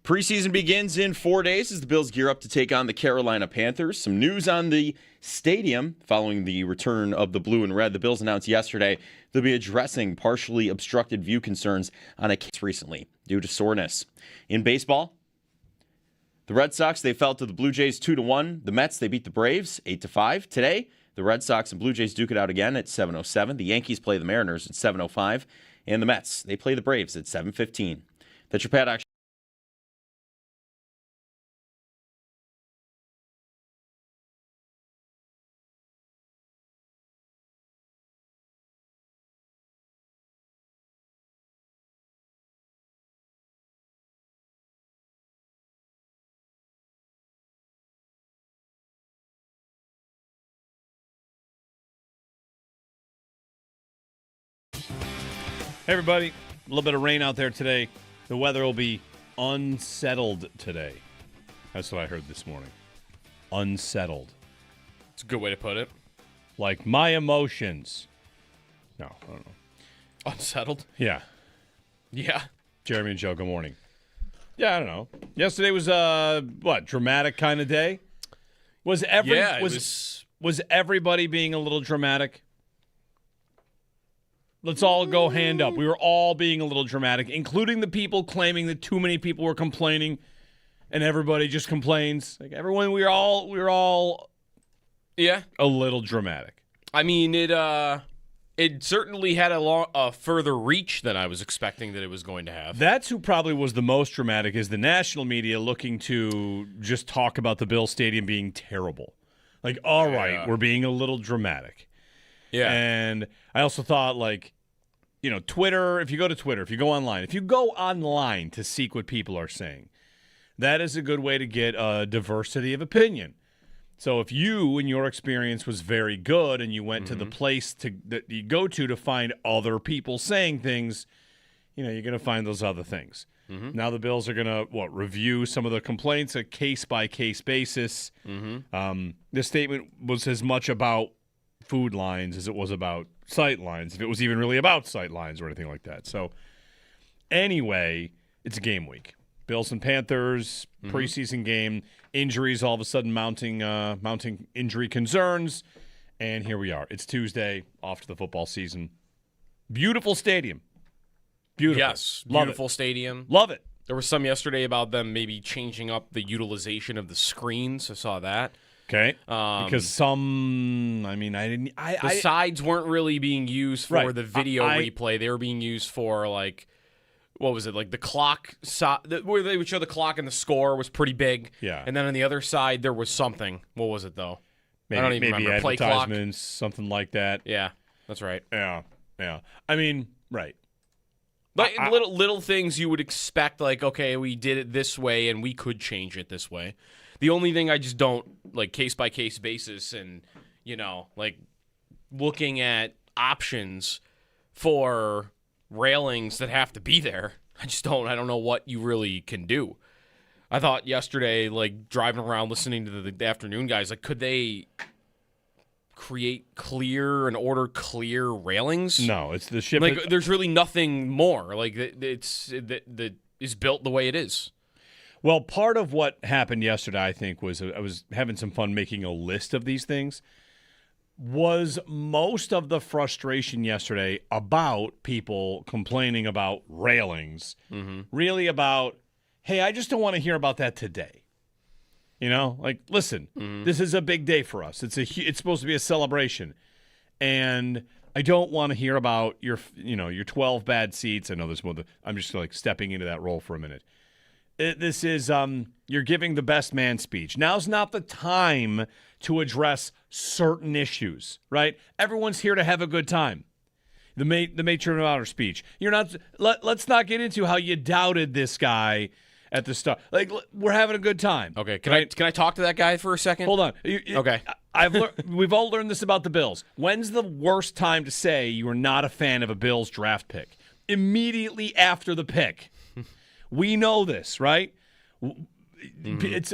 Preseason begins in 4 days as the Bills gear up to take on the Carolina Panthers. Some news on the stadium following the return of the blue and red. The Bills announced yesterday they'll be addressing partially obstructed view concerns on a case recently due to soreness. In baseball, the Red Sox, they fell to the Blue Jays 2-1. The Mets, they beat the Braves 8-5. Today, the Red Sox and Blue Jays duke it out again at 7:07. The Yankees play the Mariners at 7:05. And the Mets, they play the Braves at 7:15. That's your Pat Action. Hey, everybody. A little bit of rain out there today. The weather will be unsettled today. That's what I heard this morning. Unsettled. It's a good way to put it. Like my emotions. No, I don't know. Unsettled? Yeah. Yeah. Jeremy and Joe, good morning. Yeah, I don't know. Yesterday was dramatic kind of day? Was everybody being a little dramatic? Let's all go hand up. We were all being a little dramatic, including the people claiming that too many people were complaining, and everybody just complains. Like everyone, we were all, yeah, a little dramatic. I mean, it certainly had a further reach than I was expecting that it was going to have. That's who probably was the most dramatic, is the national media looking to just talk about the Bill Stadium being terrible. Like, all right, we're being a little dramatic. Yeah, and I also thought, like, Twitter, if you go online to seek what people are saying, that is a good way to get a diversity of opinion. So if you, in your experience, was very good and you went to the place that you go to find other people saying things, you're going to find those other things. Mm-hmm. Now the Bills are going to, review some of the complaints, a case-by-case basis. Mm-hmm. This statement was as much about food lines as it was about sight lines, if it was even really about sight lines or anything like that. So anyway, it's a game week. Bills and Panthers, preseason game, injuries all of a sudden mounting injury concerns, and here we are. It's Tuesday, off to the football season. Beautiful stadium. Beautiful. Yes, beautiful stadium. Love it. There was some yesterday about them maybe changing up the utilization of the screens. I saw that. Okay, because the sides weren't really being used for the video replay. They were being used for, like, what was it, like the clock, where they would show the clock and the score was pretty big. Yeah. And then on the other side, there was something. What was it, though? I don't even remember. Play advertisements, something like that. Yeah, that's right. Yeah. I mean, right. Like little things you would expect, like, okay, we did it this way and we could change it this way. The only thing I just don't, like, case-by-case basis and, like, looking at options for railings that have to be there, I don't know what you really can do. I thought yesterday, like, driving around listening to the afternoon guys, like, could they create order clear railings? No, it's the ship. Like, there's really nothing more. Like, that is built the way it is. Well, part of what happened yesterday, I think, was I was having some fun making a list of these things, was most of the frustration yesterday about people complaining about railings, really about, hey, I just don't want to hear about that today. Like, listen, this is a big day for us. It's supposed to be a celebration, and I don't want to hear about your 12 bad seats. I know there's more. I'm just like stepping into that role for a minute. This is you're giving the best man speech. Now's not the time to address certain issues, right? Everyone's here to have a good time. The matron of honor speech. You're not. Let's not get into how you doubted this guy at the start. Like, we're having a good time. Okay, can I talk to that guy for a second? Hold on. Okay. We've all learned this about the Bills. When's the worst time to say you are not a fan of a Bills draft pick? Immediately after the pick. We know this, right? It's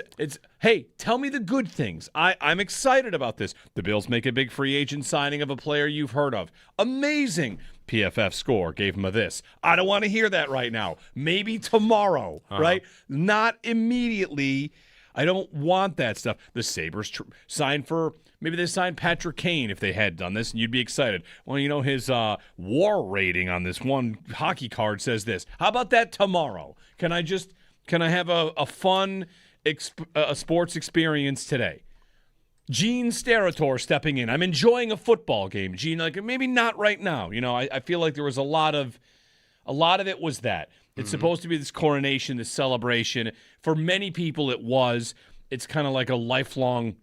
hey, tell me the good things. I'm excited about this. The Bills make a big free agent signing of a player you've heard of. Amazing. PFF score, gave him a this. I don't want to hear that right now. Maybe tomorrow, right? Not immediately. I don't want that stuff. The Sabres maybe they signed Patrick Kane if they had done this, and you'd be excited. Well, his WAR rating on this one hockey card says this. How about that tomorrow? Can I have a fun sports experience today? Gene Steratore stepping in. I'm enjoying a football game. Gene, maybe not right now. I feel like there was a lot of it was that. It's supposed to be this coronation, this celebration. For many people, it was. It's kind of like a lifelong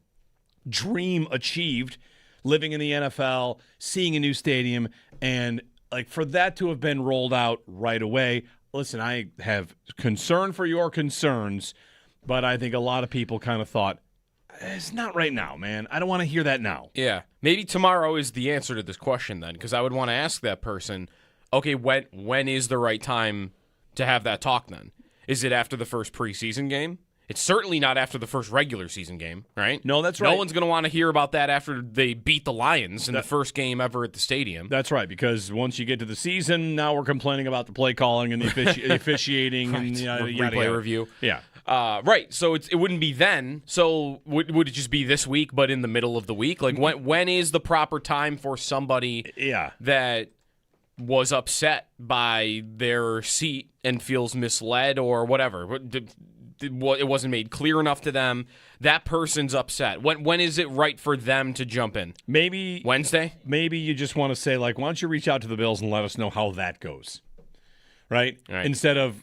dream achieved, living in the NFL, seeing a new stadium, and for that to have been rolled out right away. Listen, I have concern for your concerns, but I think a lot of people kind of thought, it's not right now, man. I don't want to hear that now. Yeah. Maybe tomorrow is the answer to this question then, because I would want to ask that person, okay, when is the right time to have that talk then? Is it after the first preseason game? It's certainly not after the first regular season game, right? No, that's right. No one's going to want to hear about that after they beat the Lions in the first game ever at the stadium. That's right, because once you get to the season, now we're complaining about the play calling and the officiating right. and replay review. Yeah. Right, so it wouldn't be then. So would it just be this week, but in the middle of the week? When is the proper time for somebody that was upset by their seat and feels misled or whatever? It wasn't made clear enough to them. That person's upset. When is it right for them to jump in? Maybe Wednesday? Maybe you just want to say, why don't you reach out to the Bills and let us know how that goes? Right? Instead of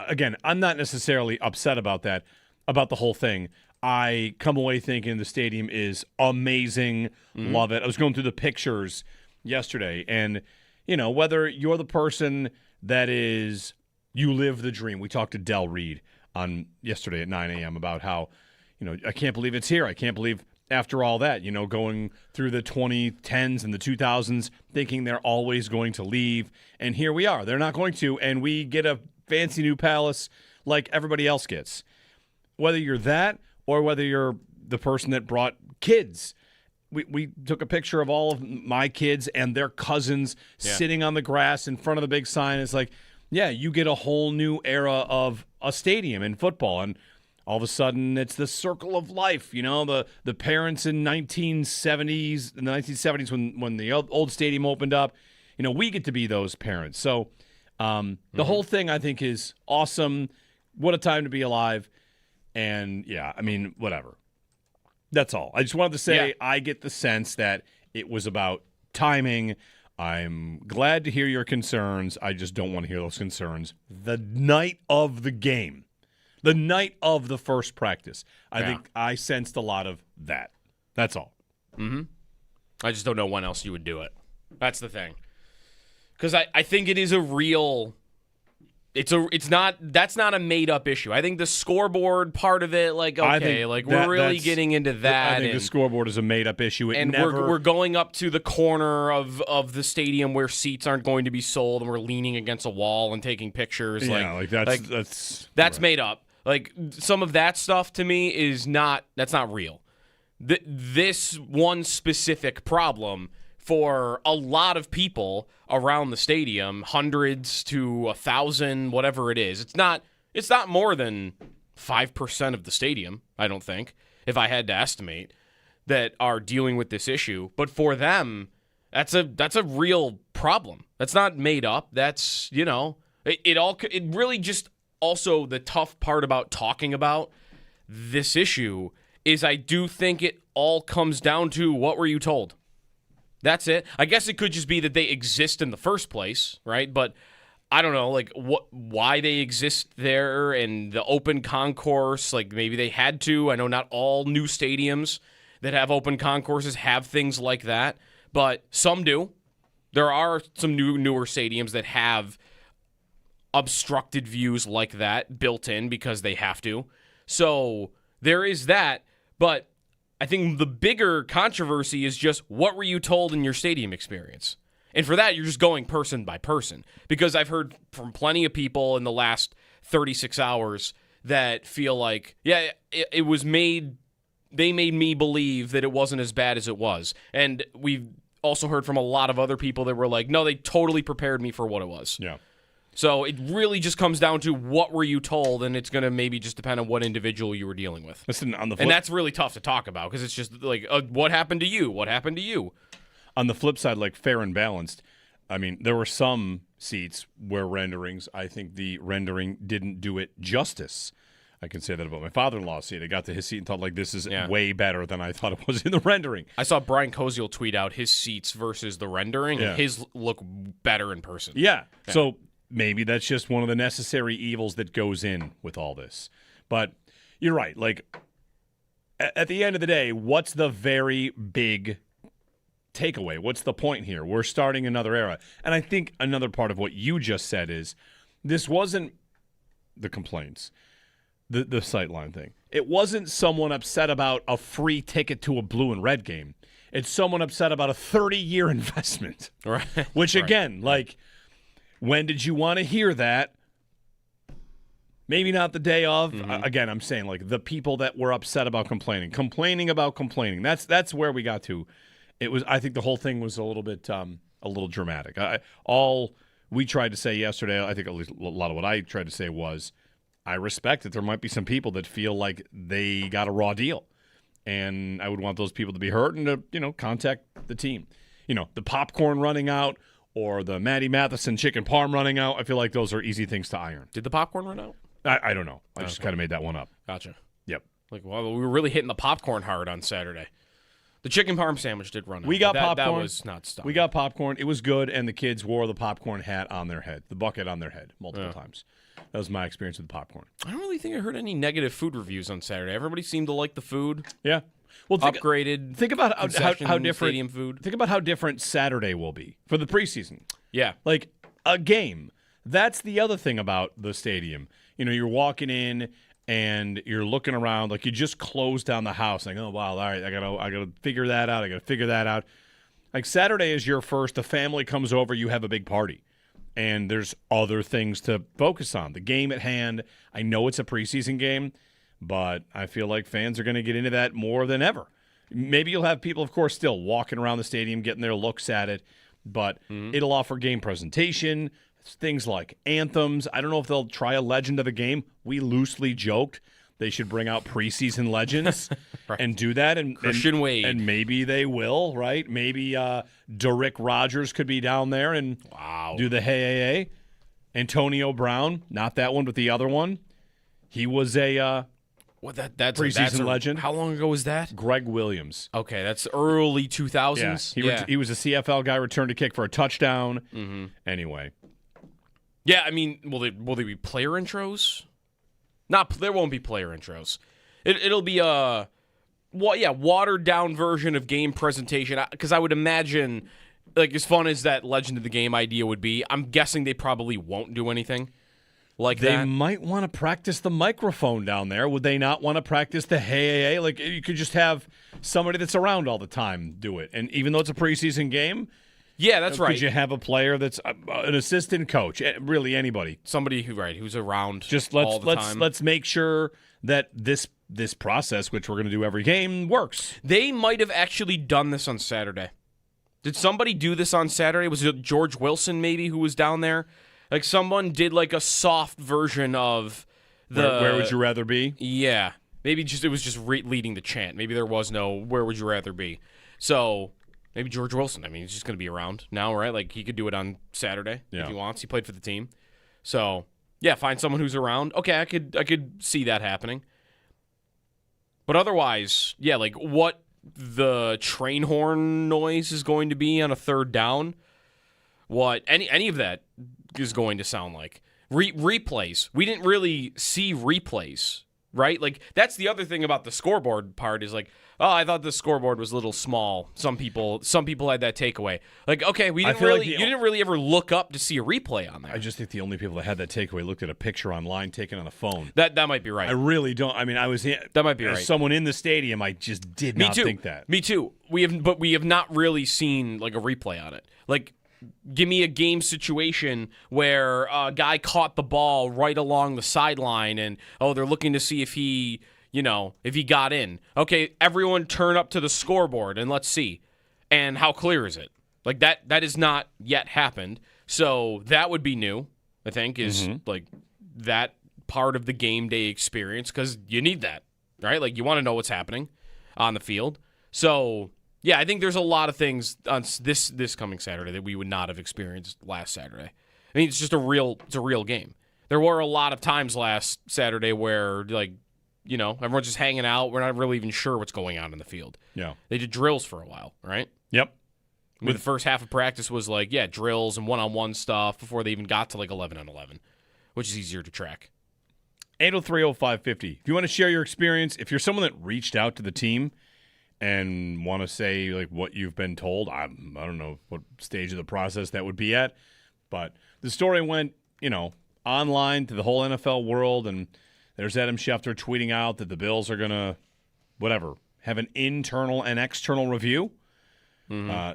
again, I'm not necessarily upset about that, about the whole thing. I come away thinking the stadium is amazing. Love it. I was going through the pictures yesterday, and, whether you're the person that is, you live the dream. We talked to Del Reed on yesterday at 9 a.m. about how, I can't believe it's here. I can't believe after all that, going through the 2010s and the 2000s, thinking they're always going to leave. And here we are. They're not going to. And we get a fancy new palace like everybody else gets. Whether you're that or whether you're the person that brought kids. We took a picture of all of my kids and their cousins sitting on the grass in front of the big sign. It's you get a whole new era of a stadium in football. And all of a sudden, it's the circle of life. The parents in the 1970s when the old stadium opened up, we get to be those parents. So the whole thing, I think, is awesome. What a time to be alive. And, whatever. That's all. I just wanted to say I get the sense that it was about timing. I'm glad to hear your concerns. I just don't want to hear those concerns the night of the game, the night of the first practice. I think I sensed a lot of that. That's all. I just don't know when else you would do it. That's the thing. Because I think it is a real... That's not a made-up issue. I think the scoreboard part of it, we're really getting into that. I think the scoreboard is a made-up issue. We're going up to the corner of the stadium where seats aren't going to be sold, and we're leaning against a wall and taking pictures. That's right. Made up. Some of that stuff to me is not real. This one specific problem for a lot of people around the stadium, hundreds to 1,000, whatever it is. It's not more than 5% of the stadium, I don't think, if I had to estimate, that are dealing with this issue. But for them, that's a real problem. That's not made up. That's, it really just also the tough part about talking about this issue is I do think it all comes down to what were you told? That's it. I guess it could just be that they exist in the first place, right? But I don't know, why they exist there and the open concourse. Maybe they had to. I know not all new stadiums that have open concourses have things like that, but some do. There are some newer stadiums that have obstructed views like that built in because they have to. So there is that, but I think the bigger controversy is just what were you told in your stadium experience? And for that, you're just going person by person. Because I've heard from plenty of people in the last 36 hours that feel like, they made me believe that it wasn't as bad as it was. And we've also heard from a lot of other people that were like, no, they totally prepared me for what it was. Yeah. So it really just comes down to what were you told, and it's going to maybe just depend on what individual you were dealing with. Listen, on the flip, and that's really tough to talk about because it's just like, what happened to you? What happened to you? On the flip side, like fair and balanced, I mean, there were some seats where renderings, I think the rendering didn't do it justice. I can say that about my father-in-law's seat. I got to his seat and thought, like, this is way better than I thought it was in the rendering. I saw Brian Koziel tweet out his seats versus the rendering, and his look better in person. Yeah. So maybe that's just one of the necessary evils that goes in with all this. But you're right. Like, at the end of the day, what's the very big takeaway? What's the point here? We're starting another era. And I think another part of what you just said is this wasn't the complaints, the sightline thing. It wasn't someone upset about a free ticket to a blue and red game. It's someone upset about a 30-year investment. Right. Which, again, like, when did you want to hear that? Maybe not the day of. Again, I'm saying, like, the people that were upset about complaining about complaining. That's where we got to. It was. I think the whole thing was a little bit, a little dramatic. All we tried to say yesterday, I think at least a lot of what I tried to say was, I respect that there might be some people that feel like they got a raw deal, and I would want those people to be heard and to contact the team. The popcorn running out or the Matty Matheson chicken parm running out. I feel like those are easy things to iron. Did the popcorn run out? I don't know. I just kind of made that one up. Gotcha. Yep. Like, well, we were really hitting the popcorn hard on Saturday. The chicken parm sandwich did run out. We got popcorn. That was not stuff. We got popcorn. It was good, and the kids wore the popcorn hat on their head, the bucket on their head multiple times. That was my experience with the popcorn. I don't really think I heard any negative food reviews on Saturday. Everybody seemed to like the food. Yeah. Well, Upgraded. Think about how different stadium food. Think about how different Saturday will be for the preseason. Yeah. Like a game. That's the other thing about the stadium. You're walking in and you're looking around like you just closed down the house. Like, oh wow, all right, I gotta figure that out. I gotta figure that out. Like Saturday is your first. The family comes over. You have a big party, and there's other things to focus on. The game at hand. I know it's a preseason game, but I feel like fans are going to get into that more than ever. Maybe you'll have people, of course, still walking around the stadium, getting their looks at it, but it'll offer game presentation, things like anthems. I don't know if they'll try a legend of the game. We loosely joked they should bring out preseason legends and do that. And Christian Wade. And maybe they will, right? Maybe Derrick Rogers could be down there and do the hey. Antonio Brown, not that one, but the other one. He was a that's preseason legend. How long ago was that? Greg Williams. Okay, that's early 2000s. Yeah. He was a CFL guy, returned a kick for a touchdown. Anyway. Yeah, I mean, will they be player intros? There won't be player intros. It'll be a watered down version of game presentation. Because I would imagine, like, as fun as that Legend of the Game idea would be, I'm guessing they probably won't do anything like that. They might want to practice the microphone down there. Would they not want to practice the hey? Like, you could just have somebody that's around all the time do it. And even though it's a preseason game. Yeah, that's right. Could you have a player that's an assistant coach? Really, anybody? Somebody who's around. Just all the time. Let's make sure that this process, which we're going to do every game, works. They might have actually done this on Saturday. Did somebody do this on Saturday? Was it George Wilson maybe who was down there? Like someone did like a soft version of the. Where would you rather be? Yeah, maybe it was just leading the chant. Maybe there was no where would you rather be. So. Maybe George Wilson. I mean, he's just going to be around now, right? Like, he could do it on Saturday if he wants. He played for the team. So, yeah, find someone who's around. Okay, I could see that happening. But otherwise, yeah, like what the train horn noise is going to be on a third down, what any of that is going to sound like. Replays. We didn't really see replays, right? Like, that's the other thing about the scoreboard part is like, oh, I thought the scoreboard was a little small. Some people had that takeaway. Like, okay, you didn't really ever look up to see a replay on there. I just think the only people that had that takeaway looked at a picture online taken on a phone. That might be right. I really don't. I mean, that might be right. As someone in the stadium, I just did not think that. Me too. We have not really seen like a replay on it. Like, give me a game situation where a guy caught the ball right along the sideline and they're looking to see if he got in. Okay, everyone turn up to the scoreboard and let's see. And how clear is it? Like that has not yet happened. So that would be new, I think, is like that part of the game day experience, because you need that, right? Like you want to know what's happening on the field. So yeah, I think there's a lot of things on this coming Saturday that we would not have experienced last Saturday. I mean, it's just a real game. There were a lot of times last Saturday where, like, you know, everyone's just hanging out. We're not really even sure what's going on in the field. Yeah. They did drills for a while, right? Yep. With the first half of practice was like, yeah, drills and one-on-one stuff before they even got to like 11-on-11, which is easier to track. 803-0550. If you want to share your experience, if you're someone that reached out to the team and want to say like what you've been told, I don't know what stage of the process that would be at, but the story went, you know, online to the whole NFL world, and there's Adam Schefter tweeting out that the Bills are going to, whatever, have an internal and external review.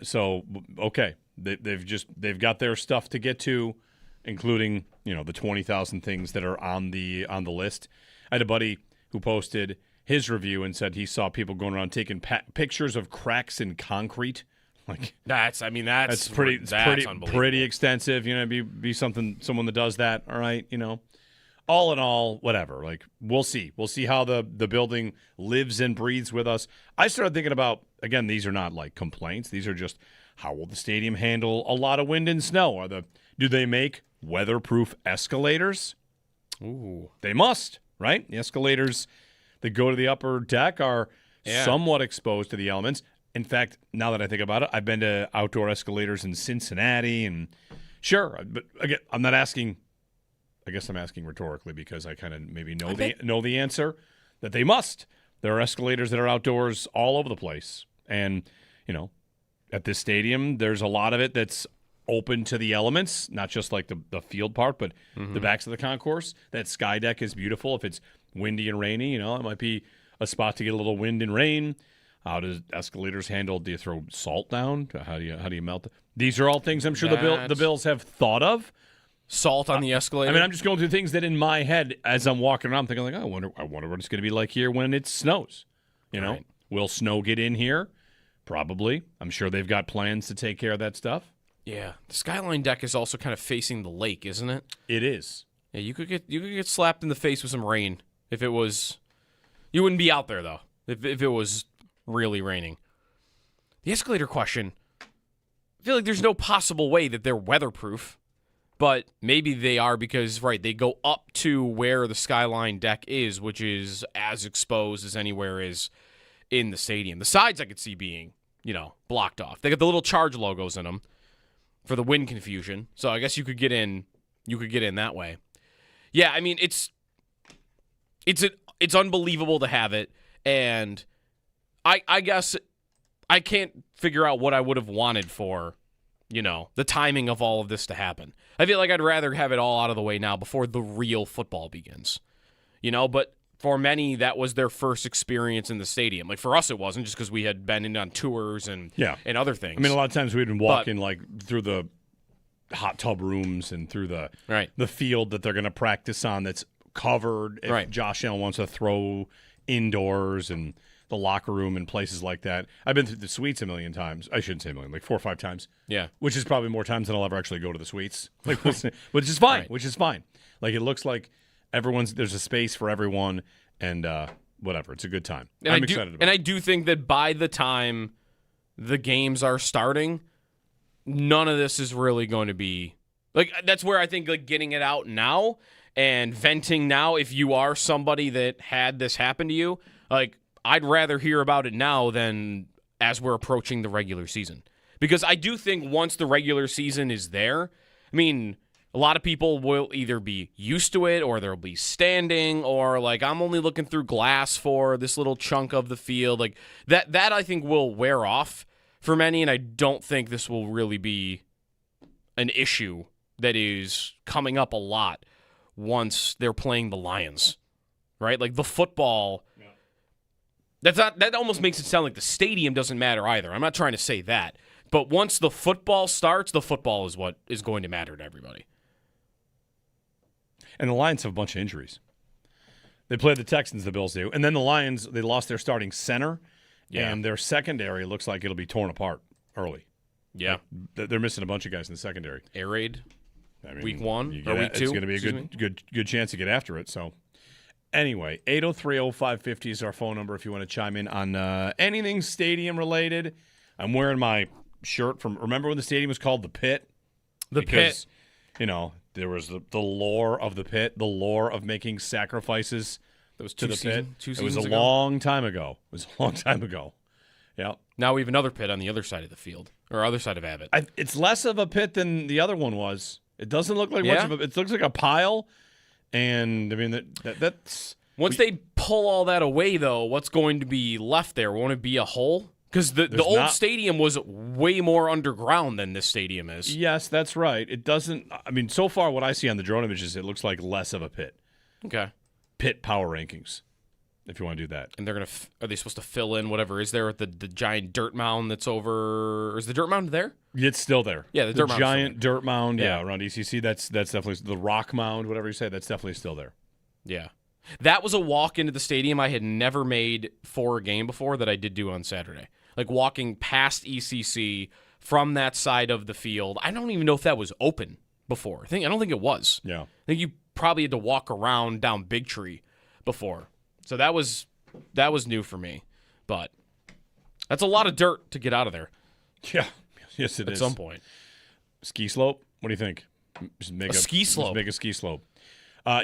So, okay, they've got their stuff to get to, including, you know, the 20,000 things that are on the list. I had a buddy who posted his review and said he saw people going around taking pictures of cracks in concrete. Like that's pretty extensive. You know, be someone that does that. All right, you know. All in all, whatever. Like we'll see how the building lives and breathes with us. I started thinking about, again, these are not like complaints. These are just how will the stadium handle a lot of wind and snow? Do they make weatherproof escalators? Ooh, they must, right? The escalators that go to the upper deck are somewhat exposed to the elements. In fact, now that I think about it, I've been to outdoor escalators in Cincinnati, and sure, but again, I'm not asking. I guess I'm asking rhetorically because I kind of maybe know the answer, that they must. There are escalators that are outdoors all over the place. And, you know, at this stadium, there's a lot of it that's open to the elements, not just like the field part, but the backs of the concourse. That sky deck is beautiful. If it's windy and rainy, you know, it might be a spot to get a little wind and rain. How does escalators handle? Do you throw salt down? How do you melt it? These are all things I'm sure the Bills have thought of. Salt on the escalator. I mean, I'm just going through things that in my head as I'm walking around, I'm thinking like, oh, I wonder what it's going to be like here when it snows. You know, will snow get in here? Probably. I'm sure they've got plans to take care of that stuff. Yeah, the skyline deck is also kind of facing the lake, isn't it? It is. Yeah, you could get slapped in the face with some rain if it was. You wouldn't be out there though if it was really raining. The escalator question. I feel like there's no possible way that they're weatherproof. But maybe they are because, right, they go up to where the skyline deck is, which is as exposed as anywhere is in the stadium. The sides I could see being, you know, blocked off. They got the little charge logos in them for the wind confusion. So I guess you could get in that way. Yeah, I mean, it's unbelievable to have it. And I guess I can't figure out what I would have wanted for, you know, the timing of all of this to happen. I feel like I'd rather have it all out of the way now before the real football begins. You know, but for many, that was their first experience in the stadium. Like, for us, it wasn't, just because we had been in on tours and other things. I mean, a lot of times we'd been walking, like, through the hot tub rooms and through the field that they're going to practice on that's covered if Josh Allen wants to throw indoors, and the locker room and places like that. I've been through the suites a million times. I shouldn't say a million, like 4 or 5 times. Yeah. Which is probably more times than I'll ever actually go to the suites. Like, which is fine. Which is fine. Like, it looks like there's a space for everyone, and whatever. It's a good time. And I'm excited about it. And I do think that by the time the games are starting, none of this is really going to be like, that's where I think like getting it out now and venting now, if you are somebody that had this happen to you, like, I'd rather hear about it now than as we're approaching the regular season. Because I do think once the regular season is there, I mean, a lot of people will either be used to it or they'll be standing or like, I'm only looking through glass for this little chunk of the field. Like that I think will wear off for many, and I don't think this will really be an issue that is coming up a lot once they're playing the Lions, right? Like the football... That almost makes it sound like the stadium doesn't matter either. I'm not trying to say that. But once the football starts, the football is what is going to matter to everybody. And the Lions have a bunch of injuries. They played the Texans, the Bills do. And then the Lions, they lost their starting center. Yeah. And their secondary looks like it'll be torn apart early. Yeah. They're missing a bunch of guys in the secondary. Air raid. I mean, Week 1 you or get week 2. It's going to be a good chance to get after it. So, anyway, 803-0550 is our phone number if you want to chime in on anything stadium related. I'm wearing my shirt from. Remember when the stadium was called the Pit? Pit. You know, there was the lore of the Pit, the lore of making sacrifices That was to the Pit. It was a ago. long time ago. Yeah. Now we have another pit on the other side of the field, or other side of Abbott. It's less of a pit than the other one was. It doesn't look like much Yeah? of a. It looks like a pile, and I mean that's. Once they pull all that away, though, what's going to be left there? Won't it be a hole? Because the old not- stadium was way more underground than this stadium is. Yes, that's right. It doesn't. I mean, so far what I see on the drone images, it looks like less of a pit. Okay. Pit power rankings, if you want to do that. And they're gonna. Are they supposed to fill in whatever is there at the giant dirt mound that's over? Is the dirt mound there? It's still there. Yeah, the dirt mound's giant dirt mound. Yeah. Yeah, around ECC. That's definitely the rock mound. Whatever you say, that's definitely still there. Yeah. That was a walk into the stadium I had never made for a game before that I did do on Saturday. Like walking past ECC from that side of the field. I don't even know if that was open before. I don't think it was. Yeah. I think you probably had to walk around down Big Tree before. So that was new for me. But that's a lot of dirt to get out of there Yeah. Yes, it at is. some point. Ski slope. What do you think? Just make ski slope. Just make a ski slope.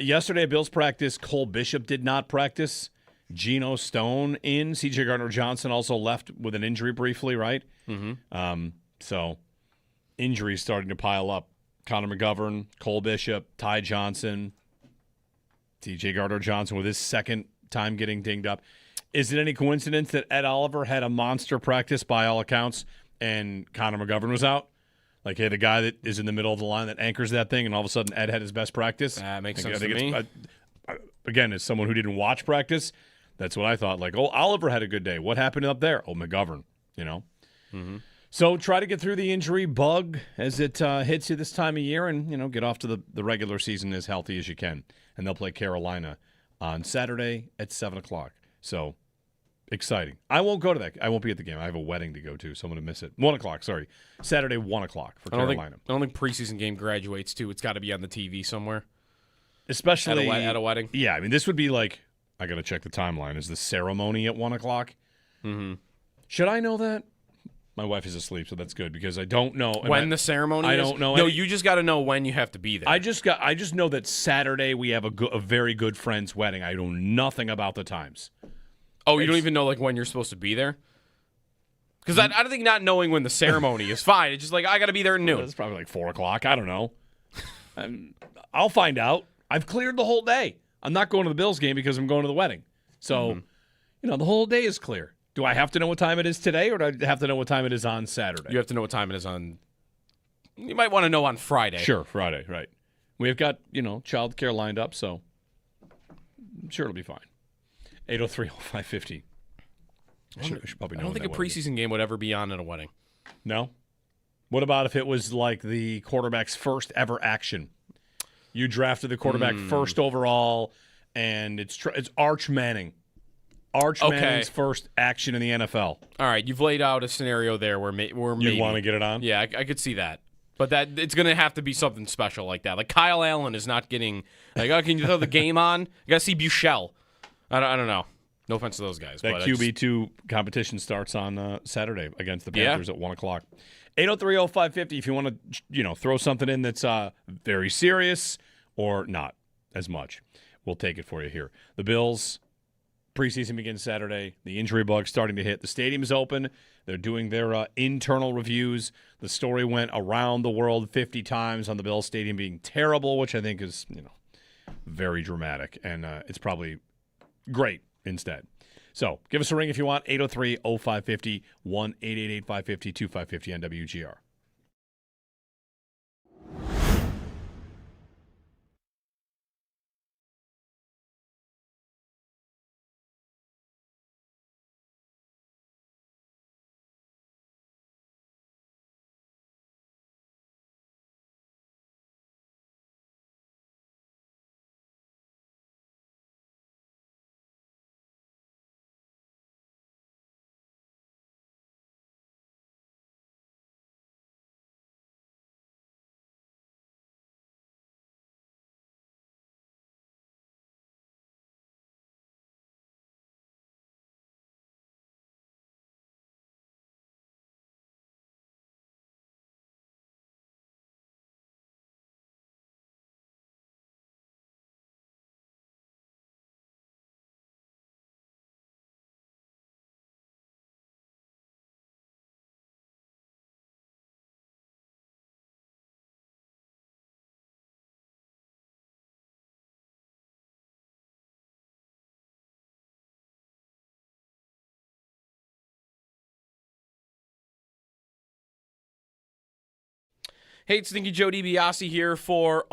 Yesterday, Bills practice. Cole Bishop did not practice. Geno Stone in. C.J. Gardner-Johnson also left with an injury briefly, right? Mm-hmm. So injuries starting to pile up. Connor McGovern, Cole Bishop, Ty Johnson, C.J. Gardner-Johnson with his second time getting dinged up. Is it any coincidence that Ed Oliver had a monster practice by all accounts and Connor McGovern was out? Like, hey, the guy that is in the middle of the line that anchors that thing, and all of a sudden Ed had his best practice. That makes I sense think to me. Again, as someone who didn't watch practice, that's what I thought. Like, oh, Oliver had a good day. What happened up there? Oh, McGovern, you know? Mm-hmm. So try to get through the injury bug as it hits you this time of year and, you know, get off to the regular season as healthy as you can. And they'll play Carolina on Saturday at 7 o'clock. So exciting. I won't go to that. I won't be at the game. I have a wedding to go to, so I'm going to miss it. 1 o'clock, sorry. Saturday, 1 o'clock for Carolina. I don't think preseason game graduates, too. It's got to be on the TV somewhere. Especially At a wedding? Yeah, I mean, this would be like, I got to check the timeline. Is the ceremony at 1 o'clock? Mm-hmm. Should I know that? My wife is asleep, so that's good because I don't know When the ceremony I is? don't know No, any- you just got to know when you have to be there. I just know that Saturday we have a very good friend's wedding. I know nothing about the times. Oh, you don't even know like when you're supposed to be there? Because I don't think not knowing when the ceremony is fine. It's just like, I got to be there at noon. It's probably like 4 o'clock. I don't know. I'll find out. I've cleared the whole day. I'm not going to the Bills game because I'm going to the wedding. So, you know, the whole day is clear. Do I have to know what time it is today, or do I have to know what time it is on Saturday? You have to know what time it is on. You might want to know on Friday. Sure, Friday, right. We've got, you know, childcare lined up, so I'm sure it'll be fine. 803-0550. I should probably know I don't when think a that wedding is. preseason game would ever be on at a wedding. No? What about if it was like the quarterback's first ever action? You drafted the quarterback first overall, and it's Arch Manning. Arch Manning's first action in the NFL. All right, you've laid out a scenario there where maybe. You want to get it on? Yeah, I could see that. But that it's going to have to be something special like that. Like Kyle Allen is not getting like, oh, can you throw the game on? You got to see Buechele. I don't know. No offense to those guys. That but QB2 competition starts on Saturday against the Panthers at 1 o'clock. 803-0550 if you want to, you know, throw something in that's very serious or not as much. We'll take it for you here. The Bills, preseason begins Saturday. The injury bug starting to hit. The stadium is open. They're doing their internal reviews. The story went around the world 50 times on the Bills stadium being terrible, which I think is, you know, very dramatic. And it's probably great instead. So give us a ring if you want. 803-0550, 1-888-550-2550 on WGR. Hey, it's Stinky Joe DiBiase here for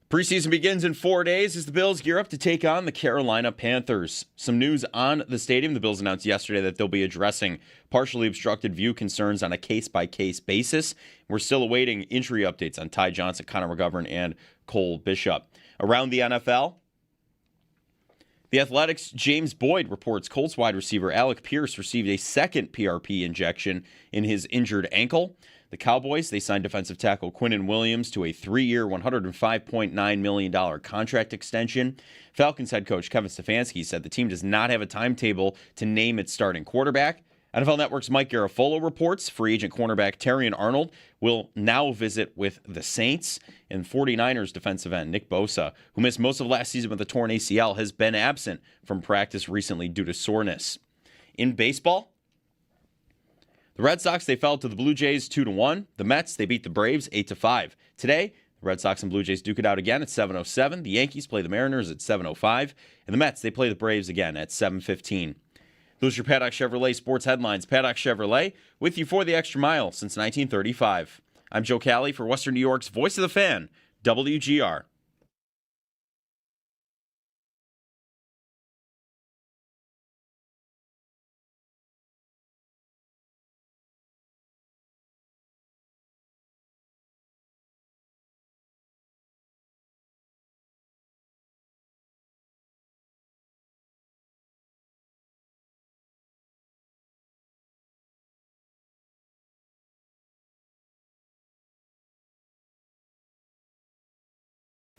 Preseason begins in 4 days as the Bills gear up to take on the Carolina Panthers. Some news on the stadium. The Bills announced yesterday that they'll be addressing partially obstructed view concerns on a case-by-case basis. We're still awaiting injury updates on Ty Johnson, Connor McGovern, and Cole Bishop. Around the NFL, The Athletic's James Boyd reports Colts wide receiver Alec Pierce received a second PRP injection in his injured ankle. The Cowboys, they signed defensive tackle Quinnen Williams to a 3-year, $105.9 million contract extension. Falcons head coach Kevin Stefanski said the team does not have a timetable to name its starting quarterback. NFL Network's Mike Garafolo reports free agent cornerback Terrion Arnold will now visit with the Saints. And 49ers defensive end Nick Bosa, who missed most of last season with a torn ACL, has been absent from practice recently due to soreness. In baseball, the Red Sox, they fell to the Blue Jays 2-1. The Mets, they beat the Braves 8-5. Today, the Red Sox and Blue Jays duke it out again at 7:07. The Yankees play the Mariners at 7:05. And the Mets, they play the Braves again at 7:15. Those are your Paddock Chevrolet sports headlines. Paddock Chevrolet, with you for the extra mile since 1935. I'm Joe Cali for Western New York's Voice of the Fan, WGR.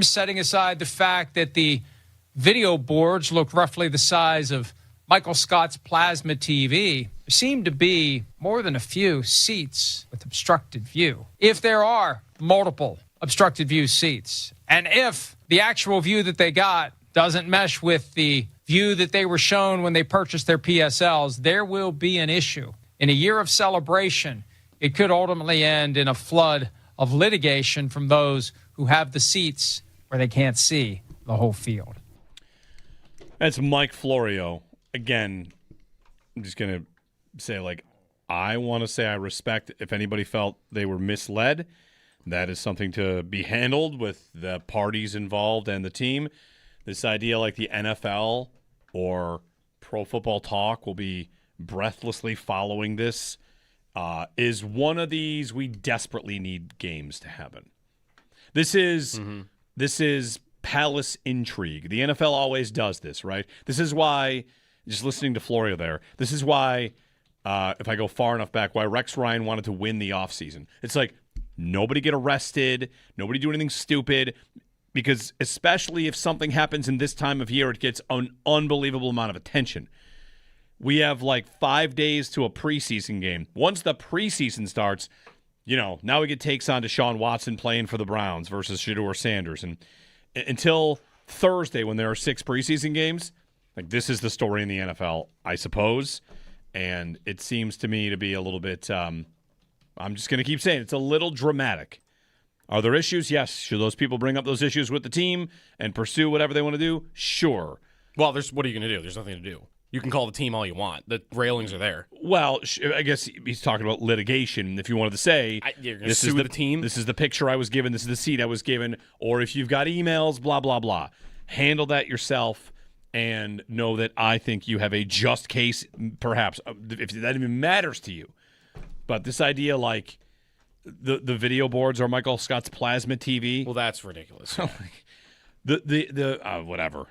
Setting aside the fact that the video boards look roughly the size of Michael Scott's plasma TV, there seem to be more than a few seats with obstructed view. If there are multiple obstructed view seats, and if the actual view that they got doesn't mesh with the view that they were shown when they purchased their PSLs, there will be an issue. In a year of celebration, it could ultimately end in a flood of litigation from those who have the seats where they can't see the whole field. That's Mike Florio. Again, I'm just going to say, I want to say I respect if anybody felt they were misled. That is something to be handled with the parties involved and the team. This idea like the NFL or Pro Football Talk will be breathlessly following this is one of these we desperately need games to happen. This is palace intrigue. The NFL always does this, right? This is why, just listening to Florio there, this is why, if I go far enough back, why Rex Ryan wanted to win the offseason. It's like, nobody get arrested, nobody do anything stupid, because especially if something happens in this time of year, it gets an unbelievable amount of attention. We have 5 days to a preseason game. Once the preseason starts, now we get takes on Deshaun Watson playing for the Browns versus Shedeur Sanders. And until Thursday, when there are 6 preseason games, this is the story in the NFL, I suppose. And it seems to me to be a little bit, I'm just going to keep saying, it's a little dramatic. Are there issues? Yes. Should those people bring up those issues with the team and pursue whatever they want to do? Sure. Well, what are you going to do? There's nothing to do. You can call the team all you want. The railings are there. Well, I guess he's talking about litigation. If you wanted to say, you're going to sue the team? This is the picture I was given. This is the seat I was given. Or if you've got emails, blah, blah, blah. Handle that yourself and know that I think you have a just case, perhaps, if that even matters to you. But this idea the video boards are Michael Scott's plasma TV. Well, that's ridiculous. Yeah. Whatever.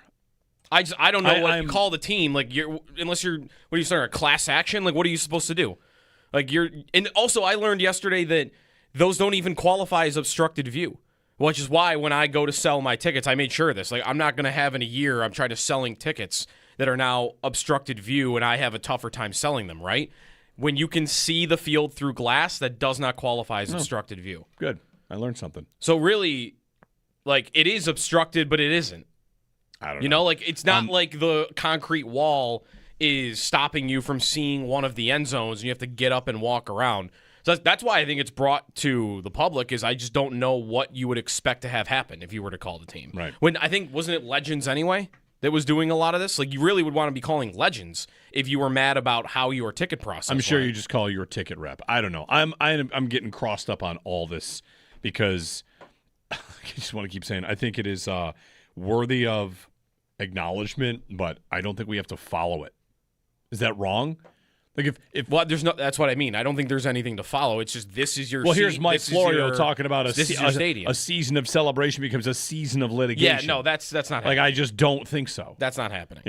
I don't know what you call the team. Unless you're, what are you starting, a class action? What are you supposed to do? And also I learned yesterday that those don't even qualify as obstructed view, which is why when I go to sell my tickets, I made sure of this. I'm not going to have in a year, I'm trying to selling tickets that are now obstructed view, and I have a tougher time selling them, right? When you can see the field through glass, that does not qualify as obstructed view. Good. I learned something. So really, it is obstructed, but it isn't. I don't know. It's not like the concrete wall is stopping you from seeing one of the end zones and you have to get up and walk around. So that's why I think it's brought to the public is I just don't know what you would expect to have happen if you were to call the team. Right. When I think, wasn't it Legends anyway that was doing a lot of this? You really would want to be calling Legends if you were mad about how your ticket process I'm sure went. you just call your ticket rep. I don't know. I'm getting crossed up on all this because I just want to keep saying I think it is worthy of acknowledgement, but I don't think we have to follow it. Is that wrong? That's what I mean. I don't think there's anything to follow. It's just this is your. Well, here's Mike Florio talking about this is your stadium. A season of celebration becomes a season of litigation. Yeah, no, that's not happening. I just don't think so. That's not happening.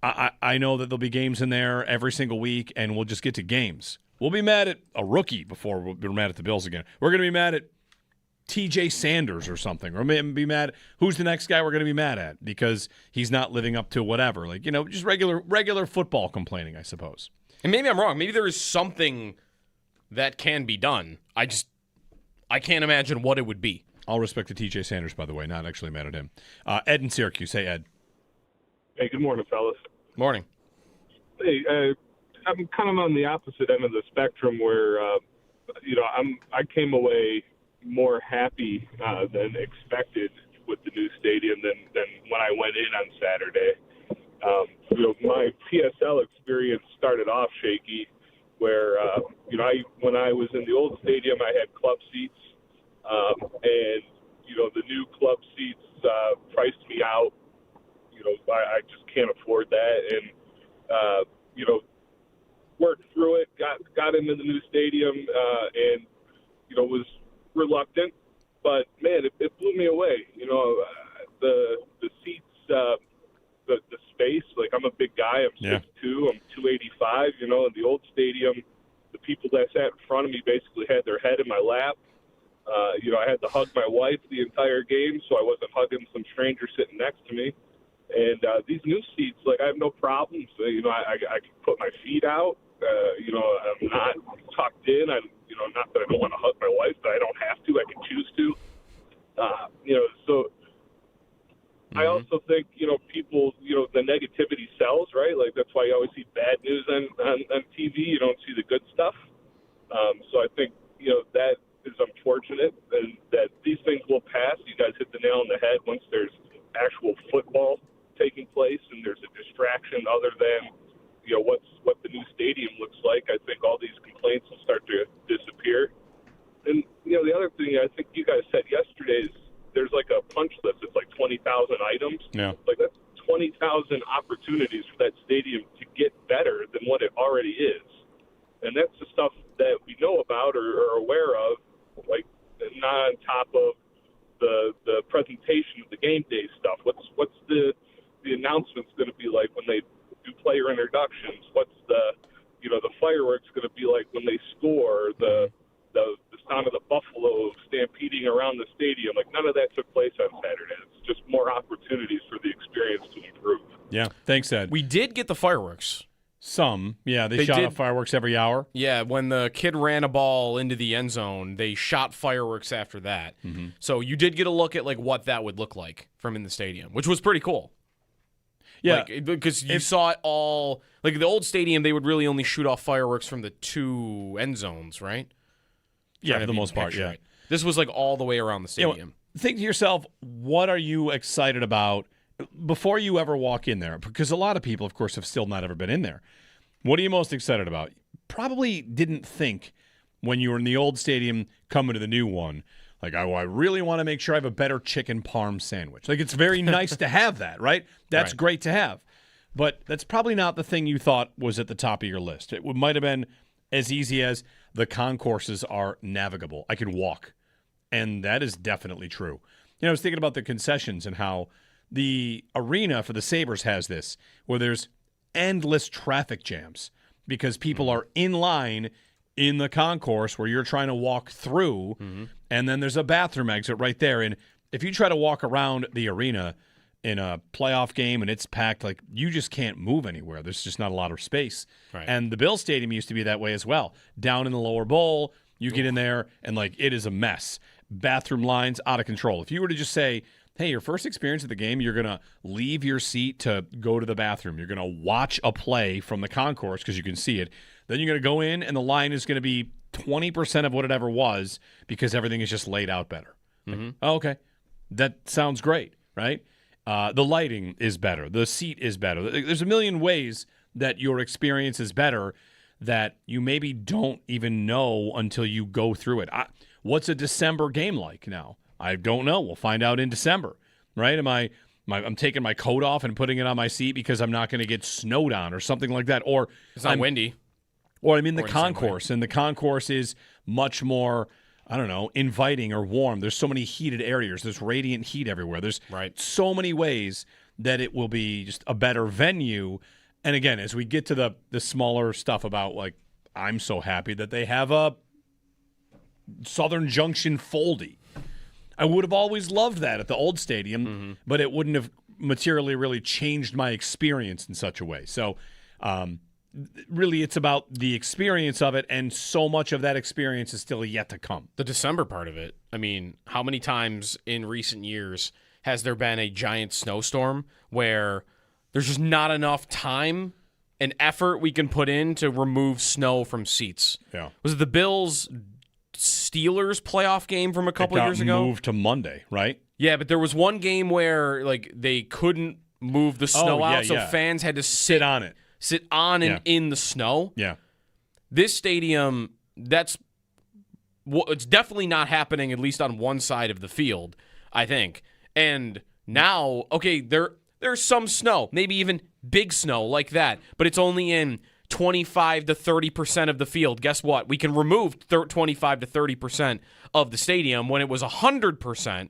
I know that there'll be games in there every single week, and we'll just get to games. We'll be mad at a rookie before we're mad at the Bills again. We're going to be mad at TJ Sanders or something. Or maybe be mad. Who's the next guy we're going to be mad at because he's not living up to whatever. Just regular football complaining, I suppose. And maybe I'm wrong. Maybe there is something that can be done. I can't imagine what it would be. All respect to TJ Sanders, by the way, not actually mad at him. Ed in Syracuse. Hey, Ed. Hey, good morning, fellas. Morning. Hey, I'm kind of on the opposite end of the spectrum where, I came away more happy than expected with the new stadium than when I went in on Saturday. My PSL experience started off shaky where, when I was in the old stadium, I had club seats, and the new club seats priced me out. I just can't afford that, and worked through it, got into the new stadium, and was reluctant, but man, it blew me away. The seats, the space. Like, I'm a big guy. I'm 6'2", I'm 285. In the old stadium, the people that sat in front of me basically had their head in my lap. I had to hug my wife the entire game, so I wasn't hugging some stranger sitting next to me. And these new seats, like, I have no problems. I can put my feet out. I'm not tucked in. Not that I don't want to hug my wife, but I don't have to. I can choose to. So I also think, people, the negativity sells, right? Like, that's why you always see bad news on TV. You don't see the good stuff. So I think, that is unfortunate, and that these things will pass. You guys hit the nail on the head. Once there's actual football taking place and there's a distraction other than, what the new stadium looks like, I think all these complaints will start to disappear. And, the other thing I think you guys said yesterday is there's like a punch list. It's like 20,000 items. Yeah. Like, that's 20,000 opportunities for that stadium to get better than what it already is. And that's the stuff that we know about or are aware of, like, not on top of the presentation of the game day stuff. What's the announcements going to be like when they do player introductions? What's the fireworks going to be like when they score? The sound of the buffalo stampeding around the stadium. Like, none of that took place on Saturday. It's just more opportunities for the experience to improve. Yeah, thanks, Ed. We did get the fireworks. Some. Yeah, they shot off fireworks every hour. Yeah, when the kid ran a ball into the end zone, they shot fireworks after that. Mm-hmm. So you did get a look at, like, what that would look like from in the stadium, which was pretty cool. Yeah. Because you saw it all. Like, the old stadium, they would really only shoot off fireworks from the two end zones, right? Yeah, for the most part, yeah. Right. This was, like, all the way around the stadium. Think to yourself, what are you excited about before you ever walk in there? Because a lot of people, of course, have still not ever been in there. What are you most excited about? Probably didn't think when you were in the old stadium coming to the new one, like, I really want to make sure I have a better chicken parm sandwich. Like, it's very nice to have that, right? That's great to have. But that's probably not the thing you thought was at the top of your list. It might have been as easy as the concourses are navigable. I can walk. And that is definitely true. I was thinking about the concessions and how the arena for the Sabres has this, where there's endless traffic jams because people are in line in the concourse where you're trying to walk through, and then there's a bathroom exit right there. And if you try to walk around the arena in a playoff game and it's packed, like, you just can't move anywhere. There's just not a lot of space. Right. And the Bills Stadium used to be that way as well. Down in the lower bowl, you get in there, and, like, it is a mess. Bathroom lines out of control. If you were to just say, hey, your first experience at the game, you're going to leave your seat to go to the bathroom. You're going to watch a play from the concourse because you can see it. Then you're going to go in, and the line is going to be 20% of what it ever was because everything is just laid out better. Like, oh, okay. That sounds great, right? The lighting is better. The seat is better. There's a million ways that your experience is better that you maybe don't even know until you go through it. What's a December game like now? I don't know. We'll find out in December, right? I'm taking my coat off and putting it on my seat because I'm not going to get snowed on or something like that. Or it's not windy. Or I'm in the concourse, and the concourse is much more, I don't know, inviting or warm. There's so many heated areas. There's radiant heat everywhere. There's so many ways that it will be just a better venue. And again, as we get to the smaller stuff about, like, I'm so happy that they have a Southern Junction foldy. I would have always loved that at the old stadium, but it wouldn't have materially really changed my experience in such a way. So really it's about the experience of it, and so much of that experience is still yet to come. The December part of it. I mean, how many times in recent years has there been a giant snowstorm where there's just not enough time and effort we can put in to remove snow from seats? Yeah. Was it the Bills Steelers playoff game from a couple years ago? Moved to Monday, right? Yeah, but there was one game where like they couldn't move the snow out, so fans had to sit on it. Sit on and in the snow. Yeah. This stadium, it's definitely not happening, at least on one side of the field, I think. And now, okay, there's some snow, maybe even big snow like that, but it's only in 25 to 30% of the field. Guess what? We can remove 25 to 30% of the stadium. When it was 100%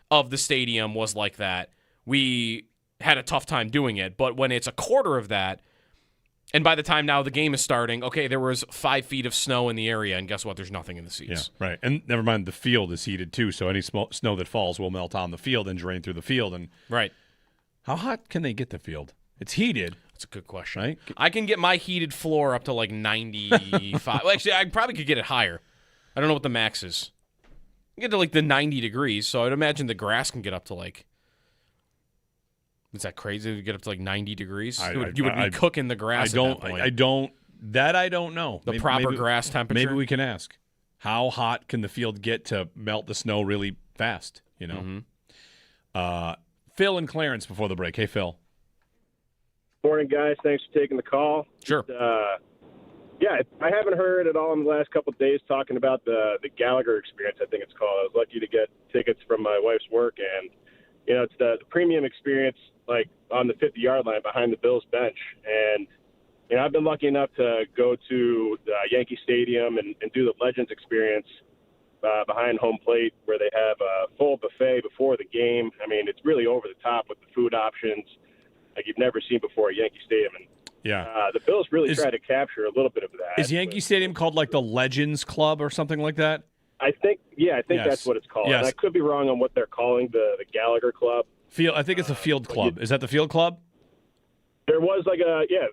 of the stadium was like that, we had a tough time doing it. But when it's a quarter of that, and by the time now the game is starting, okay, there was 5 feet of snow in the area, and guess what? There's nothing in the seats. Yeah, right. And never mind, the field is heated too, so any snow that falls will melt on the field and drain through the field. And right. How hot can they get the field? It's heated. That's a good question. Right? I can get my heated floor up to like 95. Well, actually, I probably could get it higher. I don't know what the max is. I can get to like the 90 degrees, so I'd imagine the grass can get up to like... Is that crazy to get up to like 90 degrees? You would be cooking the grass at that point. I don't know. The proper grass temperature? Maybe we can ask. How hot can the field get to melt the snow really fast, you know? Mm-hmm. Phil and Clarence before the break. Hey, Phil. Morning, guys. Thanks for taking the call. Sure. I haven't heard at all in the last couple of days talking about the Gallagher experience, I think it's called. I was lucky to get tickets from my wife's work, and, you know, it's the premium experience, like, on the 50-yard line behind the Bills bench. And, you know, I've been lucky enough to go to Yankee Stadium and do the Legends experience behind home plate, where they have a full buffet before the game. I mean, it's really over the top with the food options like you've never seen before at Yankee Stadium. And the Bills really try to capture a little bit of that. Is Yankee Stadium called like the Legends Club or something like that? I think that's what it's called. Yes. And I could be wrong on what they're calling the Gallagher Club. I think it's a Field Club. Is that the Field Club? There was like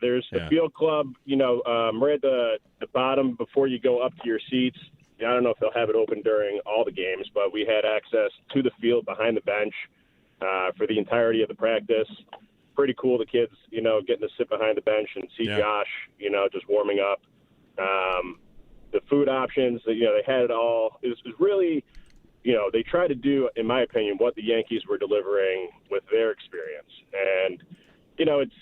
there's the Field Club, you know, right at the bottom before you go up to your seats. I don't know if they'll have it open during all the games, but we had access to the field behind the bench for the entirety of the practice. Pretty cool, the kids, you know, getting to sit behind the bench and see Josh, you know, just warming up. The food options, you know, they had it all. It was really, you know, they tried to do, in my opinion, what the Yankees were delivering with their experience. And, you know, it's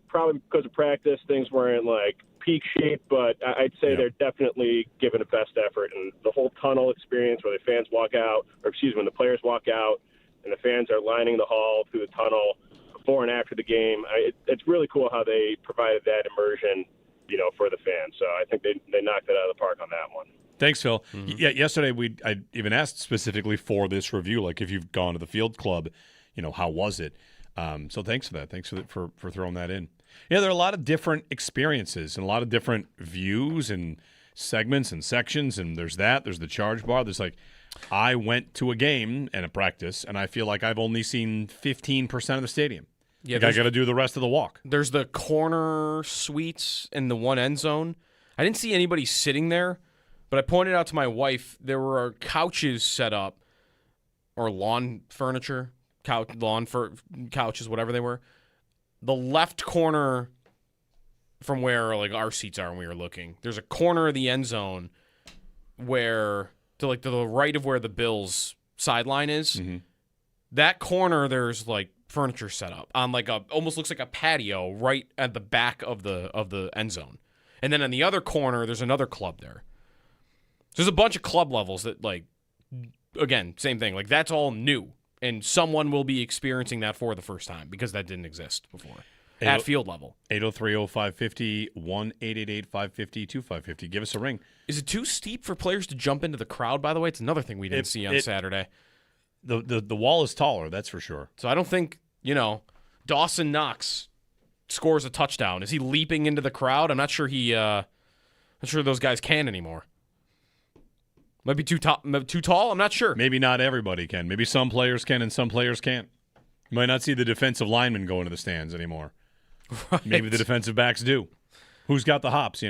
probably because of practice, things weren't like peak shape, but I'd say they're definitely giving the best effort. And the whole tunnel experience where the fans walk out, when the players walk out and the fans are lining the hall through the tunnel before and after the game, it's really cool how they provided that immersion, you know, for the fans. So I think they knocked it out of the park on that one. Thanks, Phil. Mm-hmm. Yeah, yesterday I even asked specifically for this review, like if you've gone to the Field Club, you know, how was it? So thanks for that. Thanks for throwing that in. Yeah, there are a lot of different experiences and a lot of different views and segments and sections, and there's the charge bar. There's like, I went to a game and a practice, and I feel like I've only seen 15% of the stadium. Yeah, like I got to do the rest of the walk. There's the corner suites in the one end zone. I didn't see anybody sitting there, but I pointed out to my wife there were couches set up, or lawn furniture, couches, whatever they were. The left corner from where like our seats are when we were looking, there's a corner of the end zone where to the right of where the Bills sideline is. Mm-hmm. That corner, there's like furniture set up on like almost looks like a patio right at the back of the end zone. And then on the other corner, there's another club there. There's a bunch of club levels that, like, again, same thing. Like, that's all new. And someone will be experiencing that for the first time because that didn't exist before at field level. 803-0550, 1-888-550-2550. Give us a ring. Is it too steep for players to jump into the crowd, by the way? It's another thing we didn't see on Saturday. The wall is taller, that's for sure. So I don't think, you know, Dawson Knox scores a touchdown. Is he leaping into the crowd? I'm not sure those guys can anymore. Might be too tall. I'm not sure. Maybe not everybody can. Maybe some players can and some players can't. You might not see the defensive linemen go into the stands anymore. Right. Maybe the defensive backs do. Who's got the hops,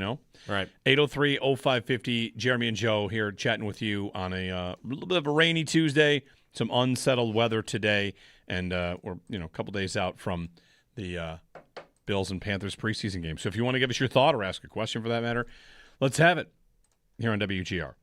Right. 803-0550, Jeremy and Joe here chatting with you on a little bit of a rainy Tuesday, some unsettled weather today, and we're a couple days out from the Bills and Panthers preseason game. So if you want to give us your thought or ask a question for that matter, let's have it here on WGR.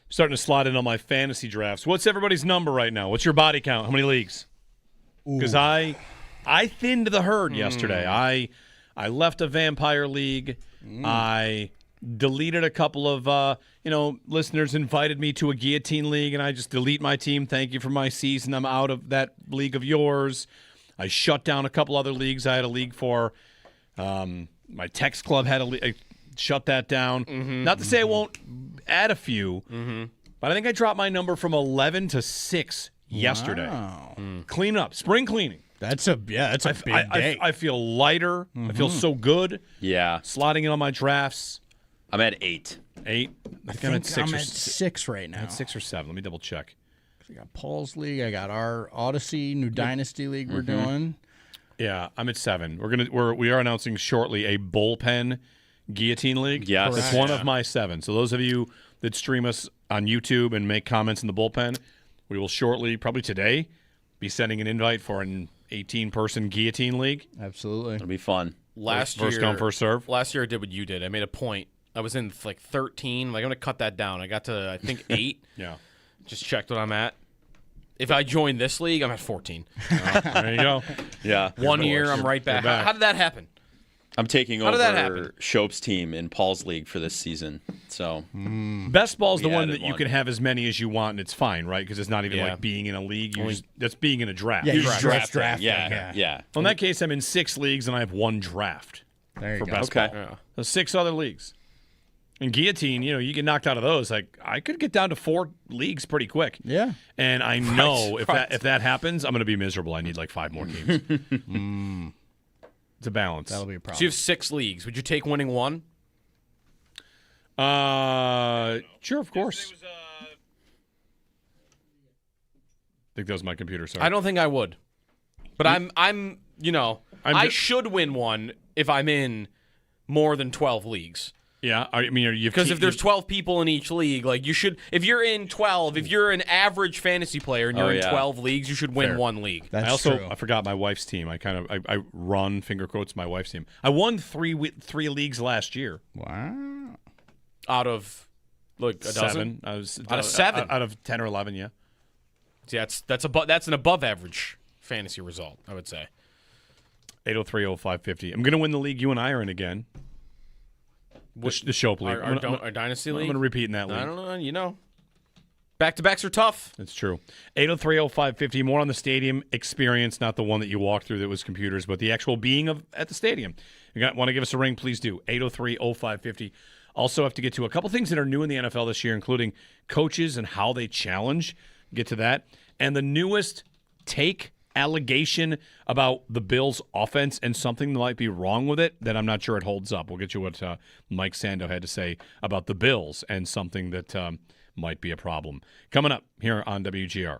Starting to slide in on my fantasy drafts. What's everybody's number right now? What's your body count? How many leagues? because I thinned the herd yesterday. I left a vampire league. I deleted a couple of listeners invited me to a guillotine league, and I just delete my team. Thank you for my season. I'm out of that league of yours. I shut down a couple other leagues. I had a league for my text club had I shut that down. Not to say I won't add a few, but I think I dropped my number from 11 to 6 yesterday. Clean up, spring cleaning. That's a big day. I feel lighter. I feel so good. Yeah. Slotting in on my drafts. I'm at 8. 8. I think I'm at 6 I'm or at 6 right now. I'm at 6 or 7. Let me double check. I got Paul's league. I got our Odyssey new Dynasty league we're doing. Yeah, I'm at 7. We are announcing shortly a bullpen guillotine league. Yes. It's one of my 7. So those of you that stream us on YouTube and make comments in the bullpen, we will shortly, probably today, be sending an invite for an 18-person guillotine league. Absolutely. It'll be fun. Last First year, come, first serve. Last year I did what you did. I made a point. I was in like 13. Like I'm gonna cut that down. I got to I think 8. Yeah. Just checked what I'm at. If I join this league, I'm at 14. There you go. Yeah. 1 year, I'm right back. back. How did that happen? I'm taking How did that over happen? Shope's team in Paul's league for this season. So Best ball is the We one added that you one. can have as many as you want, and it's fine, right? Because it's not even Yeah. like being in a league. That's being in a draft. Yeah, you you're just draft draft drafting. Yeah. Well, in that case, I'm in 6 leagues, and I have 1 draft There you for go. best Okay. ball. Yeah. So 6 other leagues. And guillotine, you get knocked out of those. Like I could get down to 4 leagues pretty quick. Yeah. And I know if that happens, I'm going to be miserable. I need like 5 more games. It's a balance. That'll be a So you problem. have 6 leagues. Would you take winning 1? Sure, of course. I think that was my computer. Sorry. I don't think I would. But I'm I should win 1 if I'm in more than 12 leagues. Yeah, I mean, Because if there's 12 people in each league, like you should, if you're in 12, if you're an average fantasy player and you're in 12 leagues, you should win 1 league. That's I also true. I forgot my wife's team. I run finger quotes my wife's team. I won 3 leagues last year. Wow. Out of like a 7. dozen. I was Out of 7? out of 10 or 11. Yeah. Yeah, that's an above average fantasy result, I would say. 803-0550. I'm gonna win the league you and I are in again. The Shope league. Our dynasty I'm league. gonna repeat in that league. I don't know. Back-to-backs are tough. That's true. 803-0550. More on the stadium experience, not the one that you walked through that was computers, but the actual being at the stadium. You want to give us a ring, please do. 803-0550. Also have to get to a couple things that are new in the NFL this year, including coaches and how they challenge. Get to that. And the newest allegation about the Bills' offense and something that might be wrong with it that I'm not sure it holds up. We'll get you what Mike Sando had to say about the Bills and something that might be a problem. Coming up here on WGR.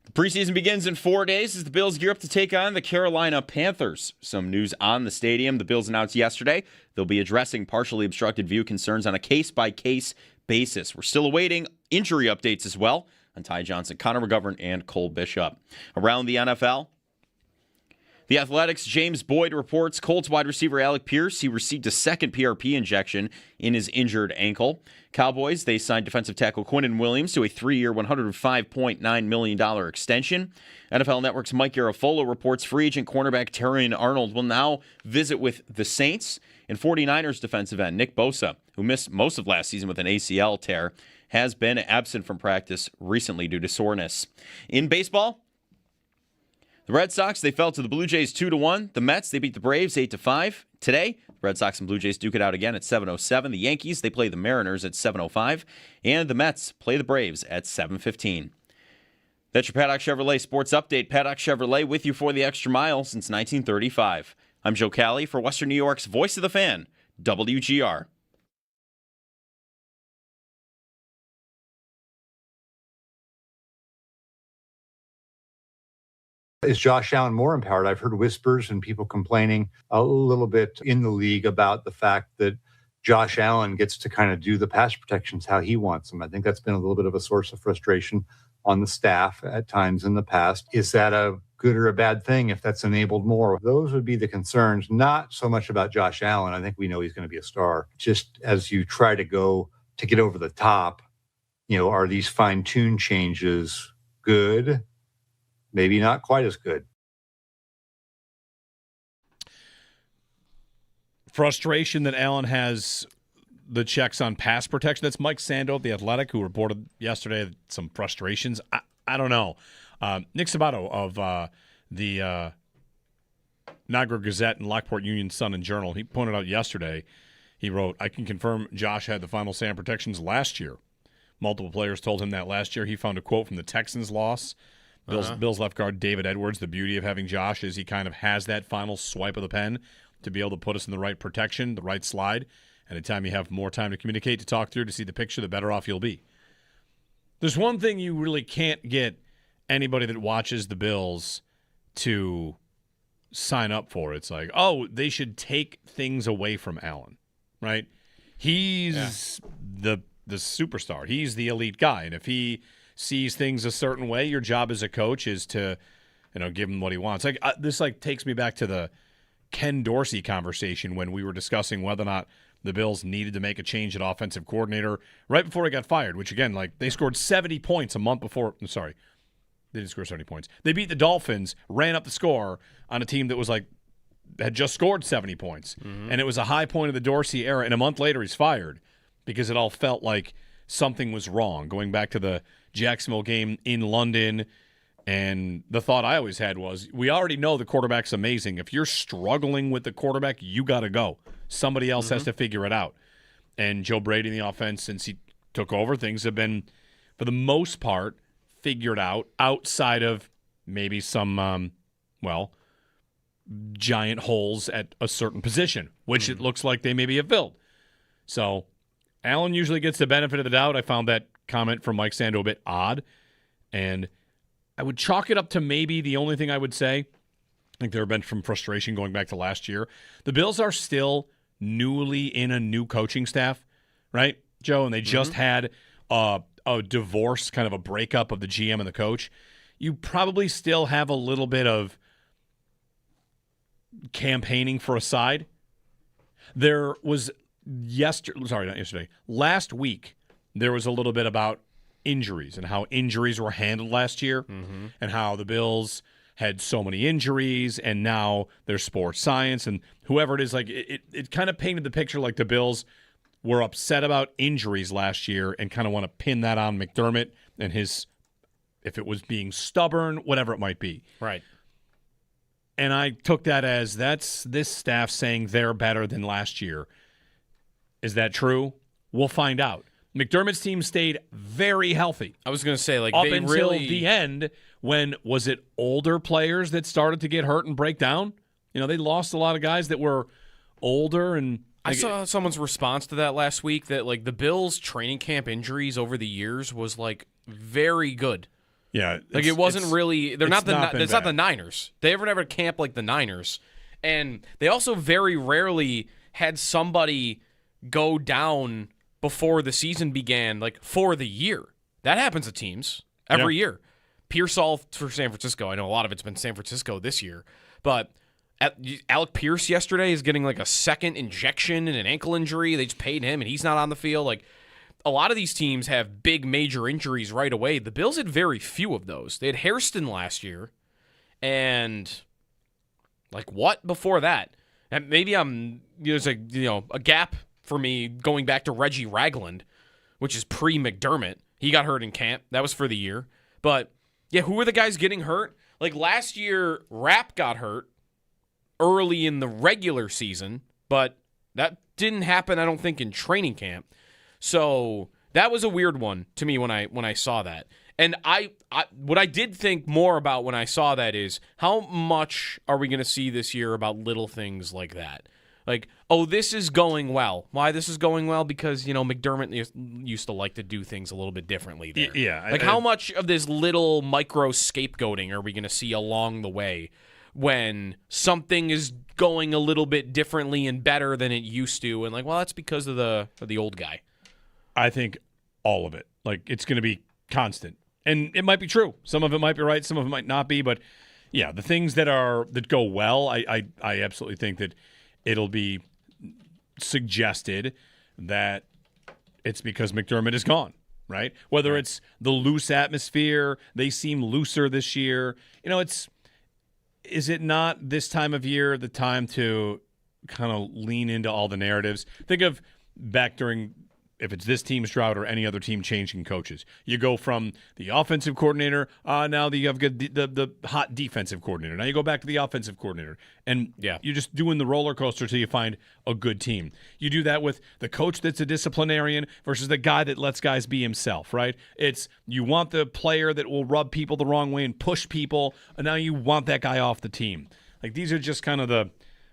The preseason begins in 4 days as the Bills gear up to take on the Carolina Panthers. Some news on the stadium. The Bills announced yesterday they'll be addressing partially obstructed view concerns on a case-by-case basis. We're still awaiting injury updates as well on Ty Johnson, Connor McGovern, and Cole Bishop. Around the NFL, The Athletic's James Boyd reports Colts wide receiver Alec Pierce, he received a second PRP injection in his injured ankle. Cowboys, they signed defensive tackle Quinnen Williams to a 3-year, $105.9 million extension. NFL Network's Mike Garafolo reports free agent cornerback Terrion Arnold will now visit with the Saints. And 49ers defensive end Nick Bosa, who missed most of last season with an ACL tear, has been absent from practice recently due to soreness. In baseball, the Red Sox, they fell to the Blue Jays 2-1. The Mets, they beat the Braves 8-5. Today, the Red Sox and Blue Jays duke it out again at 7:07. The Yankees, they play the Mariners at 7:05. And the Mets play the Braves at 7:15. That's your Paddock Chevrolet Sports Update. Paddock Chevrolet with you for the extra mile since 1935. I'm Joe Cali for Western New York's Voice of the Fan, WGR. Is Josh Allen more empowered? I've heard whispers and people complaining a little bit in the league about the fact that Josh Allen gets to kind of do the pass protections how he wants them. I think that's been a little bit of a source of frustration on the staff at times in the past. Is that a good or a bad thing if that's enabled more? Those would be the concerns, not so much about Josh Allen. I think we know he's going to be a star. Just as you try to go to get over the top, are these fine-tuned changes good? Maybe not quite as good. Frustration that Allen has the checks on pass protection. That's Mike Sando of The Athletic, who reported yesterday some frustrations. I don't know. Nick Sabato of the Niagara Gazette and Lockport Union Sun and Journal, he pointed out yesterday, he wrote, I can confirm Josh had the final say on protections last year. Multiple players told him that last year. He found a quote from the Texans loss. Bills left guard David Edwards. The beauty of having Josh is he kind of has that final swipe of the pen to be able to put us in the right protection, the right slide. Anytime you have more time to communicate, to talk through, to see the picture, the better off you'll be. There's one thing you really can't get anybody that watches the Bills to sign up for. It's like, they should take things away from Allen, right? He's the superstar. He's the elite guy. And if he sees things a certain way, your job as a coach is to, give him what he wants. This takes me back to the Ken Dorsey conversation when we were discussing whether or not the Bills needed to make a change at offensive coordinator right before he got fired, which again, they scored 70 points a month before. I'm sorry, they didn't score 70 points. They beat the Dolphins, ran up the score on a team that was had just scored 70 points. Mm-hmm. And it was a high point of the Dorsey era. And a month later, he's fired because it all felt like something was wrong. Going back to the Jacksonville game in London, and the thought I always had was, we already know the quarterback's amazing. If you're struggling with the quarterback, you got to go. Somebody else has to figure it out. And Joe Brady in the offense, since he took over, things have been, for the most part, figured out outside of maybe some, giant holes at a certain position, which it looks like they maybe have filled. So Allen usually gets the benefit of the doubt. I found that comment from Mike Sando a bit odd, and I would chalk it up to maybe the only thing I would say. I think there have been some frustration going back to last year. The Bills are still newly in a new coaching staff, right, Joe? And they just had a divorce, kind of a breakup of the GM and the coach. You probably still have a little bit of campaigning for a side. There was last week, there was a little bit about injuries and how injuries were handled last year and how the Bills had so many injuries and now there's sports science and whoever it is, it kind of painted the picture like the Bills were upset about injuries last year and kind of want to pin that on McDermott and his, if it was being stubborn, whatever it might be. Right. And I took that as that's this staff saying they're better than last year. Is that true? We'll find out. McDermott's team stayed very healthy. I was going to say, up until the end, when was it older players that started to get hurt and break down? They lost a lot of guys that were older. And I saw someone's response to that last week that the Bills' training camp injuries over the years was very good. Yeah, Like it wasn't really. They're not the. It's not the bad. Niners. They never camp like the Niners, and they also very rarely had somebody go down before the season began, like for the year. That happens to teams every year. Pearsall for San Francisco. I know a lot of it's been San Francisco this year, but Alec Pierce yesterday is getting like a second injection and an ankle injury. They just paid him, and he's not on the field. Like a lot of these teams have big major injuries right away. The Bills had very few of those. They had Hairston last year, and like what before that? And maybe there's a gap for me going back to Reggie Ragland, which is pre-McDermott. He got hurt in camp. That was for the year. But yeah, who were the guys getting hurt? Like last year, Rapp got hurt early in the regular season, but that didn't happen, I don't think, in training camp. So that was a weird one to me when I saw that. And what I did think more about when I saw that is how much are we going to see this year about little things like that? Like, oh, this is going well. Why this is going well? Because, McDermott used to like to do things a little bit differently there. Yeah. Like, how much of this little micro scapegoating are we going to see along the way when something is going a little bit differently and better than it used to? And like, well, that's because of the old guy. I think all of it. Like, it's going to be constant. And it might be true. Some of it might be right. Some of it might not be. But, yeah, the things that go well, I absolutely think that it'll be suggested that it's because McDermott is gone, right? Whether it's the loose atmosphere, they seem looser this year. Is it not this time of year the time to kind of lean into all the narratives? Think of back during, if it's this team's drought or any other team changing coaches. You go from the offensive coordinator, now you have the hot defensive coordinator. Now you go back to the offensive coordinator. And you're just doing the roller coaster till you find a good team. You do that with the coach that's a disciplinarian versus the guy that lets guys be himself, right? It's you want the player that will rub people the wrong way and push people, and now you want that guy off the team. Like these are just kind of the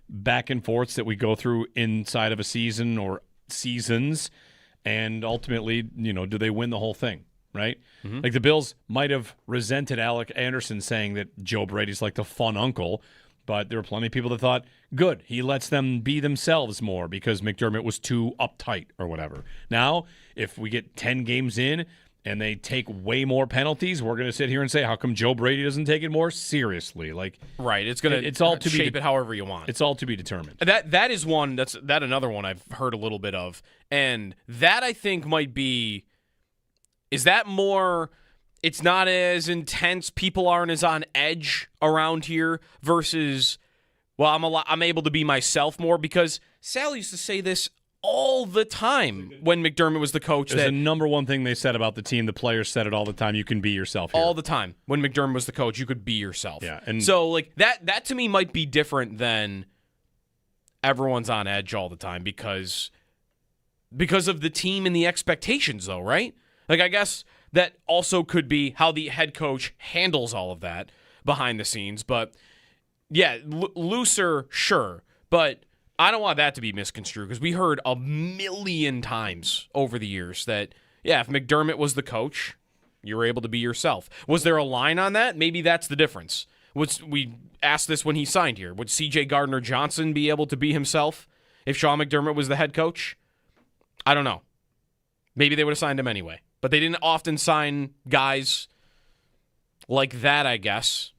back and forths that we go through inside of a season or seasons. And ultimately, do they win the whole thing, right? Mm-hmm. Like the Bills might have resented Alec Anderson saying that Joe Brady's like the fun uncle, but there were plenty of people that thought, good, he lets them be themselves more because McDermott was too uptight or whatever. Now, if we get 10 games in and they take way more penalties, we're going to sit here and say, how come Joe Brady doesn't take it more seriously? Like, right, it's going to shape it however you want. It's all to be determined. That is one. That's another one I've heard a little bit of, and that I think might be. Is that more? It's not as intense. People aren't as on edge around here versus. Well, I'm able to be myself more because Sal used to say this all the time when McDermott was the coach. It's the number one thing they said about the team. The players said it all the time. You can be yourself here. All the time. When McDermott was the coach, you could be yourself. Yeah, and so like that to me might be different than everyone's on edge all the time because of the team and the expectations, though, right? Like I guess that also could be how the head coach handles all of that behind the scenes. But yeah, looser, sure, but I don't want that to be misconstrued because we heard a million times over the years that, if McDermott was the coach, you were able to be yourself. Was there a line on that? Maybe that's the difference. We asked this when he signed here. Would C.J. Gardner-Johnson be able to be himself if Sean McDermott was the head coach? I don't know. Maybe they would have signed him anyway. But they didn't often sign guys like that, I guess.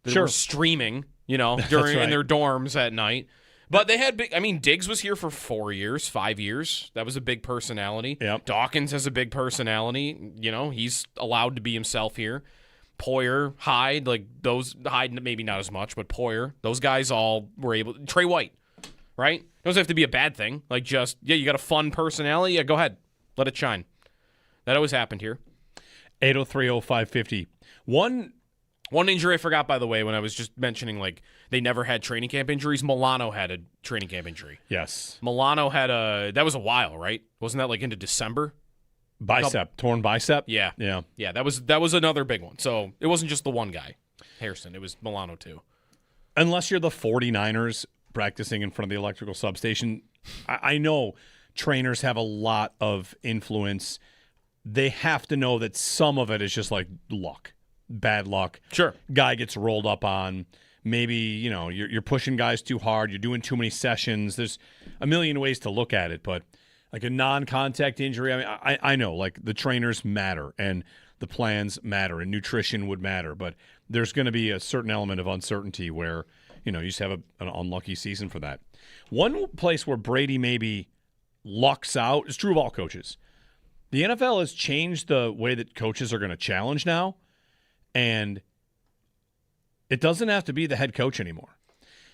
That were streaming. During in their dorms at night. But they had Diggs was here for 4 years, 5 years. That was a big personality. Yep. Dawkins has a big personality. He's allowed to be himself here. Poyer, Hyde, Hyde maybe not as much, but Poyer, those guys all were able. Trey White, right? It doesn't have to be a bad thing. Like you got a fun personality. Yeah, go ahead. Let it shine. That always happened here. 803-0550. One injury I forgot, by the way, when I was just mentioning, they never had training camp injuries. Milano had a training camp injury. Yes. Milano had that was a while, right? Wasn't that, into December? Torn bicep? Yeah. Yeah. Yeah, that was another big one. So it wasn't just the one guy, Harrison. It was Milano, too. Unless you're the 49ers practicing in front of the electrical substation, I know trainers have a lot of influence they have to know that some of it is just like luck, bad luck. Sure. Guy gets rolled up on. Maybe, you're pushing guys too hard. You're doing too many sessions. There's a million ways to look at it, but like a non-contact injury, I mean, I know like the trainers matter and the plans matter and nutrition would matter, but there's going to be a certain element of uncertainty where, you just have an unlucky season for that. One place where Brady maybe lucks out is true of all coaches. The NFL has changed the way that coaches are going to challenge now, and it doesn't have to be the head coach anymore.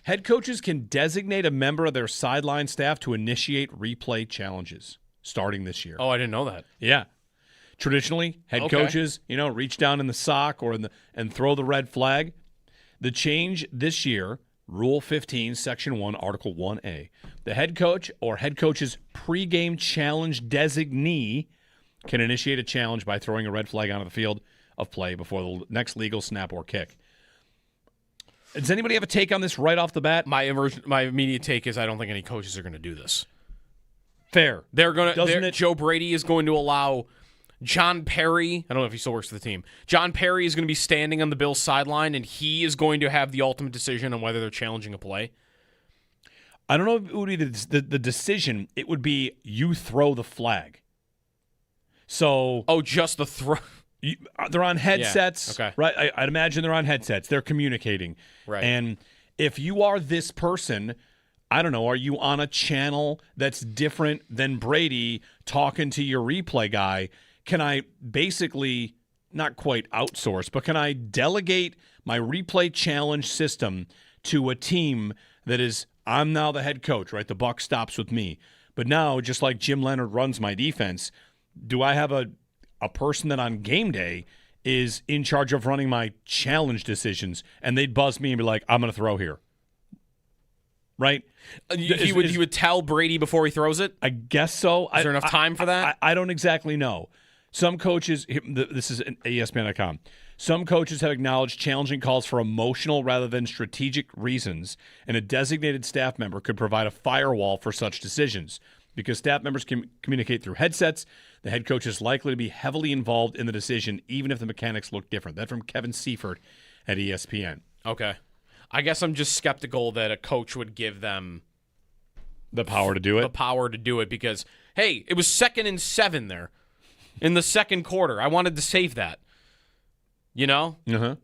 Head coaches can designate a member of their sideline staff to initiate replay challenges starting this year. Oh, I didn't know that. Yeah. Traditionally, head coaches, reach down in the sock or and throw the red flag. The change this year, Rule 15, Section 1, Article 1A. The head coach or head coach's pregame challenge designee can initiate a challenge by throwing a red flag onto the field of play before the next legal snap or kick. Does anybody have a take on this right off the bat? My immediate take is I don't think any coaches are going to do this. Fair. Joe Brady is going to allow John Perry, I don't know if he still works for the team. John Perry is going to be standing on the Bills sideline, and he is going to have the ultimate decision on whether they're challenging a play. I don't know if it would be the decision. It would be you throw the flag. So, just the throw. They're on headsets, yeah, okay. Right? I'd imagine they're on headsets. They're communicating. Right. And if you are this person, I don't know, are you on a channel that's different than Brady talking to your replay guy? Can I basically, not quite outsource, but can I delegate my replay challenge system to a team that is, I'm now the head coach, right? The buck stops with me. But now, just like Jim Leonard runs my defense, do I have a person that on game day is in charge of running my challenge decisions, and they'd buzz me and be like, I'm going to throw here. Right? He would tell Brady before he throws it? I guess so. Is there enough time for that? I don't exactly know. Some coaches, this is ESPN.com, some coaches have acknowledged challenging calls for emotional rather than strategic reasons, and a designated staff member could provide a firewall for such decisions. Because staff members can communicate through headsets, the head coach is likely to be heavily involved in the decision, even if the mechanics look different. That's from Kevin Seifert at ESPN. Okay. I guess I'm just skeptical that a coach would give them the power to do it. The power to do it because, hey, it was 2nd and 7 there in the second quarter. I wanted to save that. Uh-huh.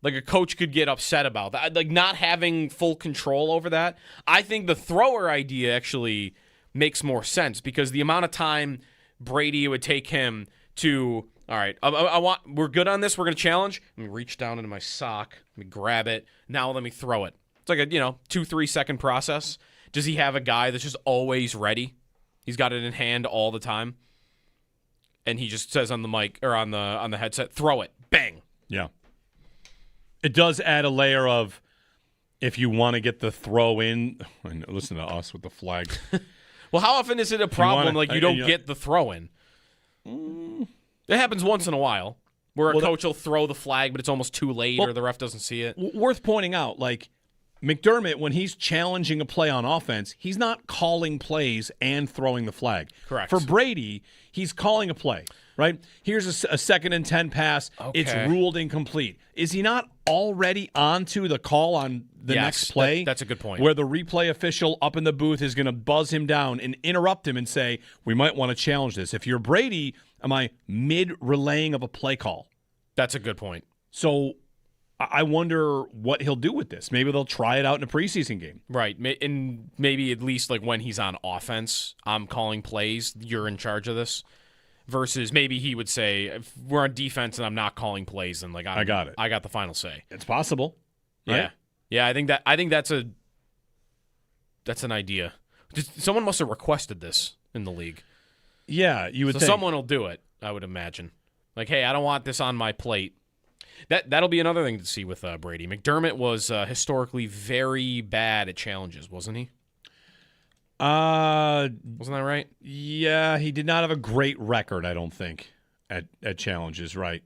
Like a coach could get upset about that. Like not having full control over that. I think the thrower idea actually makes more sense because the amount of time Brady would take him to, all right, we're good on this. We're going to challenge. Let me reach down into my sock. Let me grab it. Now let me throw it. It's like a 2-3 second process. Does he have a guy that's just always ready? He's got it in hand all the time, and he just says on the mic or on the headset, "Throw it, bang." Yeah, it does add a layer of if you want to get the throw in. And listen to us with the flag. Well, how often is it a problem you don't get the throw in? It happens once in a while where a coach will throw the flag, but it's almost too late or the ref doesn't see it. Worth pointing out, like McDermott, when he's challenging a play on offense, he's not calling plays and throwing the flag. Correct. For Brady, he's calling a play, right? Here's a 2nd and 10 pass. Okay. It's ruled incomplete. Is he not already onto the call on the next play? That's a good point. Where the replay official up in the booth is going to buzz him down and interrupt him and say, we might want to challenge this. If you're Brady, am I mid-relaying of a play call? That's a good point. So I wonder what he'll do with this. Maybe they'll try it out in a preseason game. Right. And maybe at least like when he's on offense, I'm calling plays, you're in charge of this. Versus maybe he would say, if we're on defense and I'm not calling plays, then I got it. I got the final say. It's possible. Right? Yeah. I think that's an idea. Someone must have requested this in the league. Yeah, you would think. Someone will do it, I would imagine. Like, hey, I don't want this on my plate. That'll be another thing to see with Brady. McDermott was historically very bad at challenges, wasn't he? Wasn't that right? Yeah, he did not have a great record, I don't think, at challenges, right?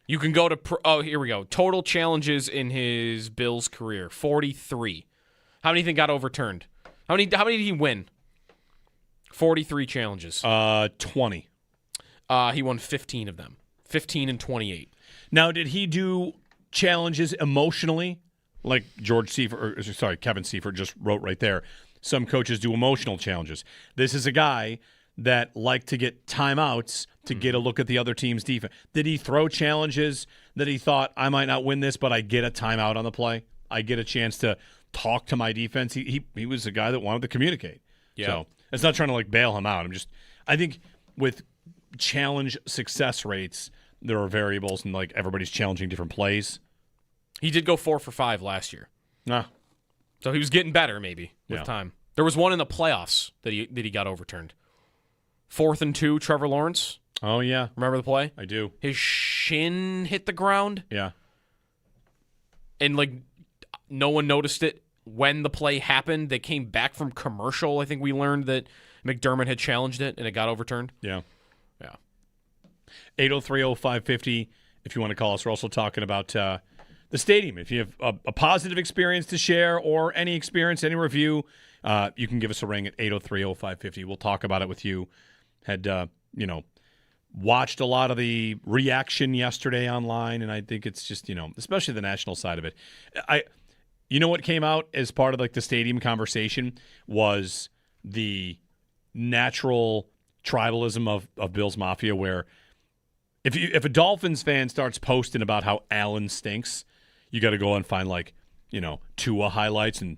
You can go to here we go. Total challenges in his Bills career, 43. How many do you think got overturned? How many did he win? 43 challenges. 20. He won 15 of them. 15 and 28. Now, did he do challenges emotionally? Like Kevin Seifert just wrote right there. Some coaches do emotional challenges. This is a guy that liked to get timeouts to get a look at the other team's defense. Did he throw challenges that he thought, I might not win this, but I get a timeout on the play? I get a chance to talk to my defense. He was a guy that wanted to communicate. Yeah. So it's not trying to bail him out. I think with challenge success rates, there are variables and everybody's challenging different plays. He did go 4 for 5 last year. Ah. So he was getting better maybe with time. There was one in the playoffs that he got overturned. 4th and 2, Trevor Lawrence. Oh, yeah. Remember the play? I do. His shin hit the ground. Yeah. And no one noticed it when the play happened. They came back from commercial. I think we learned that McDermott had challenged it and it got overturned. Yeah. Yeah. 803-0550 if you want to call us. We're also talking about the stadium. If you have a positive experience to share or any experience, any review, you can give us a ring at 803-0550. We'll talk about it with you. Had, watched a lot of the reaction yesterday online, and I think it's just, especially the national side of it. What came out as part of the stadium conversation was the natural tribalism of Bills Mafia, where if a Dolphins fan starts posting about how Allen stinks, you got to go and find Tua highlights and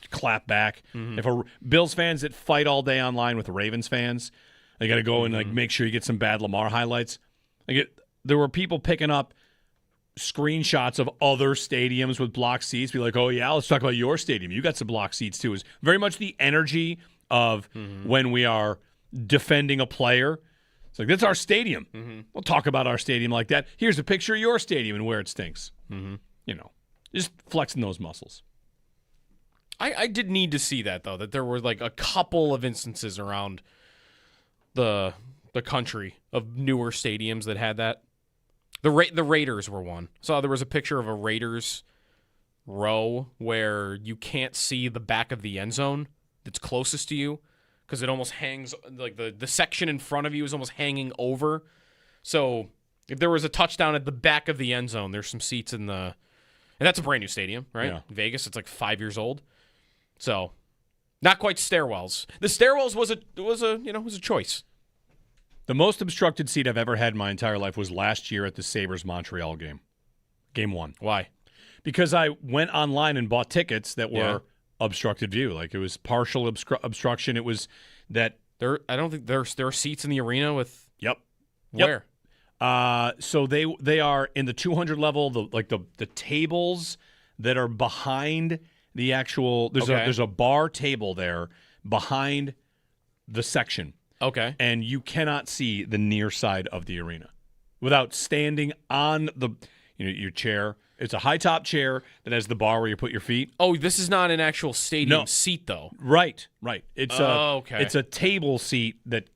clap back. Mm-hmm. If Bills fans that fight all day online with Ravens fans, they got to go and make sure you get some bad Lamar highlights. There were people picking up screenshots of other stadiums with block seats. Be like, oh yeah, let's talk about your stadium. You got some block seats too. It's very much the energy of when we are defending a player. It's that's our stadium. Mm-hmm. We'll talk about our stadium like that. Here's a picture of your stadium and where it stinks. Mm-hmm. Just flexing those muscles. I did need to see that, though, that there were a couple of instances around the country of newer stadiums that had that. The Raiders were one. So there was a picture of a Raiders row where you can't see the back of the end zone that's closest to you because it almost hangs, the section in front of you is almost hanging over. So if there was a touchdown at the back of the end zone, there's some seats in the... And that's a brand new stadium, right? Yeah. Vegas, it's 5 years old. So not quite stairwells. The stairwells was a choice. The most obstructed seat I've ever had in my entire life was last year at the Sabres Montreal game. Game 1. Why? Because I went online and bought tickets that were obstructed view. It was partial obstruction. It was that I don't think there are seats in the arena with Where? Yep. So they are in the 200 level, the tables that are behind the actual there's a bar table there behind the section. Okay. And you cannot see the near side of the arena without standing on your chair. It's a high top chair that has the bar where you put your feet. Oh, this is not an actual stadium seat though. Right. It's it's a table seat that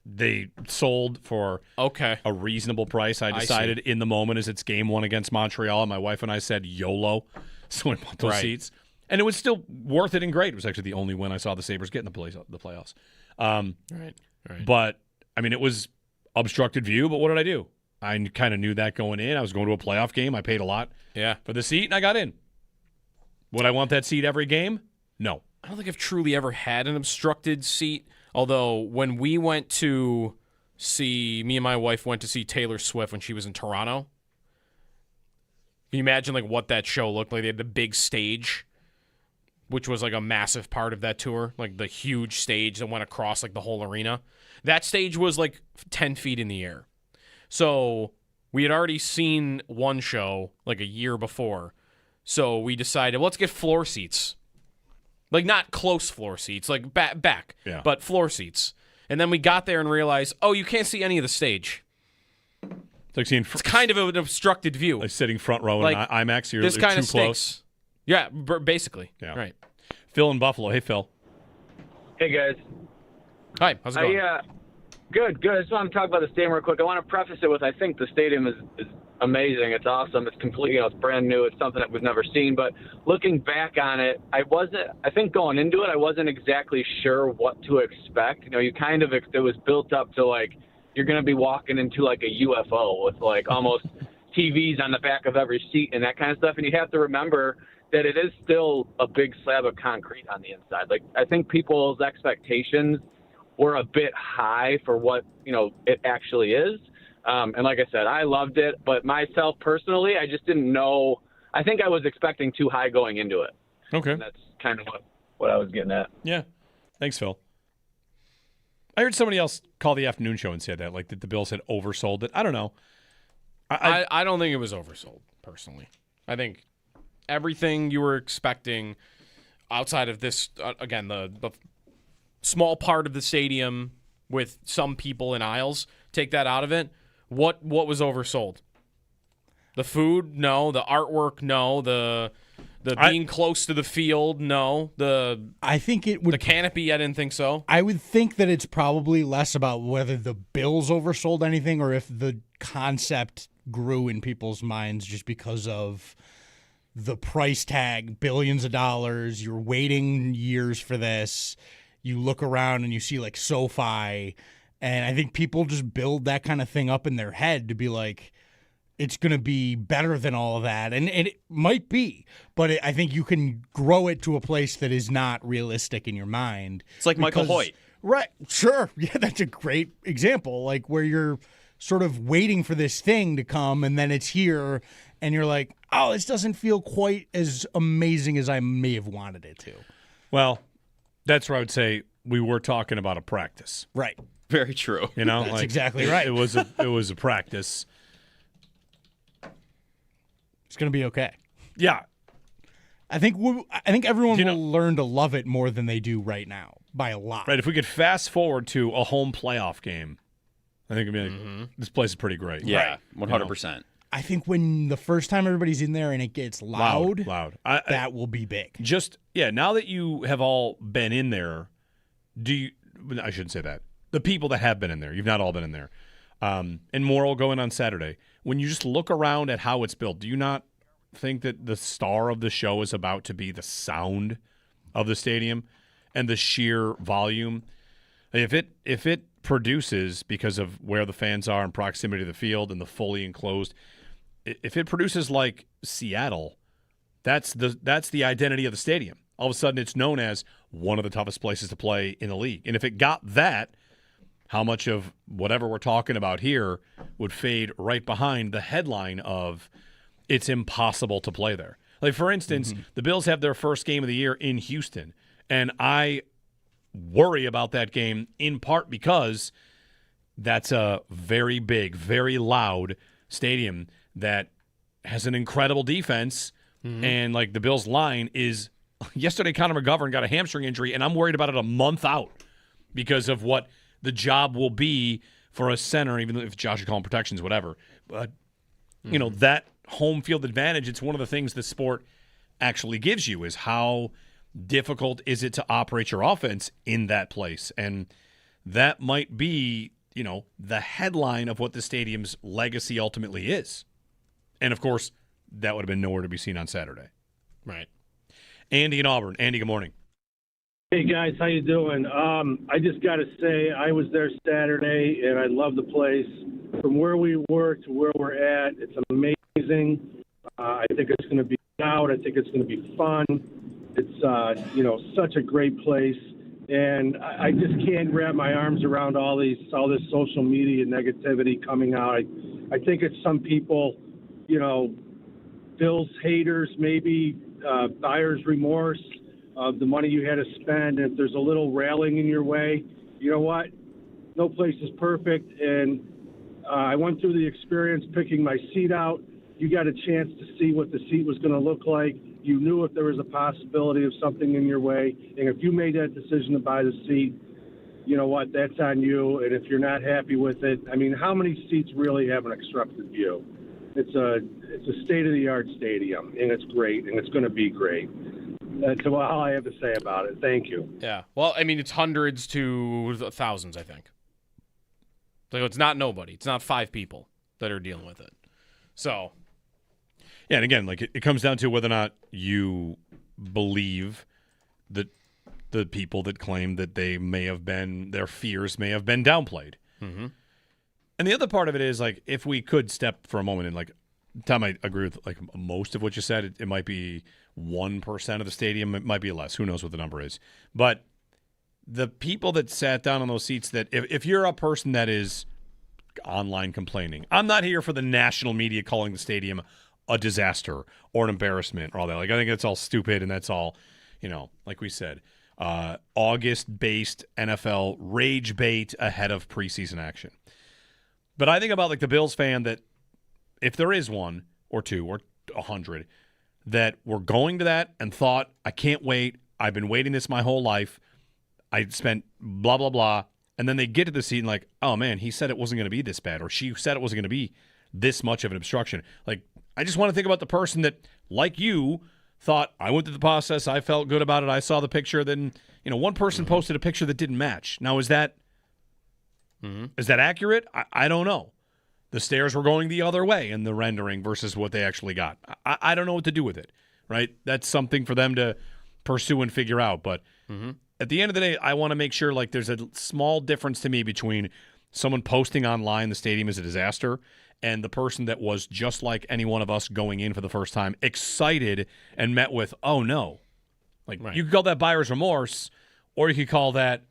they sold for a reasonable price. I decided in the moment as it's game 1 against Montreal, and my wife and I said YOLO. So we bought those seats. And it was still worth it and great. It was actually the only win I saw the Sabres get in the playoffs. Right. But, it was obstructed view, but what did I do? I kind of knew that going in. I was going to a playoff game. I paid a lot for the seat, and I got in. Would I want that seat every game? No. I don't think I've truly ever had an obstructed seat, although when we went to me and my wife went to see Taylor Swift when she was in Toronto. Can you imagine what that show looked like? They had the big stage, which was a massive part of that tour, the huge stage that went across the whole arena. That stage was 10 feet in the air. So we had already seen one show a year before. So we decided, let's get floor seats. Not close floor seats, back, but floor seats. And then we got there and realized, you can't see any of the stage. It's kind of an obstructed view. Like sitting front row in IMAX, you're this kind too of stinks. close. Yeah, basically. Yeah. Right. Phil in Buffalo. Hey, Phil. Hey, guys. Hi. How's it going? Good. I just want to talk about the stadium real quick. I want to preface it with I think the stadium is amazing. It's awesome. It's completely, it's brand new. It's something that we've never seen. But looking back on it, I think going into it, I wasn't exactly sure what to expect. It was built up to you're going to be walking into like a UFO with like almost TVs on the back of every seat and that kind of stuff. And you have to remember that it is still a big slab of concrete on the inside. Like, I think people's expectations were a bit high for what, it actually is. And like I said, I loved it, but myself personally, I just didn't know. I think I was expecting too high going into it. Okay. And that's kind of what I was getting at. Yeah. Thanks, Phil. I heard somebody else call the afternoon show and say that, like, that the Bills had oversold it. I don't know. I don't think it was oversold, personally. I think everything you were expecting outside of this, again, the small part of the stadium with some people in aisles, take that out of it. What was oversold? The food? No. The artwork? No. The being close to the field? No. I think it would. The canopy? I didn't think so. I would think that it's probably less about whether the Bills oversold anything or if the concept grew in people's minds just because of the price tag, billions of dollars. You're waiting years for this. You look around and you see like SoFi, and I think people just build that kind of thing up in their head to be like, it's going to be better than all of that. And it might be, but I think you can grow it to a place that is not realistic in your mind. It's like Michael Hoyt. Right. Sure. Yeah, that's a great example. Like where you're sort of waiting for this thing to come and then it's here and you're like, oh, this doesn't feel quite as amazing as I may have wanted it to. Well, that's where I would say we were talking about a practice. Right. Very true. That's exactly right. It was a practice. It's going to be okay. Yeah. I think everyone will learn to love it more than they do right now by a lot. Right. If we could fast forward to a home playoff game, I think it'd be like, this place is pretty great. Yeah, 100%. I think when the first time everybody's in there and it gets loud. That will be big. Now that you have all been in there, I shouldn't say that. The people that have been in there, you've not all been in there, and more will go in on Saturday. When you just look around at how it's built, do you not think that the star of the show is about to be the sound of the stadium and the sheer volume? If it produces, because of where the fans are in proximity to the field and the fully enclosed, if it produces like Seattle, that's the identity of the stadium. All of a sudden, it's known as one of the toughest places to play in the league. And if it got that, how much of whatever we're talking about here would fade right behind the headline of it's impossible to play there. Like, for instance, the Bills have their first game of the year in Houston, and I worry about that game in part because that's a very big, very loud stadium that has an incredible defense, and like the Bills' line is yesterday Connor McGovern got a hamstring injury, and I'm worried about it a month out because of what the job will be for a center, even if Josh would call him protections, whatever. But, that home field advantage, it's one of the things the sport actually gives you is how difficult is it to operate your offense in that place. And that might be, the headline of what the stadium's legacy ultimately is. And, of course, that would have been nowhere to be seen on Saturday. Right. Andy in Auburn. Andy, good morning. Hey, guys. How you doing? I just got to say I was there Saturday, and I love the place. From where we were to where we're at, it's amazing. I think it's going to be loud. I think it's going to be fun. It's, such a great place. And I just can't wrap my arms around all this social media negativity coming out. I think it's some people, Bills haters, maybe buyer's remorse of the money you had to spend. And if there's a little railing in your way, you know what? No place is perfect. And I went through the experience picking my seat out. You got a chance to see what the seat was going to look like. You knew if there was a possibility of something in your way. And if you made that decision to buy the seat, you know what? That's on you. And if you're not happy with it, how many seats really have an obstructed view? It's a state-of-the-art stadium, and it's great, and it's going to be great. That's all I have to say about it. Thank you. Yeah. Well, it's hundreds to thousands, I think. So it's not nobody. It's not 5 people that are dealing with it. So. Yeah, and again, like it comes down to whether or not you believe that the people that claim that their fears may have been downplayed. And the other part of it is, like, if we could step for a moment and, like, Tom, I agree with, like, most of what you said. It might be 1% of the stadium. It might be less. Who knows what the number is. But the people that sat down on those seats, that if you're a person that is online complaining, I'm not here for the national media calling the stadium a disaster or an embarrassment or all that. Like, I think that's all stupid, and that's all, like we said, August-based NFL rage bait ahead of preseason action. But I think about, like, the Bills fan that, if there is one or two or 100 that were going to that and thought, I can't wait, I've been waiting this my whole life, I spent blah, blah, blah, and then they get to the seat and like, oh, man, he said it wasn't going to be this bad, or she said it wasn't going to be this much of an obstruction. Like, I just want to think about the person that, like you, thought, I went through the process, I felt good about it, I saw the picture, then, one person posted a picture that didn't match. Now, is that accurate? I don't know. The stairs were going the other way in the rendering versus what they actually got. I don't know what to do with it, right? That's something for them to pursue and figure out. But at the end of the day, I want to make sure, like, there's a small difference to me between someone posting online the stadium is a disaster and the person that was just like any one of us going in for the first time, excited and met with, oh, no. Like, right. You could call that buyer's remorse, or you could call that,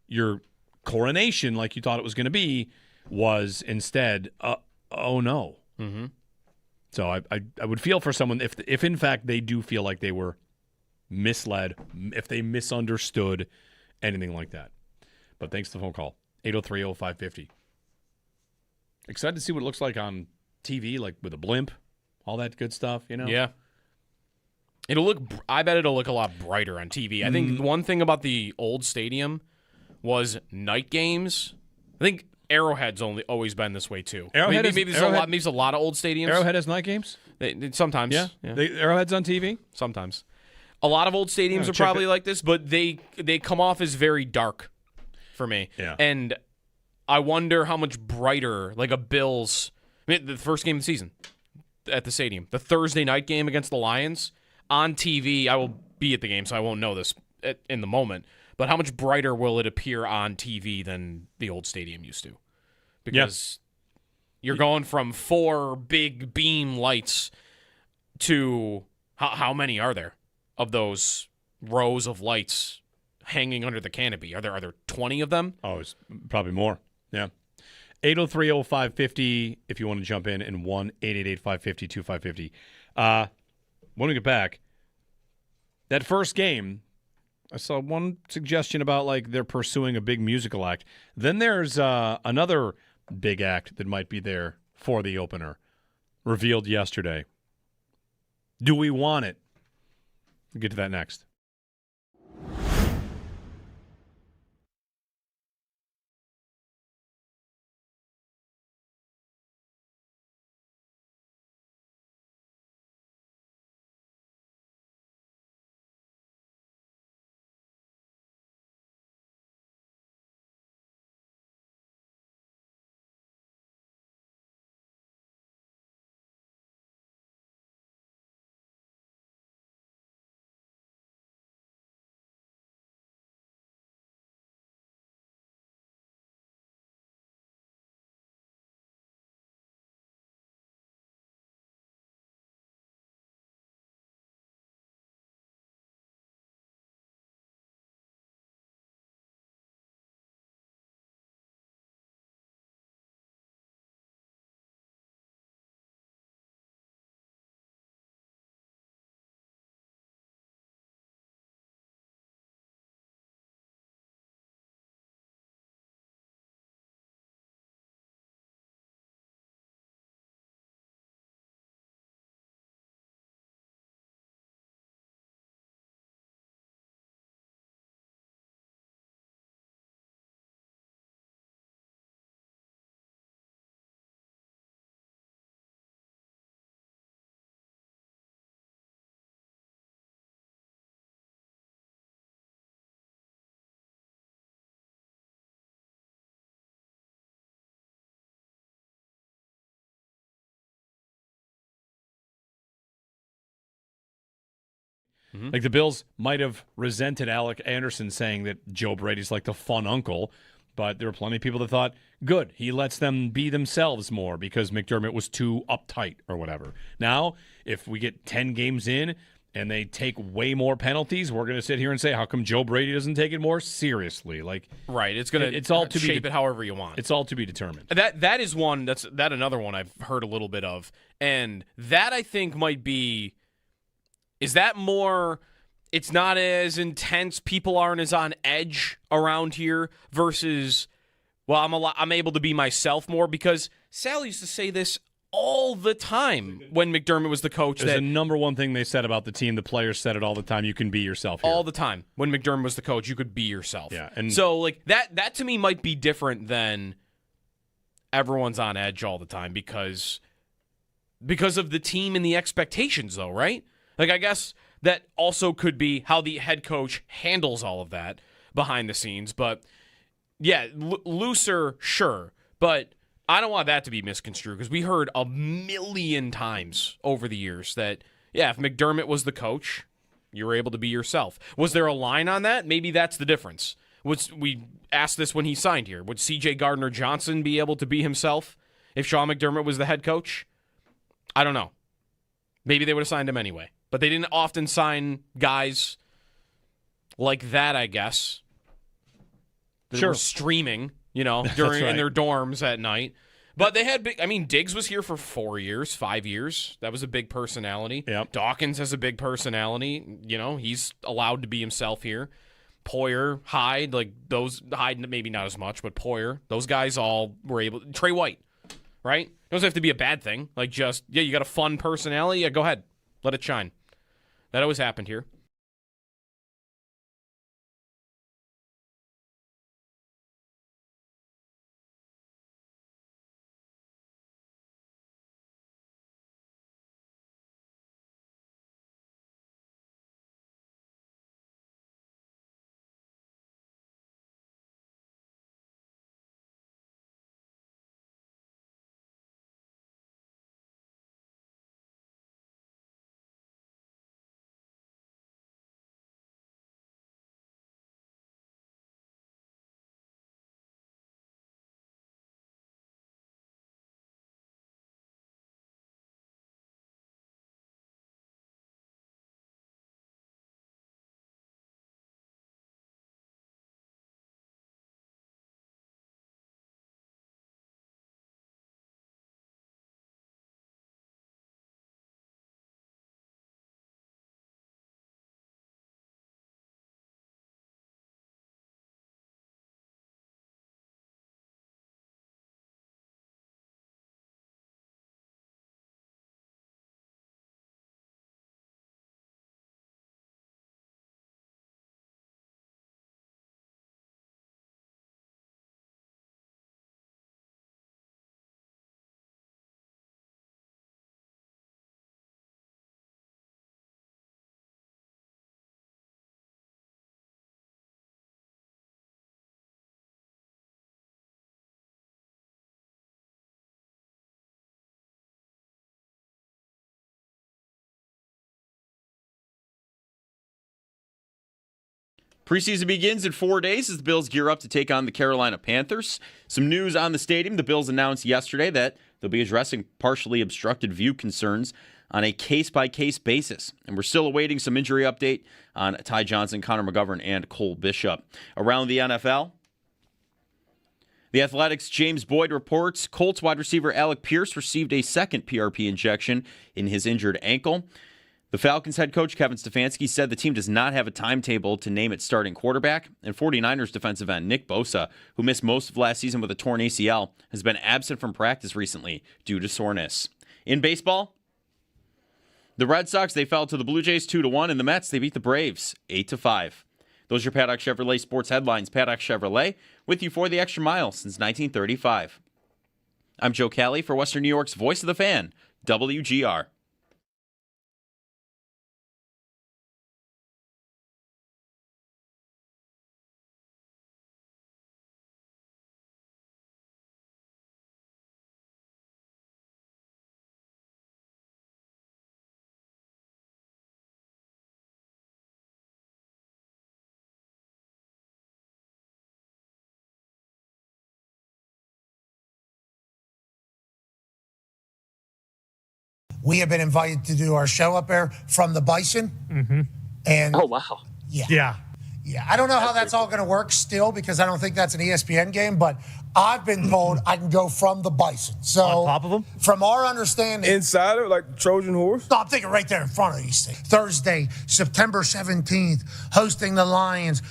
your coronation like you thought it was going to be, was instead, oh no. Mm-hmm. So I would feel for someone if in fact they do feel like they were misled, if they misunderstood, anything like that. But thanks for the phone call, 803-0550. Excited to see what it looks like on TV, like with a blimp, all that good stuff, Yeah. I bet it'll look a lot brighter on TV. I think one thing about the old stadium was night games. I think Arrowhead's always been this way too. Maybe there's a lot of old stadiums. Arrowhead has night games? Sometimes. Yeah. Arrowhead's on TV? Sometimes. A lot of old stadiums are probably like this, but they come off as very dark for me. Yeah. And I wonder how much brighter, like a Bills, the first game of the season at the stadium, the Thursday night game against the Lions, on TV, I will be at the game, so I won't know this in the moment. But how much brighter will it appear on TV than the old stadium used to? Because you're going from 4 big beam lights to how many are there of those rows of lights hanging under the canopy? Are there 20 of them? Oh, it's probably more. Yeah. 803-0550 if you want to jump in, and 1-888-550-2550. When we get back, that first game, I saw one suggestion about, like, they're pursuing a big musical act. Then there's another big act that might be there for the opener, revealed yesterday. Do we want it? We'll get to that next. Like, the Bills might have resented Alec Anderson saying that Joe Brady's like the fun uncle, But there were plenty of people that thought, good, he lets them be themselves more because McDermott was too uptight or whatever. Now, if we get 10 games in and they take way more penalties, we're going to sit here and say, how come Joe Brady doesn't take it more seriously? Like, right, it's going it's all to shape it however you want. It's all to be determined. That is one. That's another one I've heard a little bit of, and that I think might be. Is that more? It's not as intense. People aren't as on edge around here versus, well, I'm able to be myself more because Sal used to say this all the time when McDermott was the coach. It's the number one thing they said about the team. The players said it all the time. You can be yourself here. All the time. When McDermott was the coach, you could be yourself. Yeah, and so like that to me might be different than everyone's on edge all the time because of the team and the expectations, though, right? Like I guess that also could be how the head coach handles all of that behind the scenes. But, yeah, looser, sure. But I don't want that to be misconstrued because we heard a million times over the years that, yeah, if McDermott was the coach, you were able to be yourself. Was there a line on that? Maybe that's the difference. We asked this when he signed here. Would C.J. Gardner-Johnson be able to be himself if Sean McDermott was the head coach? I don't know. Maybe they would have signed him anyway. But they didn't often sign guys like that, I guess. That were streaming, during in their dorms at night. But they had big. I mean, Diggs was here for 4 years, 5 years. That was a big personality. Yep. Dawkins has a big personality. He's allowed to be himself here. Poyer, Hyde, Hyde maybe not as much, but Poyer, those guys all were able. Trey White, right? It doesn't have to be a bad thing. You got a fun personality. Yeah, go ahead, let it shine. That always happened here. Preseason begins in 4 days as the Bills gear up to take on the Carolina Panthers. Some news on the stadium. The Bills announced yesterday that they'll be addressing partially obstructed view concerns on a case-by-case basis. And we're still awaiting some injury update on Ty Johnson, Connor McGovern, and Cole Bishop. Around the NFL, The Athletic's James Boyd reports Colts wide receiver Alec Pierce received a second PRP injection in his injured ankle. The Falcons head coach Kevin Stefanski said the team does not have a timetable to name its starting quarterback, and 49ers defensive end Nick Bosa, who missed most of last season with a torn ACL, has been absent from practice recently due to soreness. In baseball, the Red Sox, they fell to the Blue Jays 2-1, and the Mets, they beat the Braves 8-5. Those are your Paddock Chevrolet sports headlines. Paddock Chevrolet, with you for the extra mile since 1935. I'm Joe Kelly for Western New York's Voice of the Fan, WGR. we have been invited to do our show up there from the Bison. Mm-hmm. And Oh, wow. yeah. I don't know how that's all going to work still because I don't think that's an ESPN game, but I've been told I can go from the Bison. So On top of them? From our understanding, Inside of like Trojan horse? no, I'm thinking right there in front of these things. Thursday, September 17th, hosting the Lions.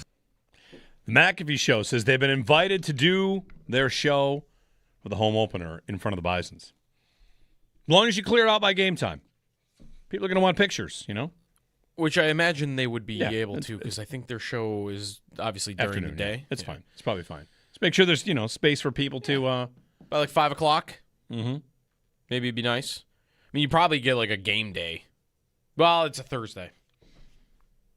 The McAfee Show says they've been invited to do their show for the home opener in front of the Bisons. As long as you clear it out by game time. People are going to want pictures, you know? Which I imagine they would be Yeah, able to because I think their show is obviously during Afternoon, the day. yeah. It's fine. It's probably fine. Just make sure there's, space for people to... By like 5 o'clock, Mm-hmm. maybe it'd be nice. I mean, you probably get like a game day. Well, it's a Thursday.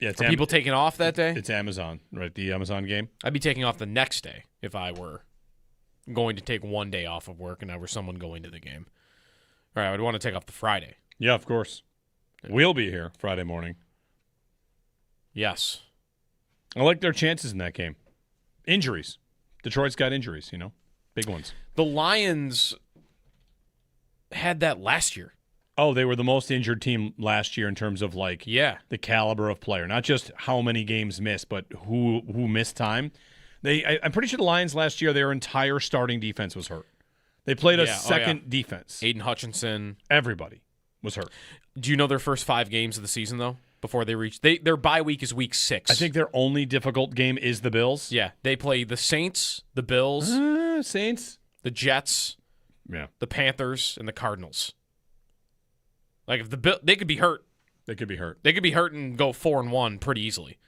Yeah, it's Are people taking off that day? It's Amazon, right? The Amazon game. I'd be taking off the next day if I were going to take one day off of work and I were someone going to the game. All right, I would want to take off the Friday. Yeah, of course. We'll be here Friday morning. Yes. I like their chances in that game. Injuries. Detroit's got injuries, big ones. The Lions had that last year. Oh, they were the most injured team last year in terms of the caliber of player, not just how many games missed, but who missed time. I'm pretty sure the Lions last year, their entire starting defense was hurt. They played a second defense. Aiden Hutchinson. Everybody was hurt. Do you know their first 5 games of the season though? Before they reach their bye week is week 6. I think their only difficult game is the Bills. Yeah, they play the Saints, the Bills, Saints, the Jets, the Panthers, and the Cardinals. Like if they could be hurt. They could be hurt. They could be hurt and go 4-1 pretty easily.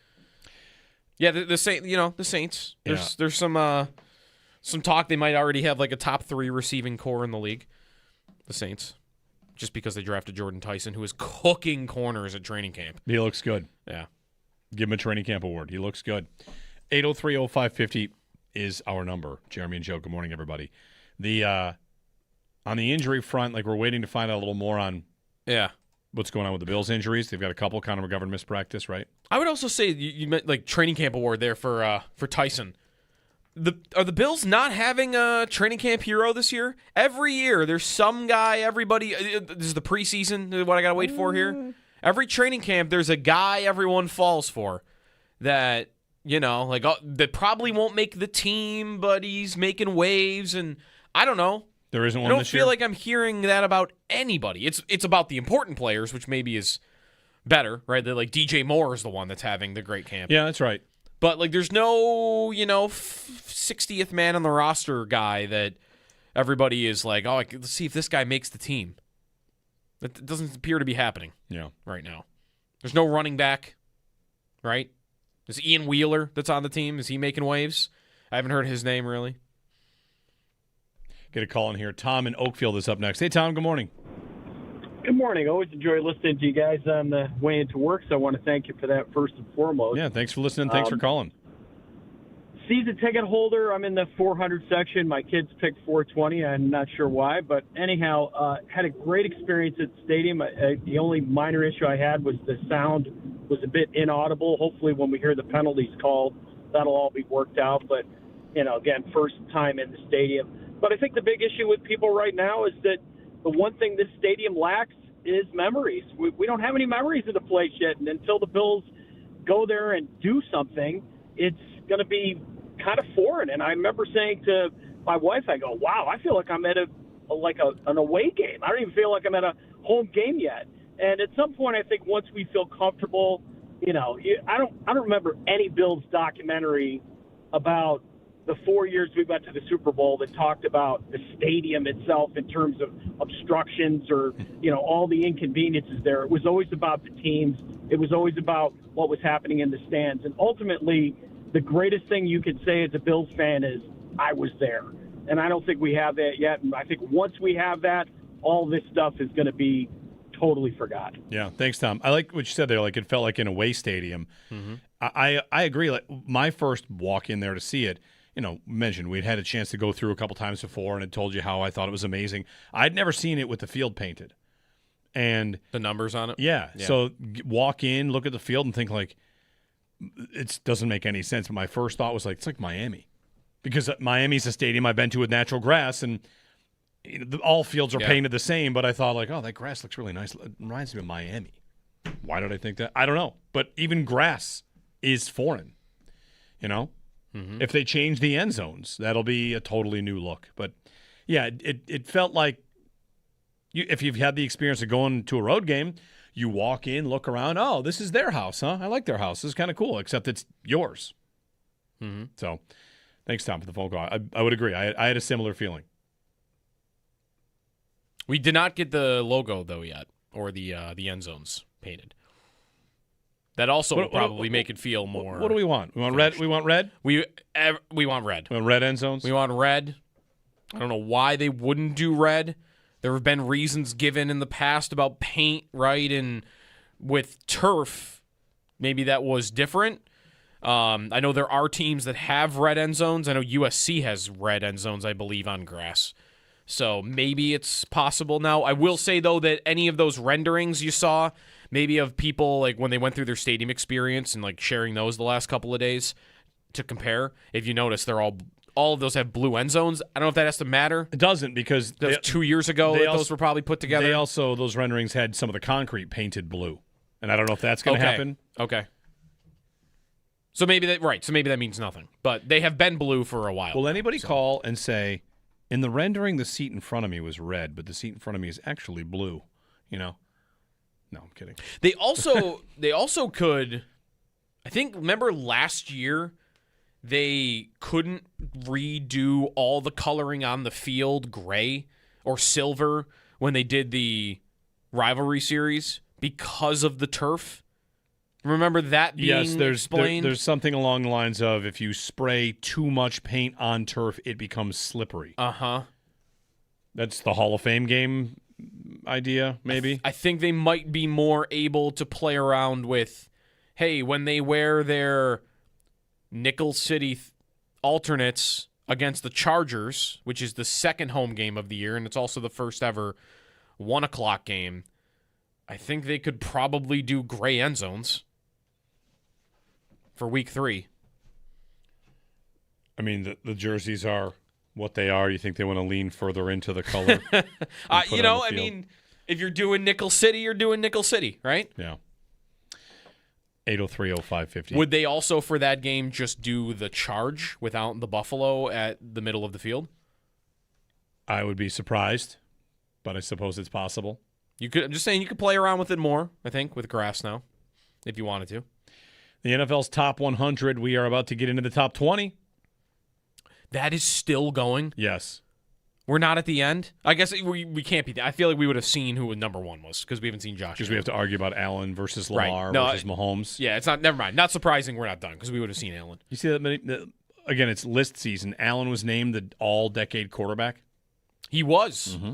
Yeah, the Saints. There's some talk they might already have like a top 3 receiving core in the league. The Saints. Just because they drafted Jordan Tyson, who is cooking corners at training camp. He looks good. Yeah. Give him a training camp award. He looks good. 803-0550 is our number. Jeremy and Joe, good morning, everybody. On the injury front, we're waiting to find out a little more on what's going on with the Bills' injuries. They've got a couple. Connor McGovern missed practice, right? I would also say you meant training camp award there for Tyson. Are the Bills not having a training camp hero this year? Every year, there's some guy, everybody, this is the preseason, what I got to wait for here. Every training camp, there's a guy everyone falls for that, that probably won't make the team, but he's making waves, and I don't know. There isn't one I don't this feel year? like I'm hearing that about anybody. It's about the important players, which maybe is better, right? That DJ Moore is the one that's having the great camp. Yeah, that's right. But there's no 60th man on the roster guy that everybody is let's see if this guy makes the team. That doesn't appear to be happening. Right now. There's no running back, right? Is Ian Wheeler that's on the team? Is he making waves? I haven't heard his name really. Get a call in here. Tom in Oakfield is up next. Hey, Tom. Good morning. Good morning. Always enjoy listening to you guys on the way into work, so I want to thank you for that first and foremost. Yeah, thanks for listening. Thanks for calling. Season ticket holder. I'm in the 400 section. My kids picked 420. I'm not sure why, but anyhow, had a great experience at the stadium. The only minor issue I had was the sound was a bit inaudible. Hopefully when we hear the penalties called, that'll all be worked out. But, again, first time in the stadium. But I think the big issue with people right now is that the one thing this stadium lacks is memories. We don't have any memories of the place yet, and until the Bills go there and do something, it's going to be kind of foreign. And I remember saying to my wife, I go, wow, I feel like I'm at an away game. I don't even feel like I'm at a home game yet. And at some point, I think once we feel comfortable, I don't remember any Bills documentary about the 4 years we went to the Super Bowl that talked about the stadium itself in terms of obstructions or, all the inconveniences there. It was always about the teams. It was always about what was happening in the stands. And ultimately, the greatest thing you could say as a Bills fan is, I was there. And I don't think we have that yet. And I think once we have that, all this stuff is going to be totally forgotten. Yeah, thanks, Tom. I like what you said there. It felt like an away stadium. Mm-hmm. I agree. My first walk in there to see it, mentioned we'd had a chance to go through a couple times before and had told you how I thought it was amazing. I'd never seen it with the field painted. And the numbers on it? Yeah. So walk in, look at the field, and think it doesn't make any sense. But my first thought was it's like Miami. Because Miami's a stadium I've been to with natural grass, and all fields are painted the same, but I thought, like, oh, that grass looks really nice. It reminds me of Miami. Why did I think that? I don't know. But even grass is foreign, Mm-hmm. If they change the end zones, that'll be a totally new look. But, yeah, it felt like if you've had the experience of going to a road game, you walk in, look around, oh, this is their house, huh? I like their house. This is kind of cool, except it's yours. Mm-hmm. So, thanks, Tom, for the phone call. I would agree. I had a similar feeling. We did not get the logo, though, yet, or the end zones painted. That also will probably make it feel more. What do we want? We want red. We want red. We want red. We want red end zones. We want red. I don't know why they wouldn't do red. There have been reasons given in the past about paint, right? And with turf, maybe that was different. I know there are teams that have red end zones. I know USC has red end zones, I believe, on grass. So maybe it's possible now. I will say, though, that any of those renderings you saw, maybe of people like when they went through their stadium experience and like sharing those the last couple of days to compare, if you notice, they're all of those have blue end zones. I don't know if that has to matter. It doesn't, because that was 2 years ago that those were probably put together. They also, those renderings had some of the concrete painted blue. And I don't know if that's going to happen. Okay. So maybe that means nothing. But they have been blue for a while. Will anybody call and say, in the rendering, the seat in front of me was red, but the seat in front of me is actually blue? No, I'm kidding. They also could, I think, remember last year, they couldn't redo all the coloring on the field gray or silver when they did the rivalry series because of the turf. Remember that being explained? There's something along the lines of if you spray too much paint on turf, it becomes slippery. Uh-huh. That's the Hall of Fame game idea, maybe? I think they might be more able to play around with, hey, when they wear their Nickel City alternates against the Chargers, which is the second home game of the year, and it's also the first ever 1 o'clock game, I think they could probably do gray end zones for week 3. I mean, the jerseys are what they are. You think they want to lean further into the color? I mean, if you're doing Nickel City, you're doing Nickel City, right? Yeah. 803-0550. Would they also, for that game, just do the charge without the Buffalo at the middle of the field? I would be surprised, but I suppose it's possible. I'm just saying you could play around with it more, I think, with grass now, if you wanted to. The NFL's top 100, we are about to get into the top 20. That is still going? Yes. We're not at the end? I guess we can't be. I feel like we would have seen who number 1 was because we haven't seen Josh. Because we have to argue about Allen versus Lamar versus Mahomes. Yeah, it's not. Never mind. Not surprising we're not done because we would have seen Allen. You see that? Again, it's list season. Allen was named the all-decade quarterback. He was. Mm-hmm.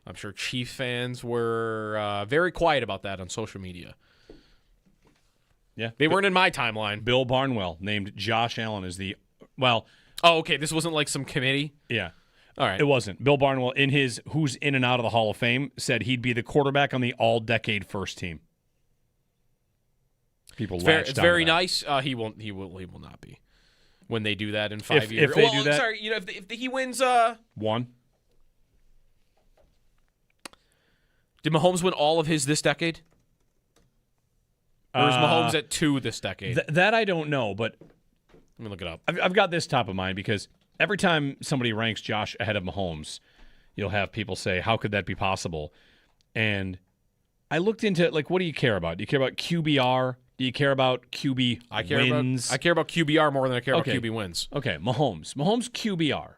I'm sure Chief fans were very quiet about that on social media. Yeah. They weren't in my timeline. Bill Barnwell named Josh Allen as the, Oh, okay. This wasn't like some committee? Yeah. All right. It wasn't. Bill Barnwell, in his who's in and out of the Hall of Fame, said he'd be the quarterback on the all-decade first team. People latched It's on very to that. nice. He will not be when they do that in 5 years. If they do that, sorry. If he wins, 1. Did Mahomes win all of his this decade? Or is Mahomes at 2 this decade? That I don't know, but let me look it up. I've got this top of mind because every time somebody ranks Josh ahead of Mahomes, you'll have people say, how could that be possible? And I looked into, what do you care about? Do you care about QBR? Do you care about QB wins? I care about QBR more than I care about QB wins. Okay, Mahomes QBR.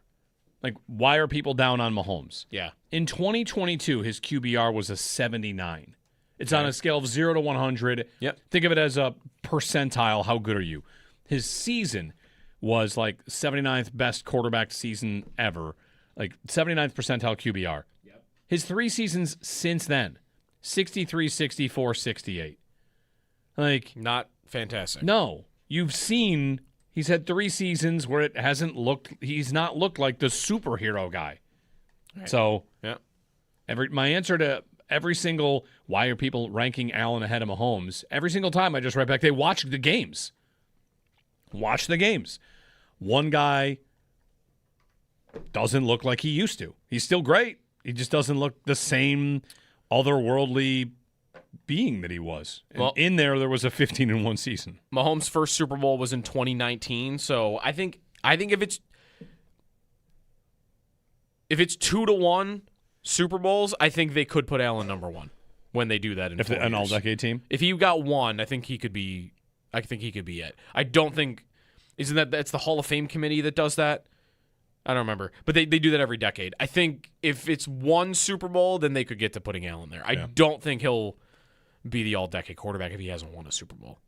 Why are people down on Mahomes? Yeah. In 2022, his QBR was a 79. It's on a scale of 0 to 100. Yep. Think of it as a percentile. How good are you? His season was 79th best quarterback season ever. 79th percentile QBR. Yep. His 3 seasons since then, 63, 64, 68. Not fantastic. No. You've seen he's had 3 seasons where he's not looked like the superhero guy. Right. So, yeah. My answer to every single why are people ranking Allen ahead of Mahomes, every single time I just write back, they watch the games. Watch the games. One guy doesn't look like he used to. He's still great. He just doesn't look the same otherworldly being that he was. And Well, in there was a 15-1 season. Mahomes' first Super Bowl was in 2019, so I think if it's 2-1 Super Bowls, I think they could put Allen number 1 when they do that in 4 years. An all-decade team. If he got one, I think he could be. I think he could be it. I don't think. That's the Hall of Fame committee that does that? I don't remember, but they do that every decade. I think if it's one Super Bowl, then they could get to putting Allen there. I don't think he'll be the all-decade quarterback if he hasn't won a Super Bowl.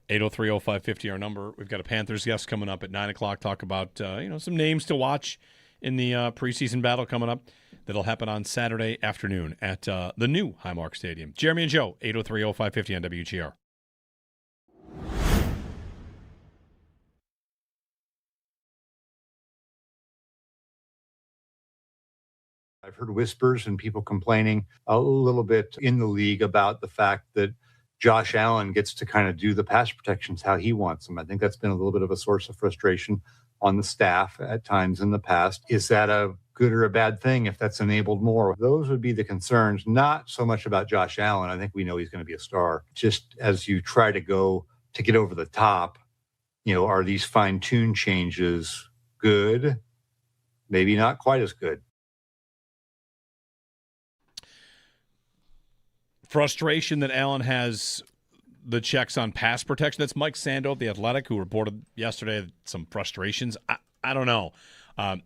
803-0550 our number. We've got a Panthers guest coming up at 9 o'clock. Talk about some names to watch in the preseason battle coming up. That'll happen on Saturday afternoon at the new Highmark Stadium. Jeremy and Joe, 803-0550 on WGR. I've heard whispers and people complaining a little bit in the league about the fact that Josh Allen gets to kind of do the pass protections how he wants them. I think that's been a little bit of a source of frustration on the staff at times in the past. Is that a good or a bad thing if that's enabled more? Those would be the concerns, not so much about Josh Allen. I think we know he's going to be a star. Just as you try to go to get over the top, are these fine-tuned changes good? Maybe not quite as good. Frustration that Allen has the checks on pass protection. That's Mike Sando of The Athletic, who reported yesterday some frustrations. I don't know.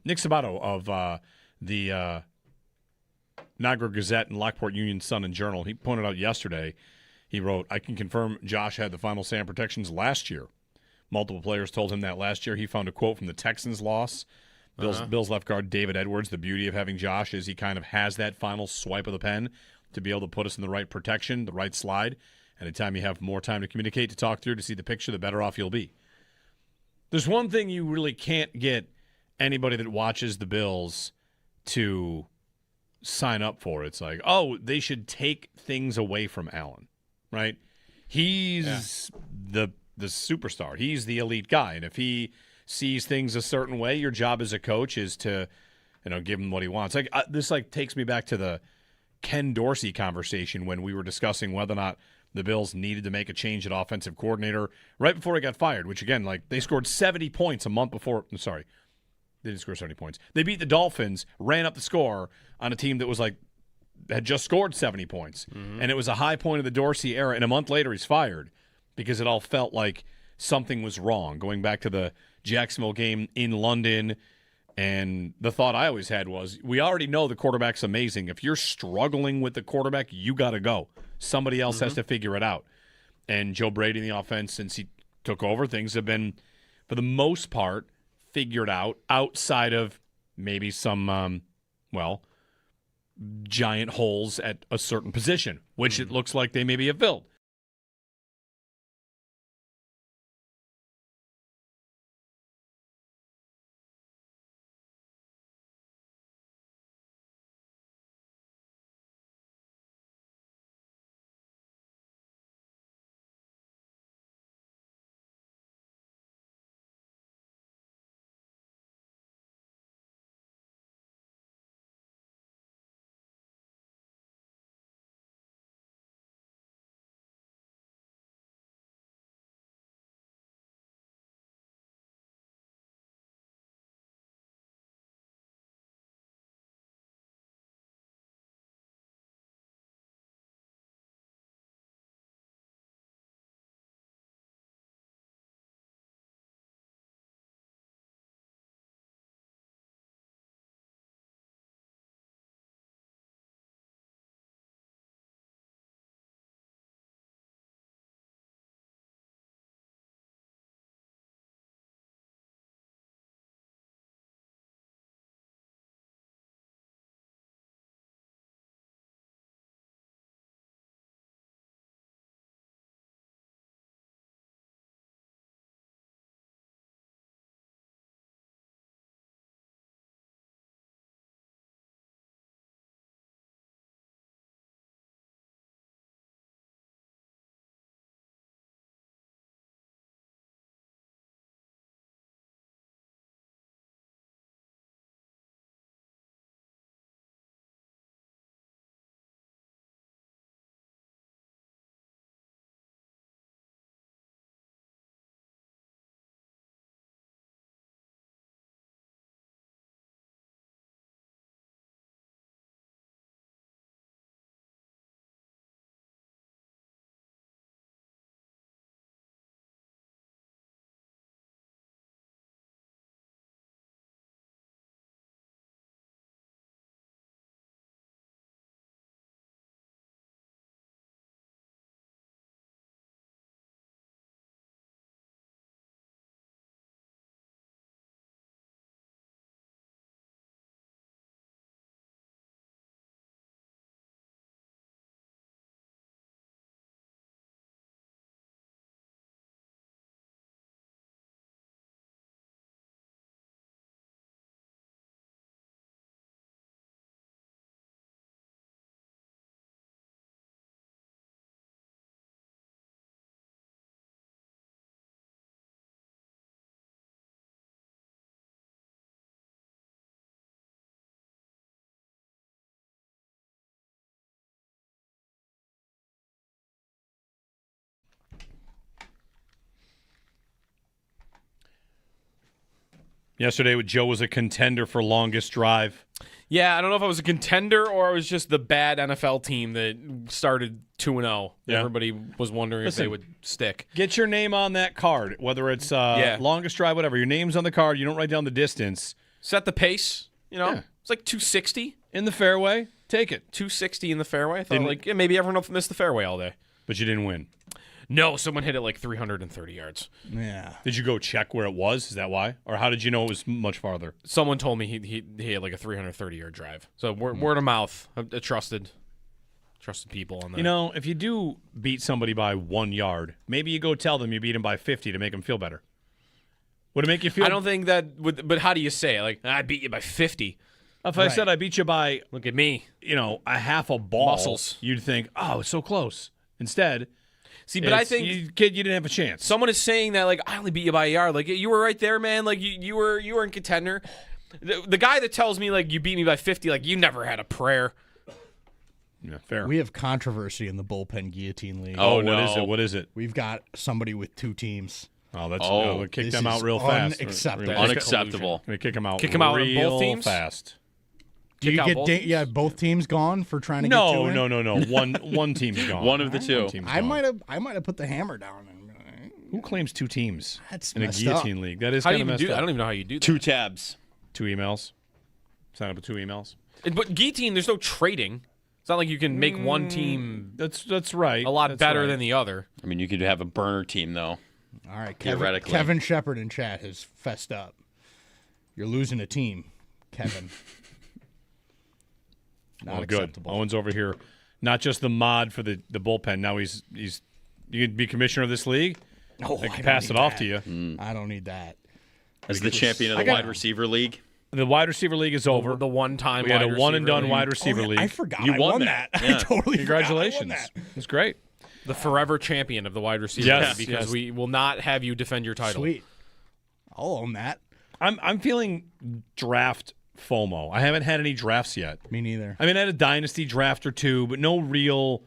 Nick Sabato of the Niagara Gazette and Lockport Union Sun and Journal, he pointed out yesterday, he wrote, I can confirm Josh had the final say on protections last year. Multiple players told him that last year. He found a quote from the Texans loss. Bills left guard David Edwards. The beauty of having Josh is he kind of has that final swipe of the pen to be able to put us in the right protection, the right slide. Anytime you have more time to communicate, to talk through, to see the picture, the better off you'll be. There's one thing you really can't get anybody that watches the Bills to sign up for. It's like, they should take things away from Allen, right? He's the superstar. He's the elite guy. And if he sees things a certain way, your job as a coach is to, give him what he wants. This takes me back to the Ken Dorsey conversation when we were discussing whether or not the Bills needed to make a change at offensive coordinator right before he got fired, which, again, they scored 70 points a month before. I'm sorry. They didn't score 70 points. They beat the Dolphins, ran up the score on a team that was had just scored 70 points. Mm-hmm. And it was a high point of the Dorsey era, and a month later he's fired because it all felt like something was wrong. Going back to the Jacksonville game in London, and the thought I always had was, we already know the quarterback's amazing. If you're struggling with the quarterback, you got to go. Somebody else has to figure it out. And Joe Brady in the offense, since he took over, things have been, for the most part, figured out outside of maybe some, giant holes at a certain position, which it looks like they maybe have filled. Yesterday, Joe was a contender for longest drive. Yeah, I don't know if I was a contender or I was just the bad NFL team that started 2-0. Yeah. Everybody was wondering if they would stick. Get your name on that card, whether it's longest drive, whatever. Your name's on the card. You don't write down the distance. Set the pace, Yeah. It's like 260. In the fairway, take it. 260 in the fairway. I thought, maybe everyone will miss the fairway all day. But you didn't win. No, someone hit it like 330 yards. Yeah. Did you go check where it was? Is that why? Or how did you know it was much farther? Someone told me he had like a 330-yard drive. So word of mouth. I trusted people on that. You know, if you do beat somebody by 1 yard, maybe you go tell them you beat them by 50 to make them feel better. Would it make you feel? I don't think that would. But how do you say it? Like, I beat you by 50. If I said I beat you by, look at me, a half a ball, muscles, you'd think, oh, it's so close. Instead, see, but I think you didn't have a chance. Someone is saying that like I only beat you by a yard. Like you were right there, man. Like you were in contender. The guy that tells me like you beat me by 50, like you never had a prayer. Yeah, fair. We have controversy in the bullpen guillotine league. Oh, no. What is it? We've got somebody with 2 teams. Oh, we'll kick them out real fast. Unacceptable. We're going to kick them out. Kick them out on both real teams fast. Do you get both teams gone for trying to get 2 in? No. One team's gone. One of the two. I might have put the hammer down. Who claims 2 teams That's in a messed guillotine up. league? That is How do kind you of even messed do that? up. I don't even know how you do that. 2 tabs. 2 emails. Sign up with 2 emails. But guillotine, there's no trading. It's not like you can make one team. That's right. A lot That's better right. than the other. I mean, you could have a burner team though. All right, Theoretically. Kevin Shepard in chat has fessed up. You're losing a team, Kevin. Not acceptable. Good. Owen's over here. Not just the mod for the bullpen. Now he's you can be commissioner of this league. No, I can pass it off to you. I don't need that. As the champion of the wide receiver league. The wide receiver league is over. The one-time we had a wide one and receiver done league. wide receiver league. I forgot. You I won won that. that. Yeah. I totally Congratulations. forgot I won that. It's great. The forever champion of the wide receiver Yes, league because we will not have you defend your title. Sweet. I'll own that. I'm feeling draft FOMO. I haven't had any drafts yet. Me neither. I mean, I had a dynasty draft or 2, but no real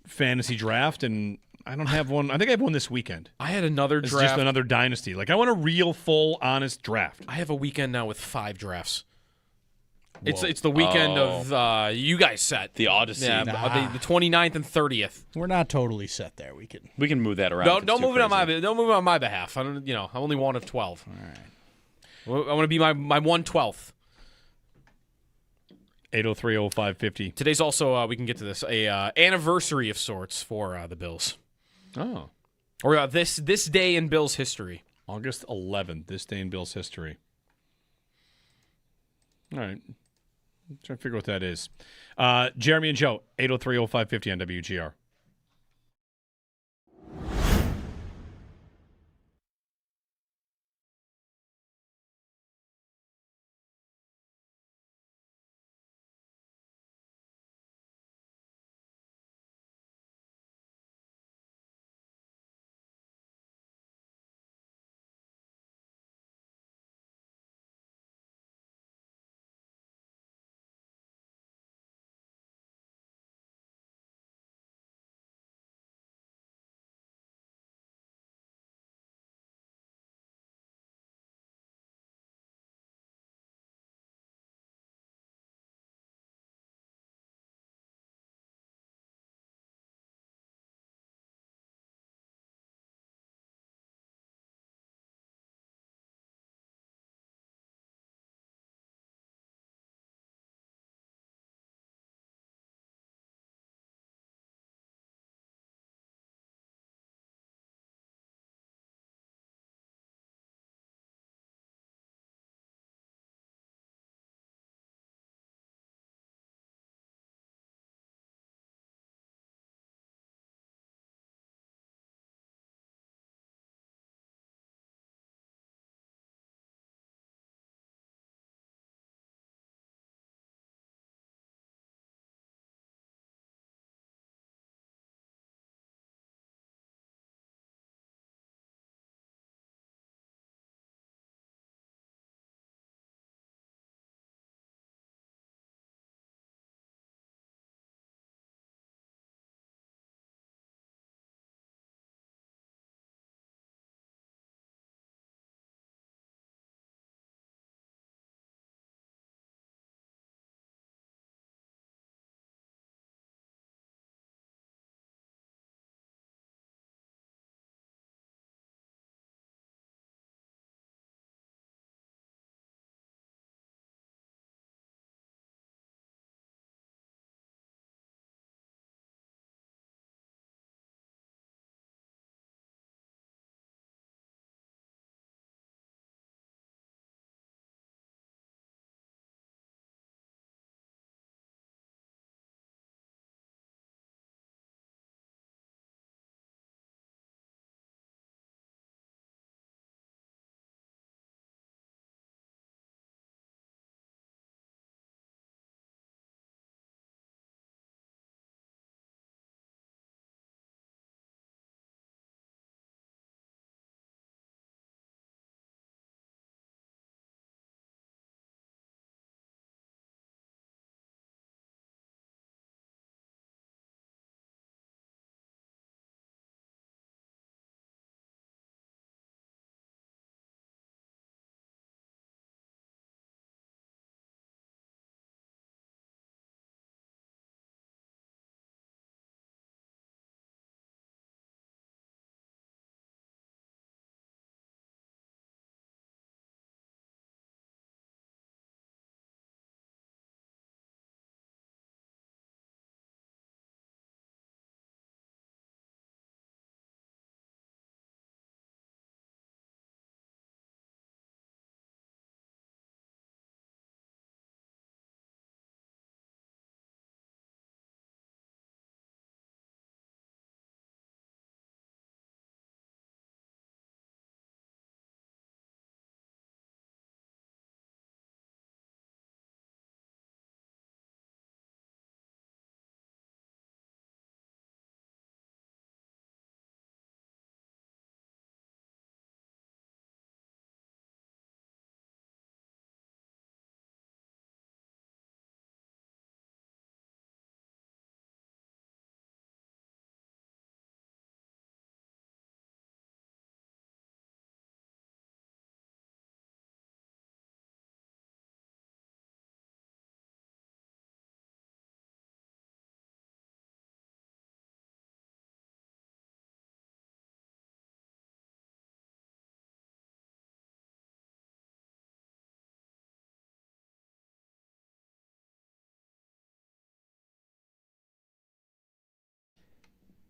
fantasy draft, and I don't have one. I think I have one this weekend. I had another It's draft. just another dynasty. Like, I want a real, full, honest draft. I have a weekend now with 5 drafts. It's the weekend of you guys set. The Odyssey. Yeah, the 29th and 30th. We're not totally set there. We can move that around. No, don't move it on my behalf. I don't. I'm only one of 12. All right. I want to be my 1/12. 803-0550. Today's also we can get to this a anniversary of sorts for the Bills. Oh, or this day in Bills history. August 11th. This day in Bills history. All right. I'm trying to figure what that is. Jeremy and Joe, 803-0550 on WGR.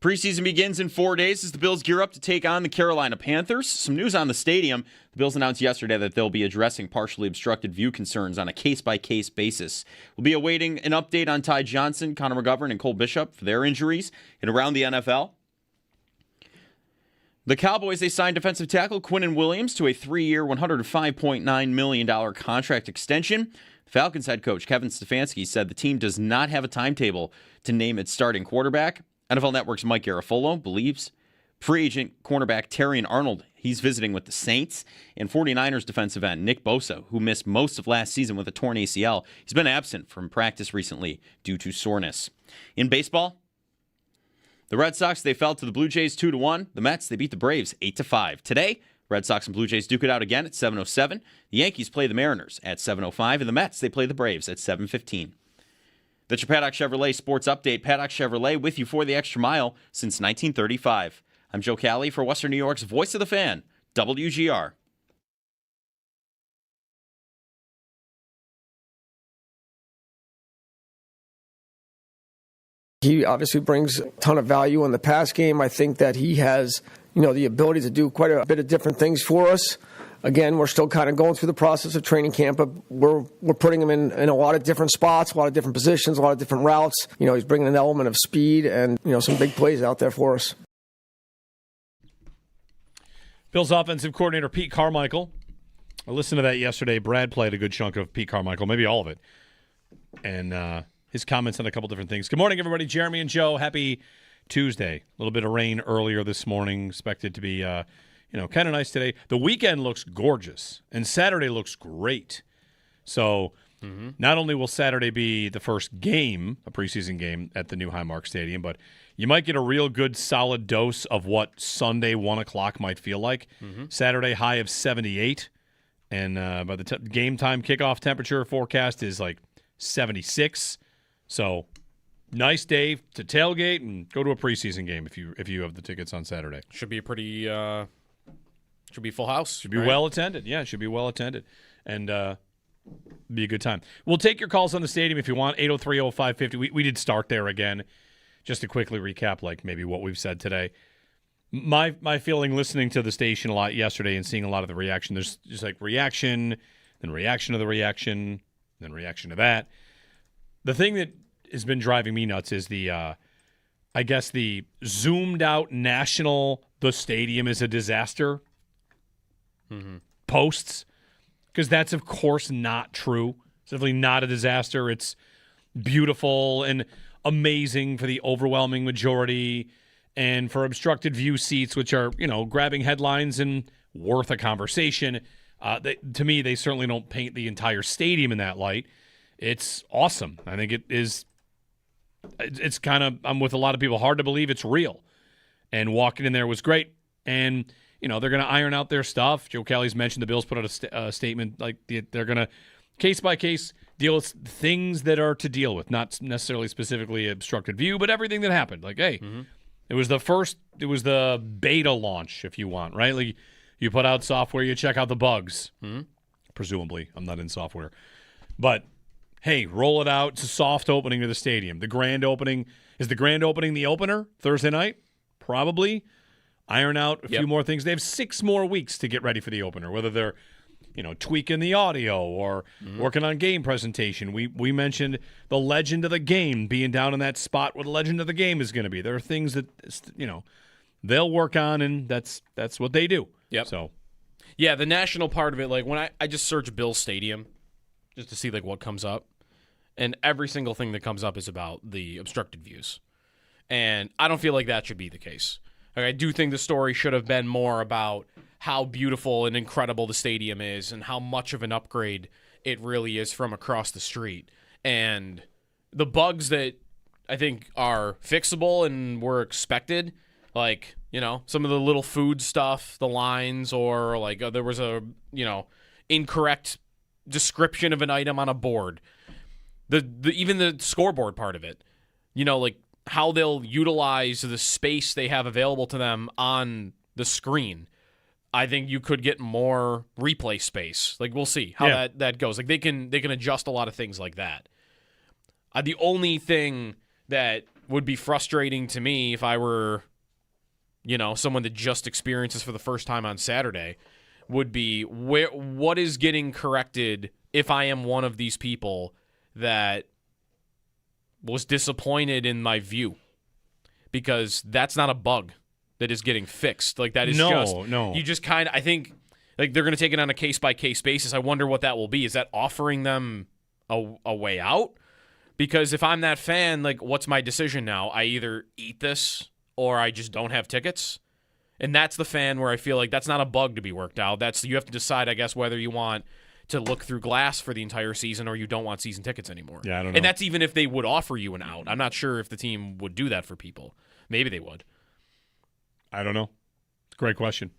Preseason begins in 4 days as the Bills gear up to take on the Carolina Panthers. Some news on the stadium. The Bills announced yesterday that they'll be addressing partially obstructed view concerns on a case-by-case basis. We'll be awaiting an update on Ty Johnson, Connor McGovern, and Cole Bishop for their injuries. And around the NFL, the Cowboys, they signed defensive tackle Quinnen Williams to a 3-year, $105.9 million contract extension. Falcons head coach Kevin Stefanski said the team does not have a timetable to name its starting quarterback. NFL Network's Mike Garafolo believes free agent cornerback Terrion Arnold, he's visiting with the Saints, and 49ers defensive end Nick Bosa, who missed most of last season with a torn ACL. He's been absent from practice recently due to soreness. In baseball, the Red Sox, they fell to the Blue Jays 2-1. The Mets, they beat the Braves 8-5. Today, Red Sox and Blue Jays duke it out again at 7:07. The Yankees play the Mariners at 7:05, and the Mets, they play the Braves at 7:15. That's your Paddock Chevrolet Sports Update. Paddock Chevrolet with you for the extra mile since 1935. I'm Joe Cali for Western New York's Voice of the Fan, WGR. He obviously brings a ton of value in the pass game. I think that he has, the ability to do quite a bit of different things for us. Again, we're still kind of going through the process of training camp, but we're putting him in a lot of different spots, a lot of different positions, a lot of different routes. He's bringing an element of speed and, some big plays out there for us. Bills offensive coordinator Pete Carmichael. I listened to that yesterday. Brad played a good chunk of Pete Carmichael, maybe all of it. And his comments on a couple different things. Good morning, everybody. Jeremy and Joe, happy Tuesday. A little bit of rain earlier this morning. Expected to be kind of nice today. The weekend looks gorgeous, and Saturday looks great. So not only will Saturday be the first game, a preseason game at the new Highmark Stadium, but you might get a real good solid dose of what Sunday 1 o'clock might feel like. Saturday high of 78, and by the game time kickoff temperature forecast is like 76. So nice day to tailgate and go to a preseason game if you have the tickets on Saturday. Should be a pretty should be full house. Should be well attended. Yeah, should be well attended. And be a good time. We'll take your calls on the stadium if you want. 803-0550. We did start there again. Just to quickly recap, like maybe what we've said today. My feeling listening to the station a lot yesterday and seeing a lot of the reaction, there's just like reaction, then reaction to the reaction, then reaction to that. The thing that has been driving me nuts is the zoomed out national, the stadium is a disaster posts, because that's, of course, not true. It's definitely not a disaster. It's beautiful and amazing for the overwhelming majority, and for obstructed view seats, which are, grabbing headlines and worth a conversation. To me, they certainly don't paint the entire stadium in that light. It's awesome. I think it is. It's kind of, I'm with a lot of people, hard to believe it's real. And walking in there was great. And, they're going to iron out their stuff. Joe Kelly's mentioned the Bills put out a statement like they're going to, case by case, deal with things that are to deal with, not necessarily specifically obstructed view, but everything that happened. Like, hey, it was the beta launch, if you want, right? Like, you put out software, you check out the bugs. Presumably. I'm not in software. But, hey, roll it out. It's a soft opening to the stadium. The grand opening, is the grand opening the opener Thursday night? Probably. Iron out a few more things. They have 6 more weeks to get ready for the opener, whether they're tweaking the audio or working on game presentation. We mentioned the legend of the game being down in that spot where the legend of the game is going to be. There are things that, they'll work on, and that's what they do. Yep. So, yeah, the national part of it, like when I just search Bills Stadium just to see like what comes up, and every single thing that comes up is about the obstructed views. And I don't feel like that should be the case. Like, I do think the story should have been more about how beautiful and incredible the stadium is and how much of an upgrade it really is from across the street. And the bugs that I think are fixable and were expected, like, some of the little food stuff, the lines, or like there was a, incorrect description of an item on a board. Even the scoreboard part of it, like how they'll utilize the space they have available to them on the screen. I think you could get more replay space. Like, we'll see how that goes. Like, they can adjust a lot of things like that. The only thing that would be frustrating to me if I were, someone that just experiences for the first time on Saturday, would be what is getting corrected if I am one of these people that was disappointed in my view, because that's not a bug that is getting fixed. Like that is no. You just kind of, I think, like they're going to take it on a case-by-case basis. I wonder what that will be. Is that offering them a way out? Because if I'm that fan, like, what's my decision now? I either eat this or I just don't have tickets. And that's the fan where I feel like that's not a bug to be worked out. You have to decide, I guess, whether you want to look through glass for the entire season or you don't want season tickets anymore. Yeah, I don't know. And that's even if they would offer you an out. I'm not sure if the team would do that for people. Maybe they would. I don't know. Great question.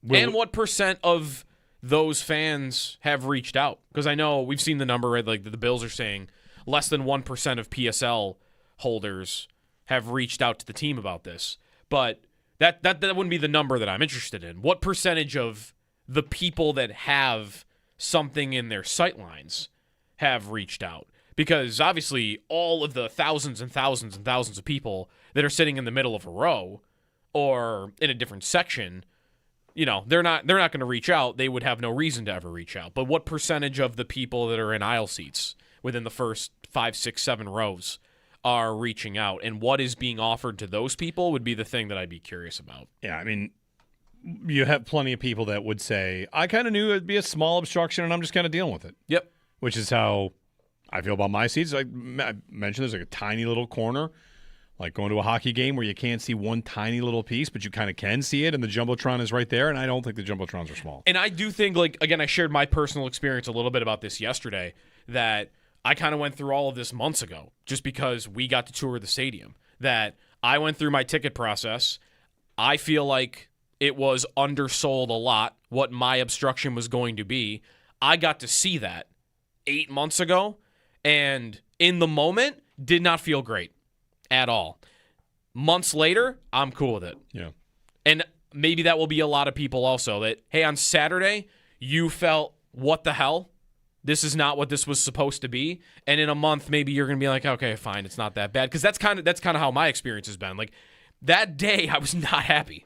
And what percent of those fans have reached out? Because I know we've seen the number, right? Like the Bills are saying less than 1% of PSL holders have reached out to the team about this. But that wouldn't be the number that I'm interested in. What percentage of the people that have something in their sightlines have reached out? Because obviously all of the thousands and thousands and thousands of people that are sitting in the middle of a row or in a different section, they're not going to reach out. They would have no reason to ever reach out. But what percentage of the people that are in aisle seats within the first 5, 6, 7 rows are reaching out? And what is being offered to those people would be the thing that I'd be curious about. Yeah, I mean, you have plenty of people that would say, I kind of knew it'd be a small obstruction and I'm just kind of dealing with it. Yep. Which is how I feel about my seats. I mentioned there's like a tiny little corner, like going to a hockey game where you can't see one tiny little piece, but you kind of can see it, and the Jumbotron is right there, and I don't think the Jumbotrons are small. And I do think, like, again, I shared my personal experience a little bit about this yesterday, that I kind of went through all of this months ago just because we got to tour the stadium, that I went through my ticket process. I feel like it was undersold a lot what my obstruction was going to be. I got to see that 8 months ago, and in the moment, did not feel great at all. Months later, I'm cool with it. Yeah. And maybe that will be a lot of people also that, hey, on Saturday, you felt, what the hell? This is not what this was supposed to be. And in a month, maybe you're going to be like, okay, fine, it's not that bad. Because that's kind of how my experience has been. Like, that day, I was not happy.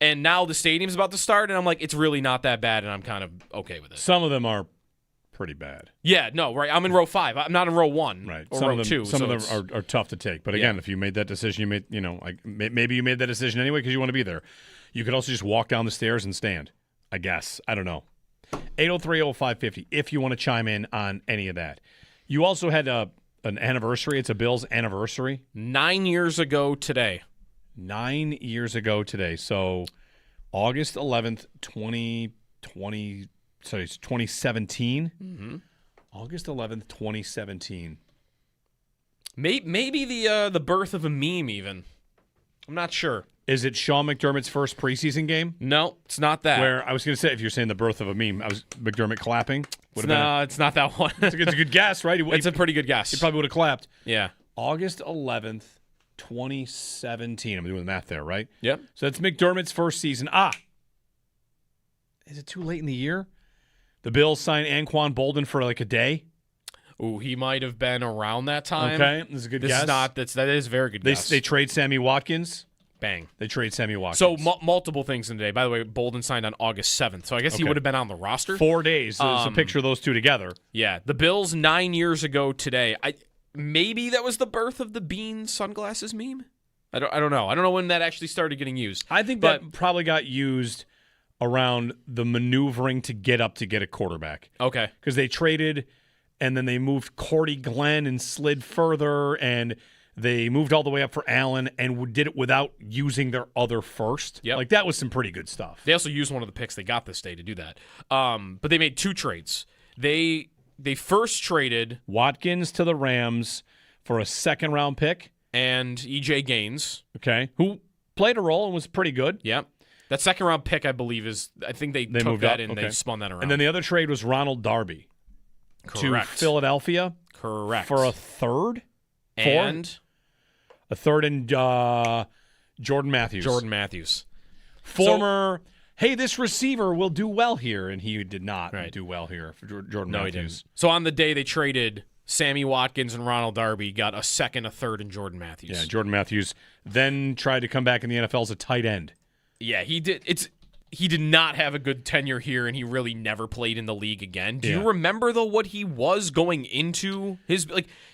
And now the stadium's about to start, and I'm like, it's really not that bad, and I'm kind of okay with it. Some of them are pretty bad. Yeah, no, right. I'm in row 5. I'm not in row 1 right. or some row of them, 2. Some of them are tough to take. But again, if you made that decision, maybe you made that decision anyway because you want to be there. You could also just walk down the stairs and stand, I guess. I don't know. 803-0550 if you want to chime in on any of that. You also had an anniversary. It's a Bills anniversary. 9 years ago today. 9 years ago today. So August 11th, 2017. Mm-hmm. August 11th, 2017. Maybe the birth of a meme even. I'm not sure. Is it Sean McDermott's first preseason game? No, it's not that. Where I was going to say, if you're saying the birth of a meme, I was McDermott clapping. It's not that one. It's a good guess, right? It's a pretty good guess. He probably would have clapped. Yeah. August 11th, 2017. I'm doing the math there, right? Yep. So that's McDermott's first season. Is it too late in the year? The Bills signed Anquan Bolden for like a day. Ooh, he might have been around that time. Okay, that's a good guess. That is a very good guess. They trade Sammy Watkins. Bang. They trade Sammy Watkins. So multiple things in the day. By the way, Bolden signed on August 7th, so I guess he would have been on the roster. 4 days. There's a picture of those two together. Yeah, the Bills 9 years ago today. Maybe that was the birth of the bean sunglasses meme. I don't know. I don't know when that actually started getting used. I think that probably got used around the maneuvering to get up to get a quarterback. Okay. Because they traded, and then they moved Cordy Glenn and slid further, and they moved all the way up for Allen and did it without using their other first. Yep. Like, that was some pretty good stuff. They also used one of the picks they got this day to do that. But they made 2 trades. They first traded Watkins to the Rams for a second-round pick. And E.J. Gaines. Okay. Who played a role and was pretty good. Yep. That second-round pick, I believe, I think they took moved that up. and they spun that around. And then the other trade was Ronald Darby. Correct. To Philadelphia. Correct. For a third. And? A third and Jordan Matthews. Former, hey, this receiver will do well here, and he did not do well here for Jordan Matthews. He didn't. So on the day they traded Sammy Watkins and Ronald Darby got a second, a third, and Jordan Matthews. Yeah, Jordan Matthews then tried to come back in the NFL as a tight end. Yeah, he did. He did not have a good tenure here, and he really never played in the league again. Do you remember, though, what he was going into his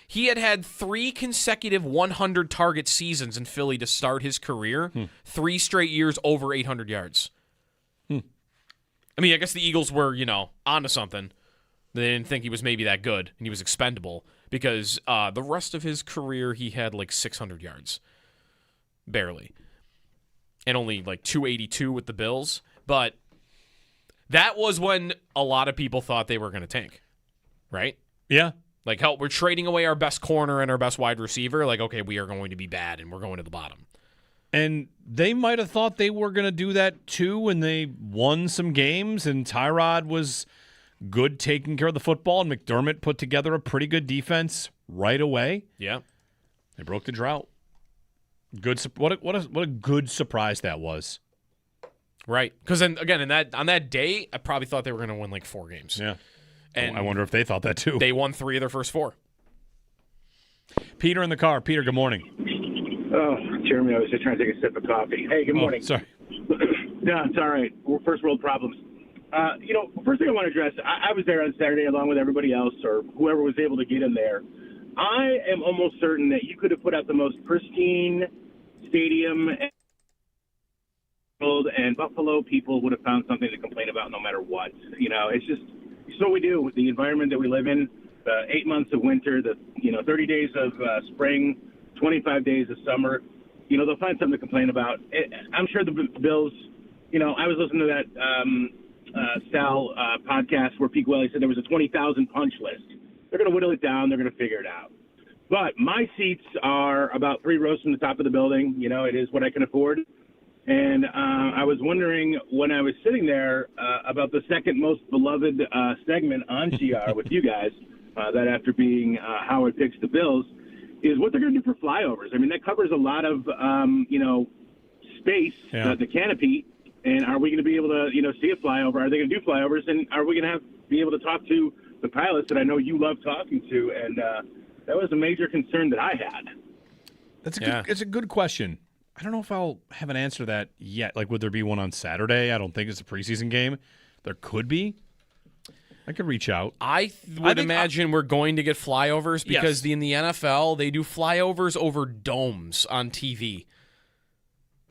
he had 3 consecutive 100-target seasons in Philly to start his career, 3 straight years over 800 yards. I mean, I guess the Eagles were, onto something. They didn't think he was maybe that good, and he was expendable because the rest of his career he had 600 yards, barely, and only 282 with the Bills. But that was when a lot of people thought they were going to tank, right? Yeah. We're trading away our best corner and our best wide receiver. Okay, we are going to be bad, and we're going to the bottom. And they might have thought they were going to do that too when they won some games and Tyrod was good taking care of the football and McDermott put together a pretty good defense right away. Yeah. They broke the drought. Good. What a good surprise that was. Right. Because then again, on that day, I probably thought they were going to win 4 games. Yeah. And I wonder if they thought that too. They won 3 of their first 4. Peter in the car. Peter, good morning. Oh, Jeremy, I was just trying to take a sip of coffee. Hey, good morning. Sorry. No, it's all right. We're first world problems. First thing I want to address, I was there on Saturday along with everybody else or whoever was able to get in there. I am almost certain that you could have put out the most pristine stadium and Buffalo people would have found something to complain about no matter what. It's what we do with the environment that we live in, the 8 months of winter, the 30 days of spring, 25 days of summer. They'll find something to complain about. I'm sure the Bills, I was listening to that Sal podcast where Pete Welly said there was a 20,000 punch list. They're going to whittle it down. They're going to figure it out. But my seats are about 3 rows from the top of the building. It is what I can afford. And I was wondering when I was sitting there about the second most beloved segment on GR with you guys, that after being Howard Picks the Bills, is what they're going to do for flyovers. I mean, that covers a lot of, space, the canopy. And are we going to be able to, see a flyover? Are they going to do flyovers? And are we going to be able to talk to the pilots that I know you love talking to? And that was a major concern that I had. It's a good question. I don't know if I'll have an answer to that yet. Would there be one on Saturday? I don't think it's a preseason game. There could be. I could reach out. I would imagine we're going to get flyovers because in the NFL, they do flyovers over domes on TV.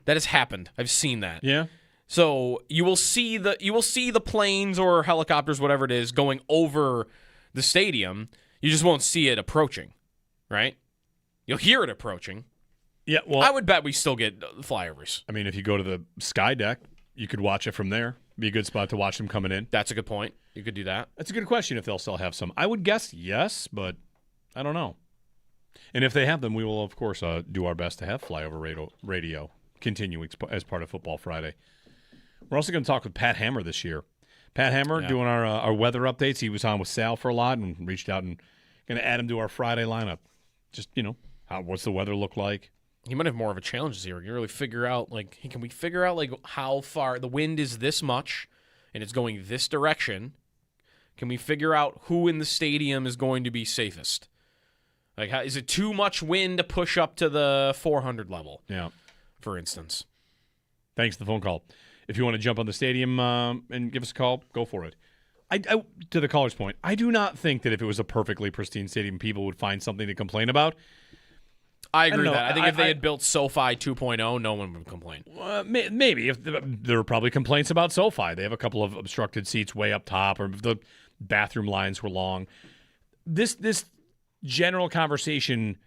That has happened. I've seen that. Yeah. So you will see the planes or helicopters, whatever it is, going over the stadium. You just won't see it approaching, right? You'll hear it approaching. Yeah, well, I would bet we still get flyovers. I mean, if you go to the sky deck, you could watch it from there. Be a good spot to watch them coming in. That's a good point. You could do that. That's a good question if they'll still have some. I would guess yes, but I don't know. And if they have them, we will, of course, do our best to have flyover radio continuing as part of Football Friday. We're also going to talk with Pat Hammer this year. Pat Hammer doing our weather updates. He was on with Sal for a lot and reached out and going to add him to our Friday lineup. Just, what's the weather look like? He might have more of a challenge this year. You can really figure out, can we figure out, how far the wind is this much and it's going this direction? Can we figure out who in the stadium is going to be safest? Is it too much wind to push up to the 400 level? Yeah. For instance. Thanks for the phone call. If you want to jump on the stadium and give us a call, go for it. I to the caller's point, I do not think that if it was a perfectly pristine stadium, people would find something to complain about. I agree with that. I think if they had built SoFi 2.0, no one would complain. Maybe. There are probably complaints about SoFi. They have a couple of obstructed seats way up top, or the bathroom lines were long. This general conversation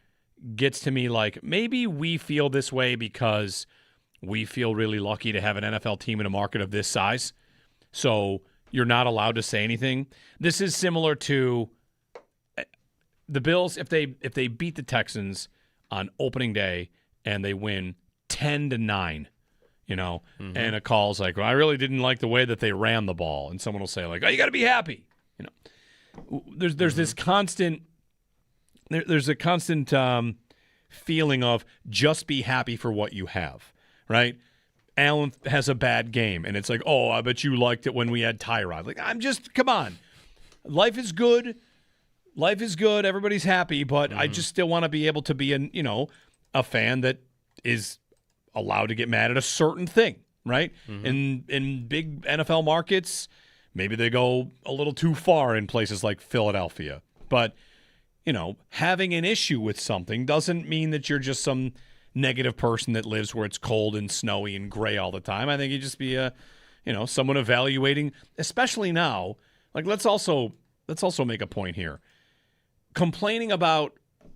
gets to me maybe we feel this way because we feel really lucky to have an NFL team in a market of this size. So you're not allowed to say anything. This is similar to the Bills if they beat the Texans on opening day and they win 10-9, and a call's well, I really didn't like the way that they ran the ball, and someone will say oh, you got to be happy, There's this constant there's a constant feeling of just be happy for what you have, right? Allen has a bad game, and it's oh, I bet you liked it when we had Tyrod. I'm just come on, life is good. life is good, everybody's happy, but I just still want to be able to be a fan that is allowed to get mad at a certain thing, right? In big NFL markets, maybe they go a little too far in places like Philadelphia. But, having an issue with something doesn't mean that you're just some negative person that lives where it's cold and snowy and gray all the time. I think you just be someone evaluating, especially now. Like, let's also make a point here. Complaining about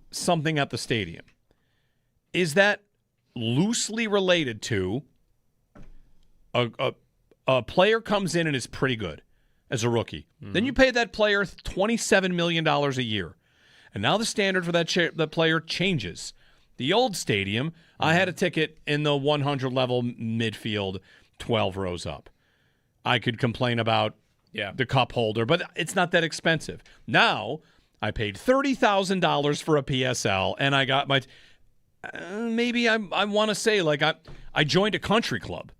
something at the stadium, is that loosely related to a player comes in and is pretty good as a rookie. Then you pay that player $27 million a year. And now the standard for that player changes. The old stadium, I had a ticket in the 100 level midfield, 12 rows up. I could complain about the cup holder, but it's not that expensive. Now, I paid $30,000 for a PSL, and I got my... maybe I want to say, like, I joined a country club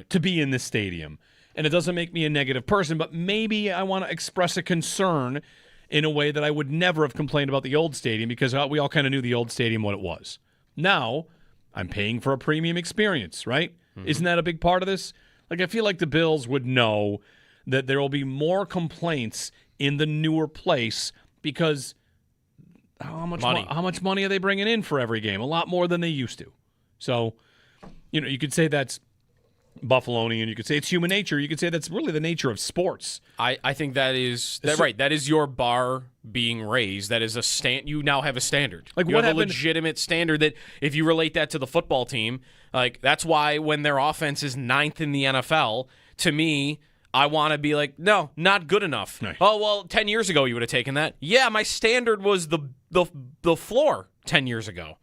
to be in this stadium. And it doesn't make me a negative person, but maybe I want to express a concern in a way that I would never have complained about the old stadium because we all kind of knew the old stadium what it was. Now, I'm paying for a premium experience, right? Isn't that a big part of this? Like, I feel like the Bills would know that there will be more complaints in the newer place because how much money are they bringing in for every game? A lot more than they used to. So, you could say that's Buffalonian. You could say it's human nature. You could say that's really the nature of sports. I think that is right. That is your bar being raised. That is you now have a standard. Like, you have a legitimate standard that if you relate that to the football team, like, that's why when their offense is 9th in the NFL, to me, I want to be like, no, not good enough. Right. Oh, well, 10 years ago you would have taken that. Yeah, my standard was the floor 10 years ago,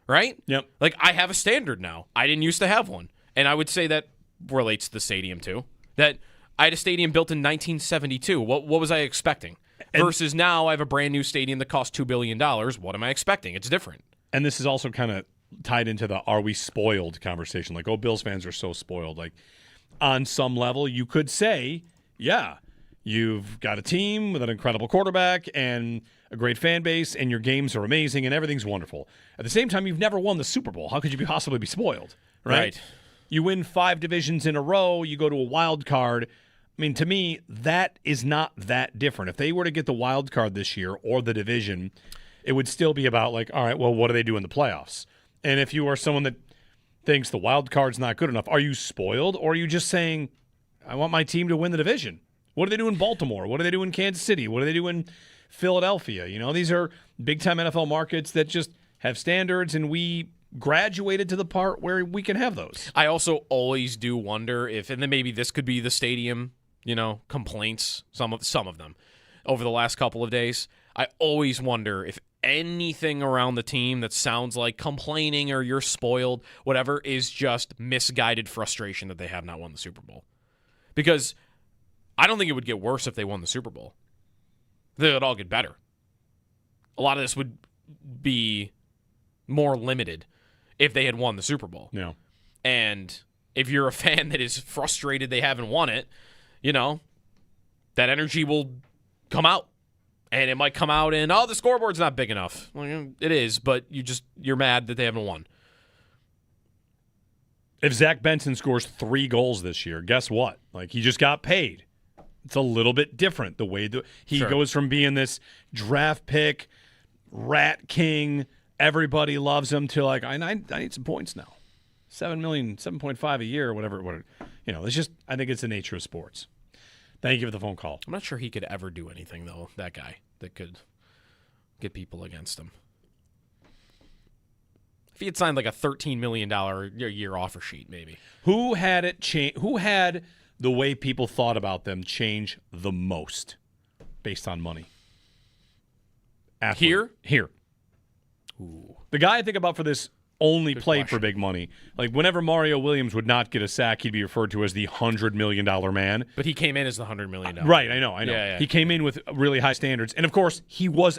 right? Yep. Like, I have a standard now. I didn't used to have one. And I would say that relates to the stadium, too. That I had a stadium built in 1972. What was I expecting? Versus now I have a brand new stadium that costs $2 billion. What am I expecting? It's different. And this is also kind of tied into the are we spoiled conversation. Like, Bills fans are so spoiled. Like, on some level, you could say, yeah, you've got a team with an incredible quarterback and a great fan base, and your games are amazing, and everything's wonderful. At the same time, you've never won the Super Bowl. How could you possibly be spoiled? Right? You win 5 divisions in a row. You go to a wild card. I mean, to me, that is not that different. If they were to get the wild card this year or the division, it would still be about, like, all right, well, what do they do in the playoffs? And if you are someone that thinks the wild card's not good enough, are you spoiled, or are you just saying, I want my team to win the division? What do they do in Baltimore? What do they do in Kansas City? What do they do in Philadelphia? These are big-time NFL markets that just have standards, and we graduated to the part where we can have those. I also always do wonder if, and then maybe this could be the stadium, complaints, some of them over the last couple of days. I always wonder if anything around the team that sounds like complaining or you're spoiled, whatever, is just misguided frustration that they have not won the Super Bowl. Because I don't think it would get worse if they won the Super Bowl. They would all get better. A lot of this would be more limited if they had won the Super Bowl. Yeah. And if you're a fan that is frustrated they haven't won it, that energy will come out. And it might come out in, the scoreboard's not big enough. Well, it is, but you're mad that they haven't won. If Zach Benson scores 3 goals this year, guess what? Like, he just got paid. It's a little bit different the way he goes from being this draft pick, rat king, everybody loves him, to like, I need some points now. 7 million, 7.5 a year, or whatever. It's just, I think it's the nature of sports. Thank you for the phone call. I'm not sure he could ever do anything, though, that guy, that could get people against him. If he had signed like a $13 million a year offer sheet, maybe. Who had it change? Who had the way people thought about them change the most based on money? Athlete. Here. Ooh. The guy I think about for this only played for big money. Like, whenever Mario Williams would not get a sack, he'd be referred to as the $100 million man. But he came in as the $100 million. Right, I know. Yeah. He came in with really high standards. And, of course, he was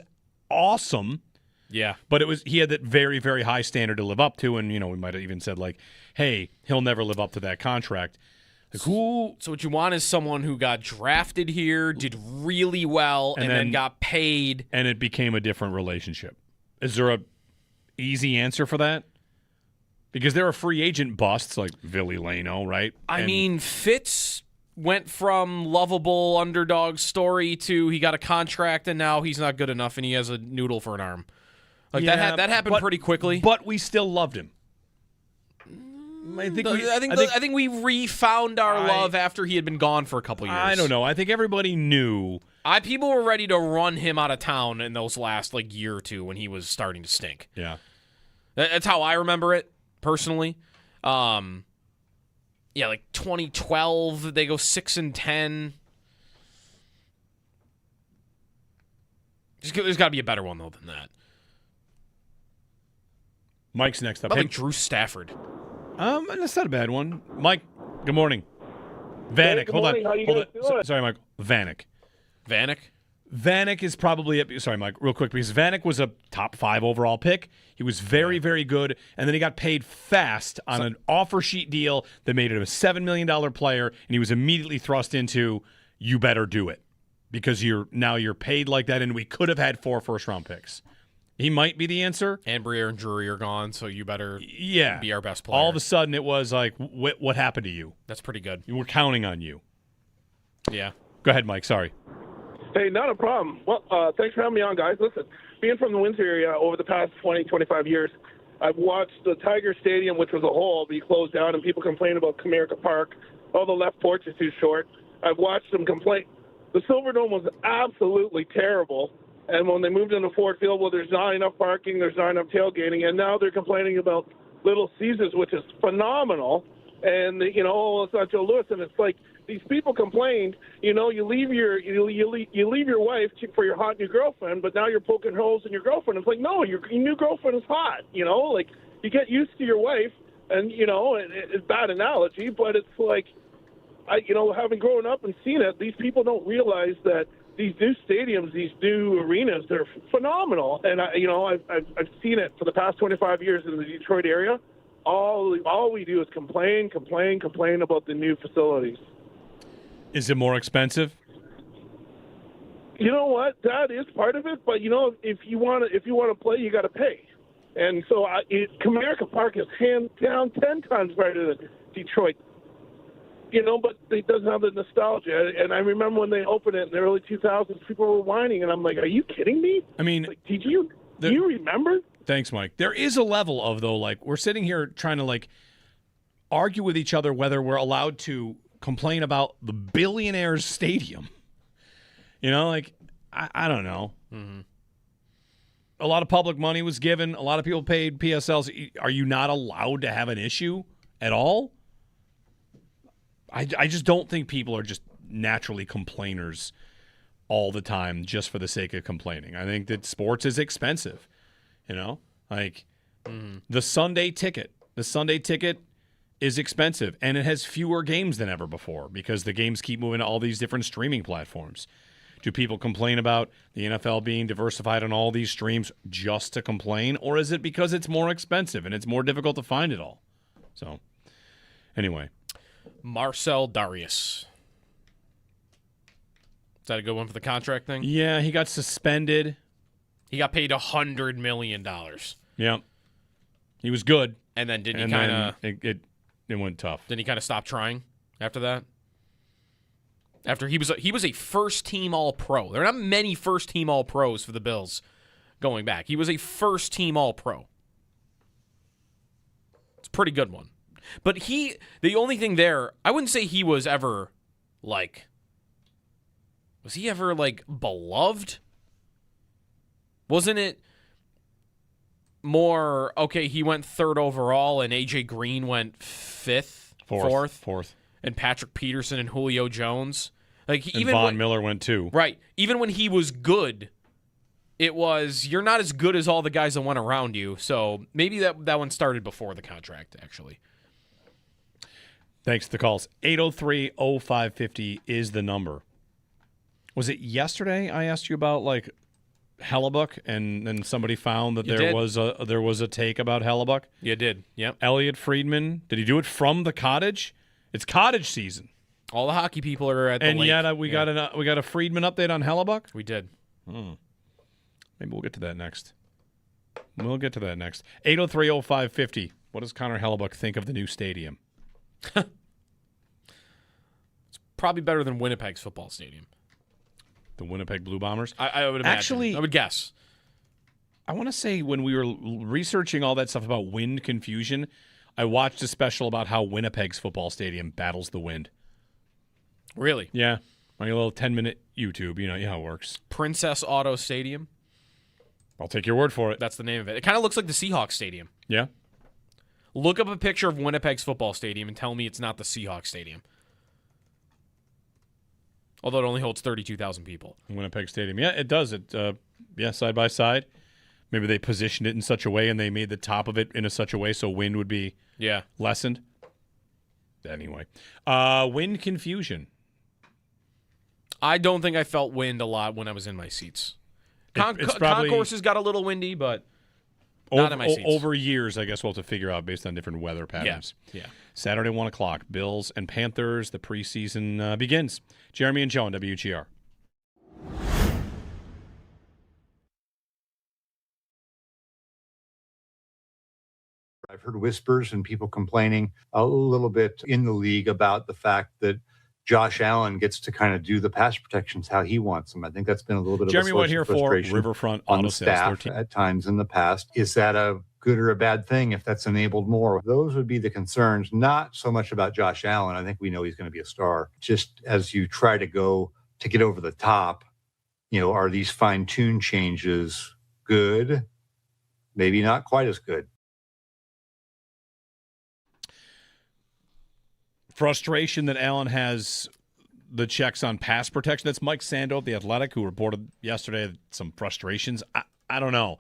awesome. Yeah. But he had that very, very high standard to live up to. And, we might have even said, like, hey, he'll never live up to that contract. Like, who? So what you want is someone who got drafted here, did really well, and then got paid. And it became a different relationship. Is there a easy answer for that? Because there are free agent busts like Villy Leno, right? I mean, Fitz went from lovable underdog story to he got a contract and now he's not good enough and he has a noodle for an arm. Like that happened pretty quickly. But we still loved him. I think we refound our love after he had been gone for a couple years. I don't know. I think everybody knew. People were ready to run him out of town in those last year or two when he was starting to stink. Yeah. That's how I remember it personally. 2012 they go 6-10. There's got to be a better one though than that. Mike's next up. How about Drew Stafford? That's not a bad one. Mike, good morning. Vanek, hey, good morning. How you guys doing? Sorry, Mike. Vanek is probably sorry, Mike, real quick, because Vanek was a top 5 overall pick. He was very, very good, and then he got paid fast on an offer sheet deal that made him a $7 million player, and he was immediately thrust into, you better do it, because you're paid like that, and we could have had 4 first-round picks. He might be the answer. And Breer and Drury are gone, so you better be our best player. All of a sudden, it was like, what happened to you? That's pretty good. We're counting on you. Yeah. Go ahead, Mike. Sorry. Hey, not a problem. Well, thanks for having me on, guys. Listen, being from the Windsor area over the past 20, 25 years, I've watched the Tiger Stadium, which was a hole, be closed down, and people complain about Comerica Park. Oh, the left porch is too short. I've watched them complain. The Silverdome was absolutely terrible. And when they moved into Ford Field, well, there's not enough parking, there's not enough tailgating, and now they're complaining about Little Caesars, which is phenomenal. And it's not Joe Louis, and it's like these people complained. You leave your wife for your hot new girlfriend, but now you're poking holes in your girlfriend. It's like, no, your new girlfriend is hot. Like you get used to your wife, and it's a bad analogy, but it's like, having grown up and seen it, these people don't realize that these new stadiums, these new arenas, they're phenomenal. And I've seen it for the past 25 years in the Detroit area. All we do is complain about the new facilities. Is it more expensive? You know what? That is part of it. But if you want to play, you got to pay. And so Comerica Park is hands down 10 times better than Detroit. But it doesn't have the nostalgia. And I remember when they opened it in the early 2000s, people were whining, and I'm like, are you kidding me? I mean, do you remember? Thanks, Mike. There is a level of, though, we're sitting here trying to, argue with each other whether we're allowed to complain about the billionaire's stadium. I don't know. Mm-hmm. A lot of public money was given. A lot of people paid PSLs. Are you not allowed to have an issue at all? I just don't think people are just naturally complainers all the time just for the sake of complaining. I think that sports is expensive, the Sunday ticket. The Sunday ticket is expensive, and it has fewer games than ever before because the games keep moving to all these different streaming platforms. Do people complain about the NFL being diversified on all these streams just to complain, or is it because it's more expensive and it's more difficult to find it all? So, anyway. Marcel Darius. Is that a good one for the contract thing? Yeah, he got suspended. He got paid $100 million. Yeah. He was good. And then didn't he kind of... It went tough. Didn't he kind of stop trying after that? After he was a first-team All-Pro. There are not many first-team All-Pros for the Bills going back. He was a first-team All-Pro. It's a pretty good one. But the only thing there, I wouldn't say he was ever, was he ever, beloved? Wasn't it more, okay, he went 3rd overall and A.J. Green went 5th? Fourth. And Patrick Peterson and Julio Jones? And Von Miller went 2. Right. Even when he was good, it was, you're not as good as all the guys that went around you. So maybe that one started before the contract, actually. Thanks for the calls. 803-0550 is the number. Was it yesterday I asked you about, Hellebuck, and then somebody found that there was a take about Hellebuck? You did, yep. Elliot Friedman, did he do it from the cottage? It's cottage season. All the hockey people are at the and lake. yet we got a Friedman update on Hellebuck. We did. Maybe we'll get to that next. 803-0550. What does Connor Hellebuck think of the new stadium? It's probably better than Winnipeg's football stadium. The Winnipeg Blue Bombers? I would imagine. Actually, I would guess. I want to say when we were researching all that stuff about wind confusion, I watched a special about how Winnipeg's football stadium battles the wind. Really? Yeah. Like a little 10-minute YouTube. You know how it works. Princess Auto Stadium. I'll take your word for it. That's the name of it. It kind of looks like the Seahawks Stadium. Yeah. Look up a picture of Winnipeg's football stadium and tell me it's not the Seahawks Stadium. Although it only holds 32,000 people. Winnipeg Stadium. Yeah, it does. Side by side. Maybe they positioned it in such a way and they made the top of it in such a way so wind would be lessened. Anyway. Wind confusion. I don't think I felt wind a lot when I was in my seats. It's probably, Concourses got a little windy, but not in my seats. Over years, I guess we'll have to figure out based on different weather patterns. Yeah. Saturday, 1 o'clock. Bills and Panthers. The preseason begins. Jeremy and Joe on WGR. I've heard whispers and people complaining a little bit in the league about the fact that Josh Allen gets to kind of do the pass protections how he wants them. I think that's been a little bit Jeremy of a went source here of for frustration Riverfront on Auto the Sales staff 13. at times in the past. Is that a good or a bad thing if that's enabled more? Those would be the concerns, not so much about Josh Allen. I think we know he's going to be a star. Just as you try to go to get over the top, are these fine-tuned changes good? Maybe not quite as good. Frustration that Allen has the checks on pass protection. That's Mike Sando of The Athletic, who reported yesterday some frustrations. I don't know.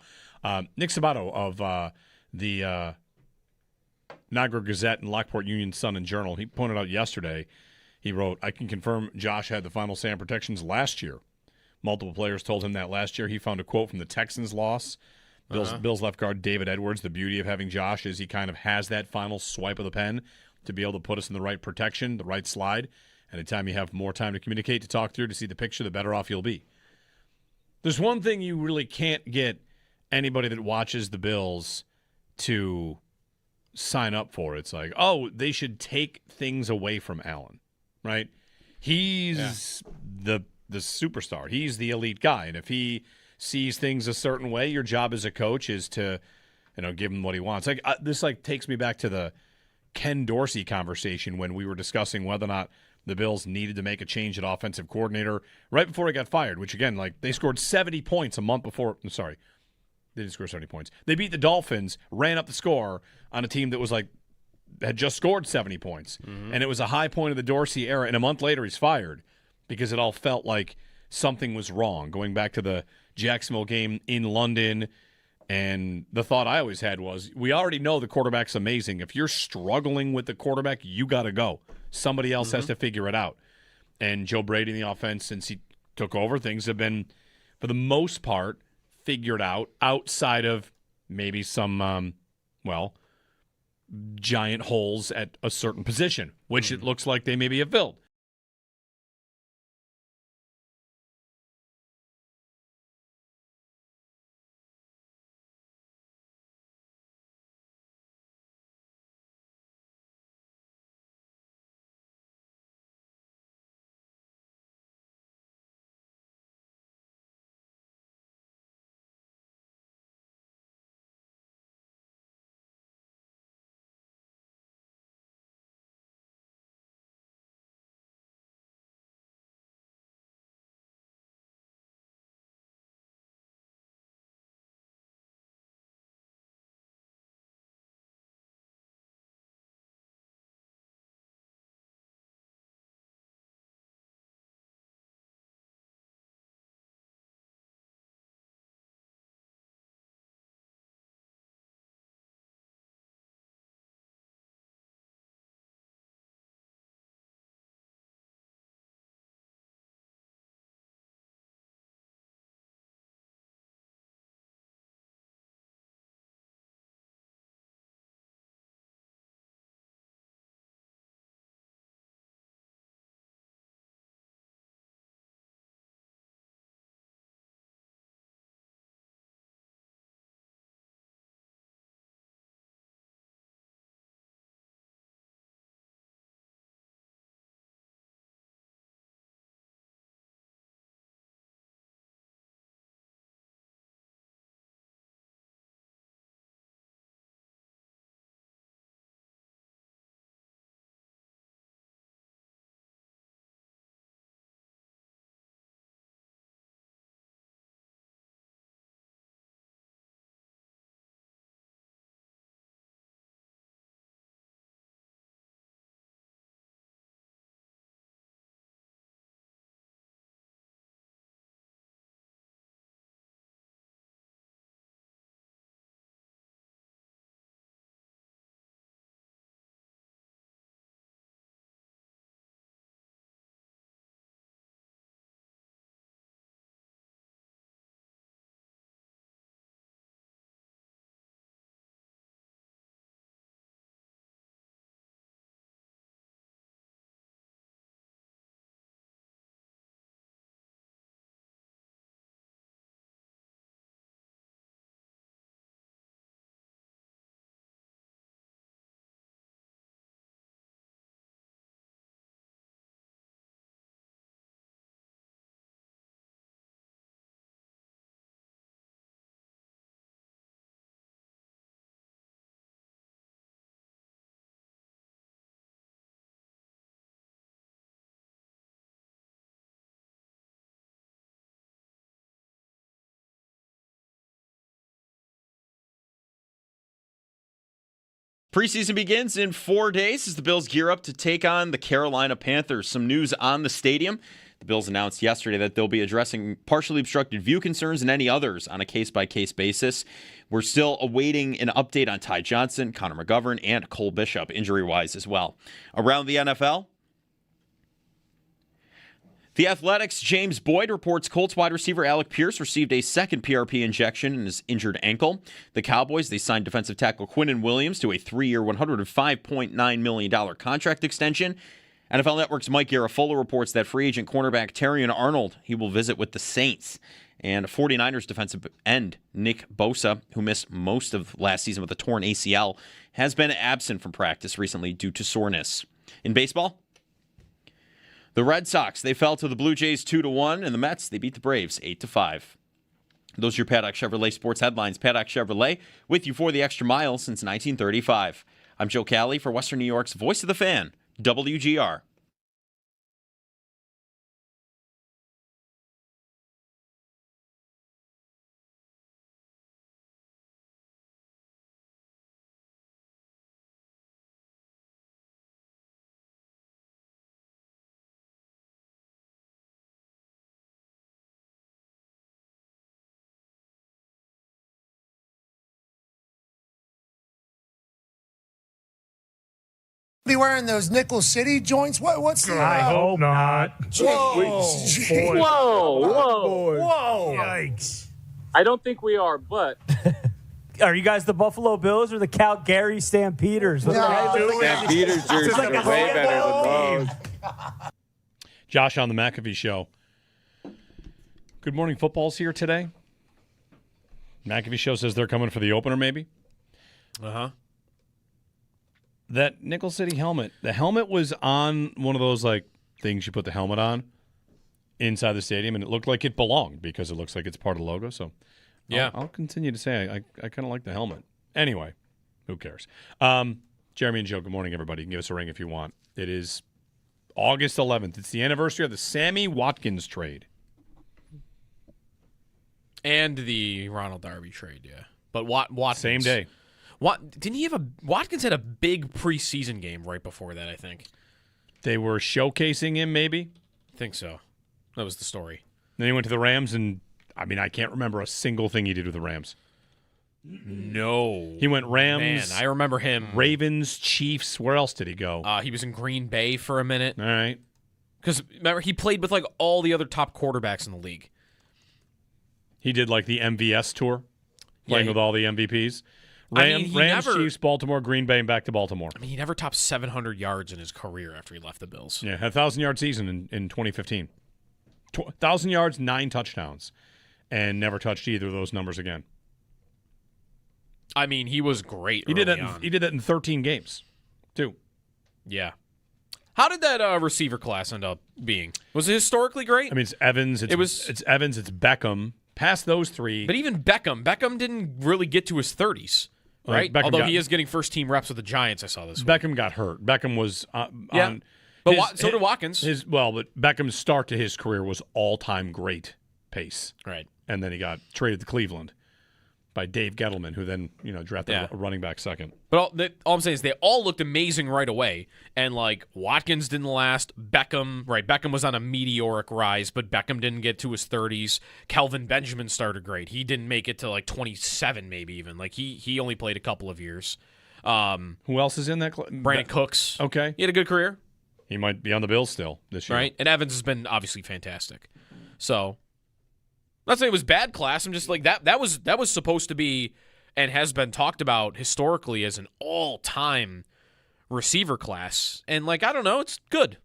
Nick Sabato of the Niagara Gazette and Lockport Union Sun and Journal, he pointed out yesterday, he wrote, I can confirm Josh had the final SAM protections last year. Multiple players told him that last year. He found a quote from the Texans loss. Bills left guard David Edwards. The beauty of having Josh is he kind of has that final swipe of the pen to be able to put us in the right protection, the right slide. Anytime you have more time to communicate, to talk through, to see the picture, the better off you'll be. There's one thing you really can't get anybody that watches the Bills to sign up for. It's like, they should take things away from Allen, right? He's the superstar. He's the elite guy. And if he sees things a certain way, your job as a coach is to, give him what he wants. This takes me back to the Ken Dorsey conversation when we were discussing whether or not the Bills needed to make a change at offensive coordinator right before he got fired, which, again, they scored 70 points a month before. I'm sorry. They didn't score 70 points. They beat the Dolphins, ran up the score on a team that was had just scored 70 points. Mm-hmm. And it was a high point of the Dorsey era. And a month later, he's fired because it all felt like something was wrong. Going back to the Jacksonville game in London, and the thought I always had was, we already know the quarterback's amazing. If you're struggling with the quarterback, you got to go. Somebody else has to figure it out. And Joe Brady in the offense, since he took over, things have been, for the most part, figured out outside of maybe some, giant holes at a certain position, which it looks like they maybe have filled. Preseason begins in 4 days as the Bills gear up to take on the Carolina Panthers. Some news on the stadium. The Bills announced yesterday that they'll be addressing partially obstructed view concerns and any others on a case-by-case basis. We're still awaiting an update on Ty Johnson, Connor McGovern, and Cole Bishop, injury-wise as well. Around the NFL, The Athletic's James Boyd reports Colts wide receiver Alec Pierce received a second PRP injection in his injured ankle. The Cowboys, they signed defensive tackle Quinnen Williams to a 3-year, $105.9 million contract extension. NFL Network's Mike Garafolo reports that free agent cornerback Terrion Arnold, he will visit with the Saints. And 49ers defensive end Nick Bosa, who missed most of last season with a torn ACL, has been absent from practice recently due to soreness. In baseball, the Red Sox, they fell to the Blue Jays 2-1, and the Mets, they beat the Braves 8-5. Those are your Paddock Chevrolet sports headlines. Paddock Chevrolet with you for the extra mile since 1935. I'm Joe Cali for Western New York's Voice of the Fan, WGR. Be wearing those Nickel City joints? What's the? I hope not. Whoa! Whoa! Yikes! I don't think we are, but are you guys the Buffalo Bills or the Calgary Stampeders? Stampeders jerseys are way better than those. Josh on the McAfee Show. Good Morning Football's here today. McAfee Show says they're coming for the opener, maybe. Uh-huh. That Nickel City helmet, the helmet was on one of those like things you put the helmet on inside the stadium, and it looked like it belonged because it looks like it's part of the logo. So yeah, I'll continue to say I kind of like the helmet. Anyway, who cares? Jeremy and Joe, good morning, everybody. You can give us a ring if you want. It is August 11th. It's the anniversary of the Sammy Watkins trade. And the Ronald Darby trade, yeah. But Watkins. Same day. Didn't he have Watkins had a big preseason game right before that, I think. They were showcasing him, maybe? I think so. That was the story. Then he went to the Rams, and, I can't remember a single thing he did with the Rams. No. He went Rams. Man, I remember him. Ravens, Chiefs. Where else did he go? He was in Green Bay for a minute. All right. Because, remember, he played with, like, all the other top quarterbacks in the league. He did, like, the MVS tour, playing with all the MVPs. Rams, Chiefs, Baltimore, Green Bay, and back to Baltimore. He never topped 700 yards in his career after he left the Bills. Yeah, had a 1,000-yard season in 2015. 1,000 yards, 9 touchdowns, and never touched either of those numbers again. He was great. He did that in 13 games, too. Yeah. How did that receiver class end up being? Was it historically great? It's Evans. It's Evans. It's Beckham. Past those three. But even Beckham didn't really get to his 30s. Right? Although he is getting first-team reps with the Giants, I saw this week. Beckham got hurt. Beckham was on... But so did Watkins. But Beckham's start to his career was all-time great pace. Right. And then he got traded to Cleveland by Dave Gettleman, who then drafted a running back second. But all I'm saying is they all looked amazing right away. And, Watkins didn't last. Beckham was on a meteoric rise, but Beckham didn't get to his 30s. Kelvin Benjamin started great. He didn't make it to, 27 maybe even. He only played a couple of years. Who else is in that? Brandon Cooks. Okay. He had a good career. He might be on the Bills still this year. Right. And Evans has been obviously fantastic. So... I'm not saying it was bad class. I'm just that was supposed to be and has been talked about historically as an all-time receiver class. And I don't know, it's good.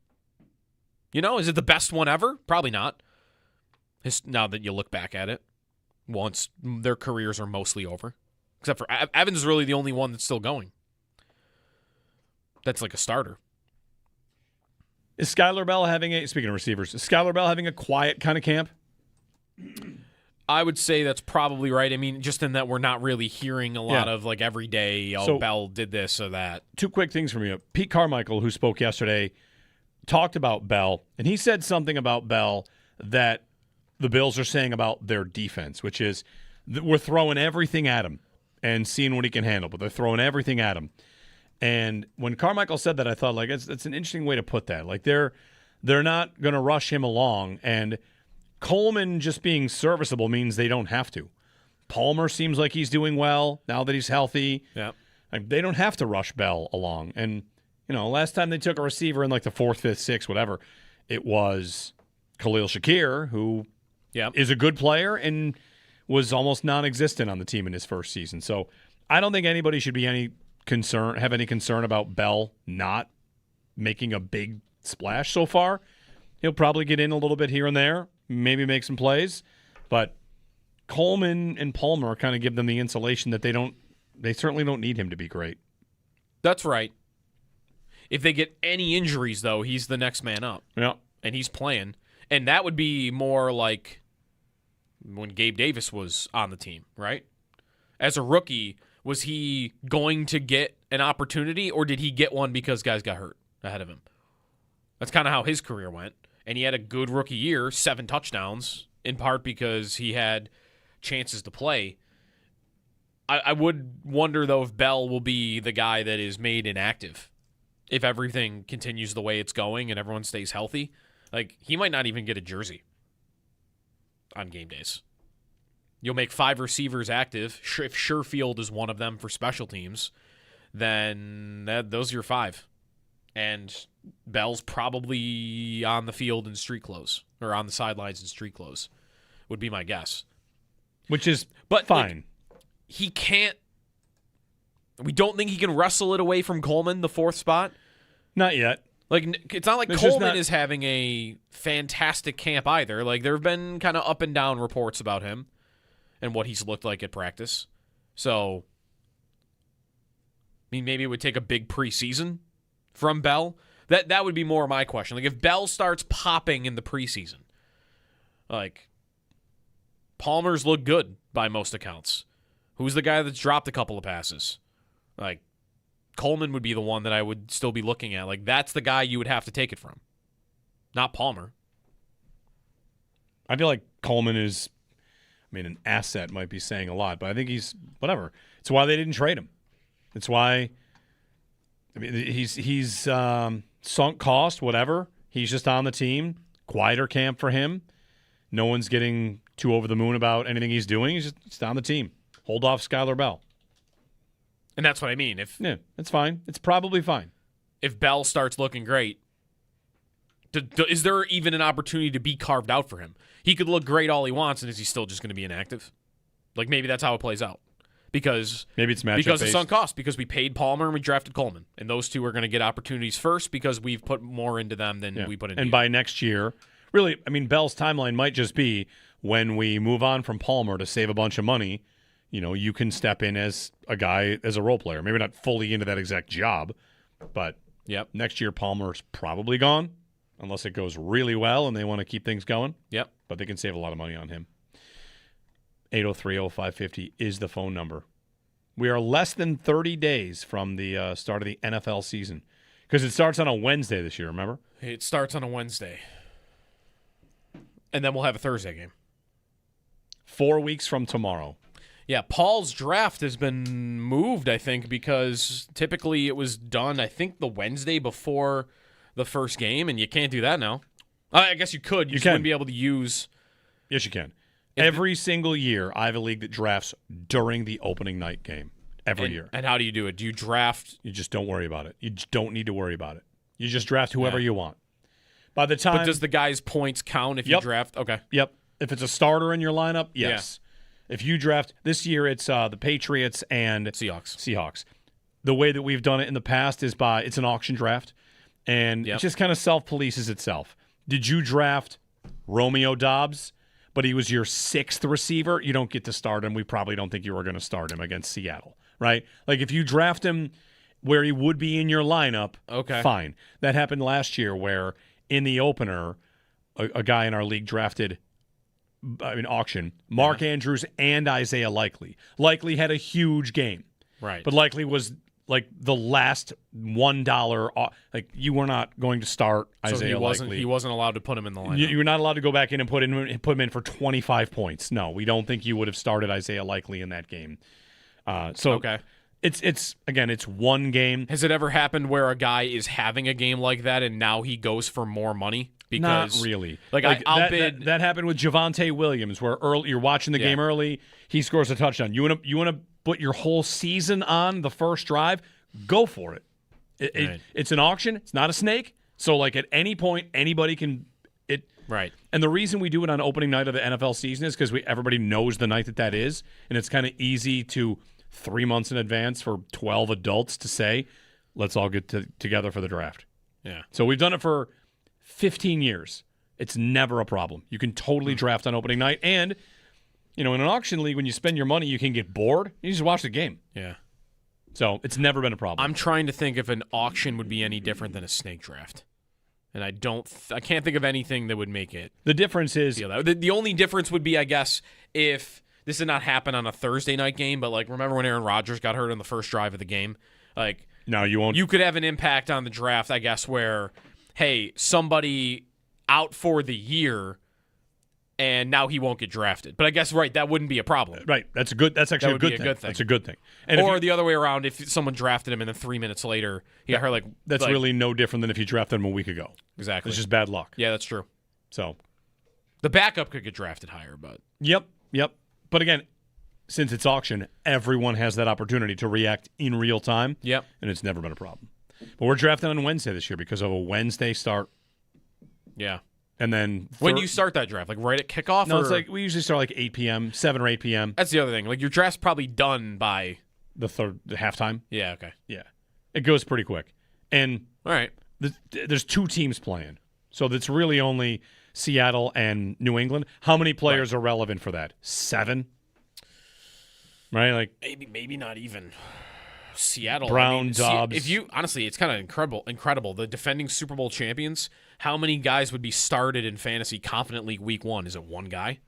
Is it the best one ever? Probably not. Now that you look back at it, once their careers are mostly over. Except for Evans is really the only one that's still going. That's like a starter. Is Skylar Bell speaking of receivers, is Skylar Bell having a quiet kind of camp? I would say that's probably right. Just in that we're not really hearing a lot of every day, Bell did this or that. Two quick things from you. Pete Carmichael, who spoke yesterday, talked about Bell, and he said something about Bell that the Bills are saying about their defense, which is we're throwing everything at him and seeing what he can handle, but they're throwing everything at him. And when Carmichael said that, I thought, like, it's an interesting way to put that. Like, they're not going to rush him along, and Coleman just being serviceable means they don't have to. Palmer seems like he's doing well now that he's healthy. Yeah. Like, they don't have to rush Bell along. And, last time they took a receiver in like the 4th, 5th, 6th, whatever, it was Khalil Shakir, who is a good player and was almost non-existent on the team in his first season. So I don't think anybody should be have any concern about Bell not making a big splash so far. He'll probably get in a little bit here and there, maybe make some plays, but Coleman and Palmer kind of give them the insulation that they certainly don't need him to be great. That's right. If they get any injuries, though, he's the next man up. Yeah. And he's playing. And that would be more like when Gabe Davis was on the team, right? As a rookie, was he going to get an opportunity, or did he get one because guys got hurt ahead of him? That's kind of how his career went. And he had a good rookie year, 7 touchdowns, in part because he had chances to play. I would wonder, though, if Bell will be the guy that is made inactive if everything continues the way it's going and everyone stays healthy. Like, he might not even get a jersey on game days. You'll make 5 receivers active. If Sherfield is one of them for special teams, then those are your 5. And Bell's probably on the field in street clothes, or on the sidelines in street clothes, would be my guess. Which is fine. Like, he can't. We don't think he can wrestle it away from Coleman, the 4th spot. Not yet. Like, it's not like Coleman is having a fantastic camp either. Like, there have been kind of up and down reports about him and what he's looked like at practice. So, I mean, maybe it would take a big preseason from Bell. That would be more my question. Like, if Bell starts popping in the preseason, like, Palmer's looked good by most accounts. Who's the guy that's dropped a couple of passes? Like, Coleman would be the one that I would still be looking at. Like, that's the guy you would have to take it from, not Palmer. I feel like Coleman is, an asset might be saying a lot, but I think he's whatever. It's why they didn't trade him. It's why, he's sunk cost, whatever. He's just on the team. Quieter camp for him. No one's getting too over the moon about anything he's doing. He's just on the team. Hold off Skylar Bell. And that's what I mean. Yeah, it's fine. It's probably fine. If Bell starts looking great, is there even an opportunity to be carved out for him? He could look great all he wants, and is he still just going to be inactive? Like, maybe that's how it plays out. Because maybe it's matchup because based. of sunk cost, because we paid Palmer and we drafted Coleman. And those two are going to get opportunities first because we've put more into them than we put into And by next year, really, Bell's timeline might just be when we move on from Palmer to save a bunch of money, you can step in as a guy, as a role player. Maybe not fully into that exact job, but next year Palmer's probably gone, unless it goes really well and they want to keep things going. Yep. But they can save a lot of money on him. 803-0550 is the phone number. We are less than 30 days from the start of the NFL season, because it starts on a Wednesday this year, remember? It starts on a Wednesday. And then we'll have a Thursday game. 4 weeks from tomorrow. Yeah, Paul's draft has been moved, I think, because typically it was done, I think, the Wednesday before the first game, and you can't do that now. I guess you could. You just wouldn't be able to use... Yes, you can. Every single year, I have a league that drafts during the opening night game. Every year. And how do you do it? Do you draft... You just don't worry about it. You just don't need to worry about it. You just draft whoever you want. By the time... But does the guy's points count if you draft? Okay. Yep. If it's a starter in your lineup, yes. Yeah. If you draft... This year, it's the Patriots and... Seahawks. The way that we've done it in the past is by... It's an auction draft, and it just kind of self-polices itself. Did you draft Romeo Doubs, but he was your 6th receiver? You don't get to start him. We probably don't think you were going to start him against Seattle, right? Like, if you draft him where he would be in your lineup, fine. That happened last year where in the opener, a guy in our league drafted, auction, Mark Andrews and Isaiah Likely. Likely had a huge game. Right. But Likely was like the last $1, like you were not going to start Isaiah Likely. He wasn't allowed to put him in the lineup. You were not allowed to go back in and put him in for 25 points. No, we don't think you would have started Isaiah Likely in that game. It's again, it's one game. Has it ever happened where a guy is having a game like that and now he goes for more money? Because, not really. I'll bid. That happened with Javonte Williams, where early, you're watching the game early, he scores a touchdown. You want to put your whole season on the first drive? Go for it. It's an auction. It's not a snake. So at any point, anybody can. Right. And the reason we do it on opening night of the NFL season is because everybody knows the night that is, and it's kind of easy to 3 months in advance for 12 adults to say, let's all get together for the draft. Yeah. So we've done it for 15 years. It's never a problem. You can totally draft on opening night. And, in an auction league, when you spend your money, you can get bored. You just watch the game. Yeah. So it's never been a problem. I'm trying to think if an auction would be any different than a snake draft. And I can't think of anything that would make it. The difference is... The only difference would be, I guess, if this did not happen on a Thursday night game, but remember when Aaron Rodgers got hurt on the first drive of the game? No, you won't. You could have an impact on the draft, I guess, where, hey, somebody out for the year and now he won't get drafted. But I guess, that wouldn't be a problem. Right. That's actually a good thing. That's a good thing. And or the other way around, if someone drafted him and then 3 minutes later he got hurt, that's really no different than if you drafted him a week ago. Exactly. It's just bad luck. Yeah, that's true. So the backup could get drafted higher, but Yep. But again, since it's auction, everyone has that opportunity to react in real time. Yep. And it's never been a problem. But we're drafting on Wednesday this year because of a Wednesday start. Yeah. And then when do you start that draft? Right at kickoff? No, it's we usually start 8 p.m., 7 or 8 p.m. That's the other thing. Your draft's probably done by the halftime. Yeah, okay. Yeah. It goes pretty quick. And all right. There's 2 teams playing. So that's really only Seattle and New England. How many players are relevant for that? 7? Right? Maybe not even. Seattle, Brown, Dobbs. If you honestly, it's kind of incredible. The defending Super Bowl champions. How many guys would be started in fantasy confident league week 1? Is it one guy?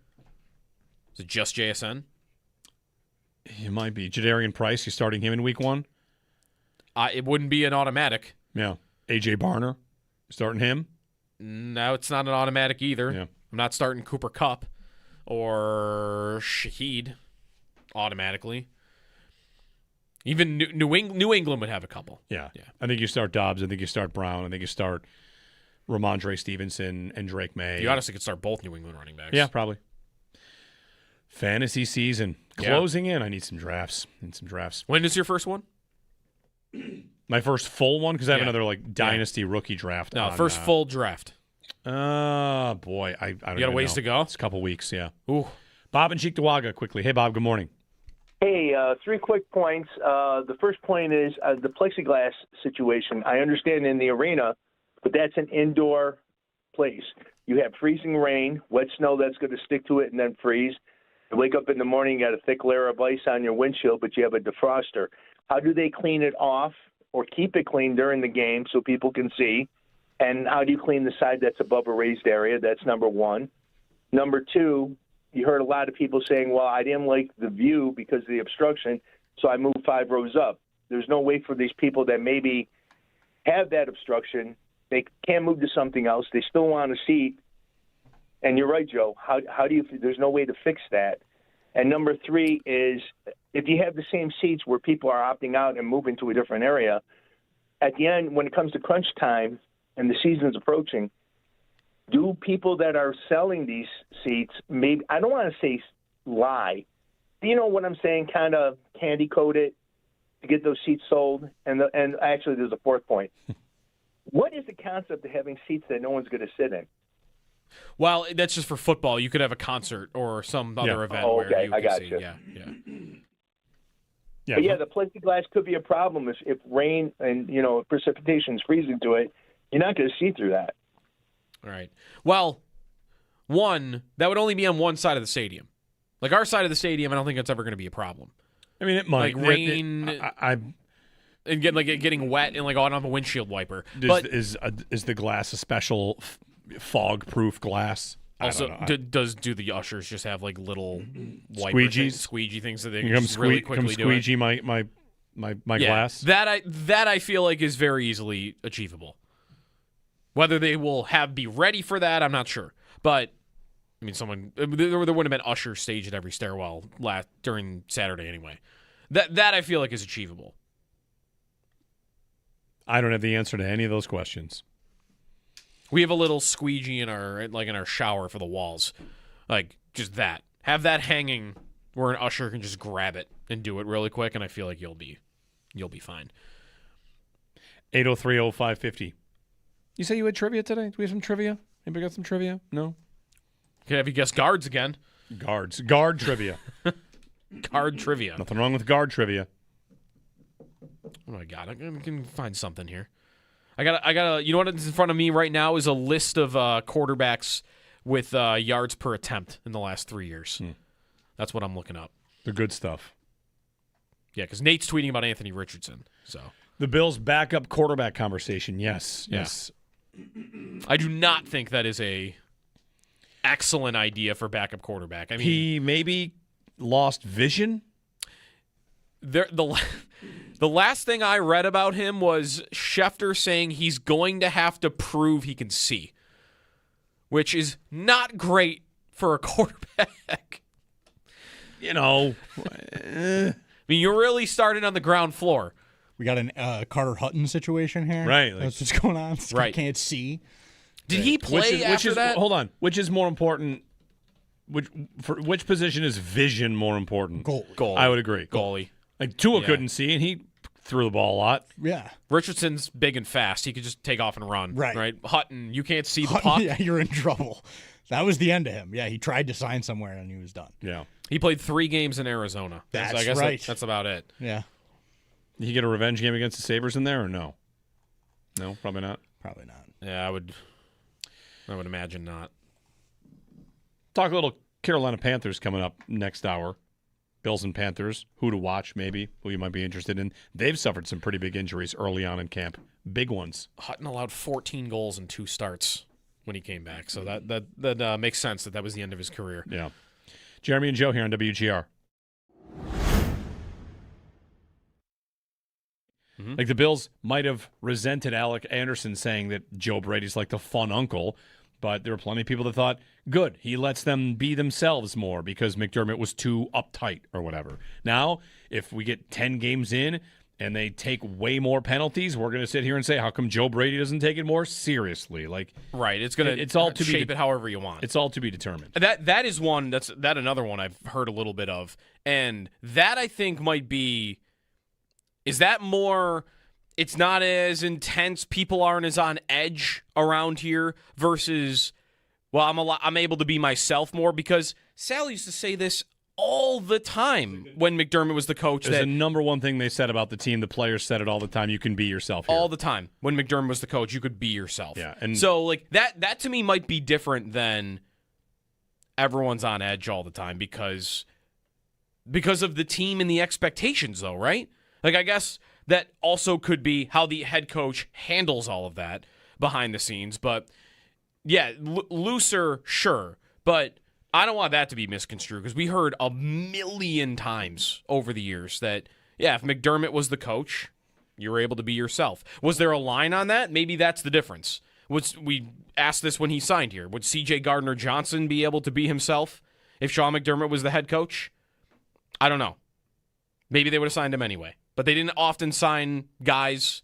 Is it just JSN? It might be Jadarian Price. You starting him in week 1? It wouldn't be an automatic. Yeah. AJ Barner, starting him. No, it's not an automatic either. Yeah. I'm not starting Cooper Kupp or Shaheed automatically. Even New England would have a couple. Yeah. I think you start Dobbs. I think you start Brown. I think you start Ramondre Stevenson and Drake May. You honestly could start both New England running backs. Yeah, probably. Fantasy season closing in. I need some drafts. When is your first one? My first full one, because I have another dynasty rookie draft. No, first full draft. Boy, I don't. You got a ways to go. It's a couple weeks. Yeah. Ooh. Bob and Cheektowaga quickly. Hey, Bob. Good morning. Hey, 3 quick points. The first point is the plexiglass situation. I understand in the arena, but that's an indoor place. You have freezing rain, wet snow that's going to stick to it and then freeze. You wake up in the morning, you got a thick layer of ice on your windshield, but you have a defroster. How do they clean it off or keep it clean during the game so people can see? And how do you clean the side that's above a raised area? That's number 1. Number 2, you heard a lot of people saying, well, I didn't like the view because of the obstruction, so I moved 5 rows up. There's no way for these people that maybe have that obstruction. They can't move to something else. They still want a seat. And you're right, Joe. How do you – there's no way to fix that. And number 3 is if you have the same seats where people are opting out and moving to a different area, at the end, when it comes to crunch time and the season's approaching, do people that are selling these seats maybe – I don't want to say lie. Do you know what I'm saying? Kind of candy coat it to get those seats sold. And actually, there's a 4th point. What is the concept of having seats that no one's going to sit in? Well, that's just for football. You could have a concert or some other event where you can see. Yeah. But the plexiglass could be a problem if rain and precipitation is freezing to it. You're not going to see through that. All right. Well, that would only be on one side of the stadium. Our side of the stadium, I don't think that's ever going to be a problem. I mean, it might. Rain and getting wet and on a windshield wiper. Is the glass a special fog-proof glass? Also, do the ushers just have little squeegee things that they can just really quickly squeegee do? my glass? That I feel like is very easily achievable. Whether they will be ready for that, I'm not sure. But I mean, there wouldn't have been ushers staged at every stairwell during Saturday anyway. That I feel like is achievable. I don't have the answer to any of those questions. We have a little squeegee in our shower for the walls. Like, just that. Have that hanging where an usher can just grab it and do it really quick, and I feel like you'll be fine. 803-0550. You say you had trivia today? Do we have some trivia? Anybody got some trivia? No? Okay, have you guessed guards again? Guards. Guard trivia. Guard trivia. Nothing wrong with guard trivia. Oh my God, I can find something here. I got. You know what is in front of me right now is a list of quarterbacks with yards per attempt in the last 3 years. That's what I'm looking up. The good stuff. Yeah, because Nate's tweeting about Anthony Richardson. So the Bills' backup quarterback conversation. Yes. I do not think that is a excellent idea for backup quarterback. I mean, he maybe lost vision. The last thing I read about him was Schefter saying he's going to have to prove he can see, which is not great for a quarterback. You know, I mean, you're really starting on the ground floor. We got an Carter Hutton situation here. Right. That's what's going on. This guy Right. can't see. Did he play after that? Hold on. Which is more important? Which position is vision more important? Goalie. I would agree. Goalie. Like Tua couldn't see, and he threw the ball a lot. Yeah. Richardson's big and fast. He could just take off and run. Right. Hutton, you can't see the Hutton, puck. yeah, you're in trouble. That was the end of him. Yeah, he tried to sign somewhere and he was done. Yeah. He played 3 games in Arizona. That's I guess right. That's about it. Yeah. Did he get a revenge game against the Sabres in there, or no? No, probably not. Probably not. Yeah, I would imagine not. Talk a little Carolina Panthers coming up next hour. Bills and Panthers, who to watch maybe, who you might be interested in. They've suffered some pretty big injuries early on in camp. Big ones. Hutton allowed 14 goals in 2 starts when he came back, so that makes sense that was the end of his career. Yeah. Jeremy and Joe here on WGR. Mm-hmm. Like the Bills might have resented Alec Anderson saying that Joe Brady's like the fun uncle, but there were plenty of people that thought, good, he lets them be themselves more because McDermott was too uptight or whatever. Now, if we get 10 games in and they take way more penalties, we're going to sit here and say, how come Joe Brady doesn't take it more seriously? Like, right, it's going to shape it however you want. It's all to be determined. That is one, that's another one I've heard a little bit of, and that I think might be, is that more, it's not as intense, people aren't as on edge around here versus, well, I'm able to be myself more, because Sal used to say this all the time when McDermott was the coach. There's the number one thing they said about the team. The players said it all the time. You can be yourself here. All the time. When McDermott was the coach, you could be yourself. Yeah, and so like that to me might be different than everyone's on edge all the time because of the team and the expectations, though, right? Like, I guess that also could be how the head coach handles all of that behind the scenes. But yeah, looser, sure, but I don't want that to be misconstrued, because we heard a million times over the years that, yeah, if McDermott was the coach, you were able to be yourself. Was there a line on that? Maybe that's the difference. We asked this when he signed here. Would C.J. Gardner-Johnson be able to be himself if Sean McDermott was the head coach? I don't know. Maybe they would have signed him anyway. But they didn't often sign guys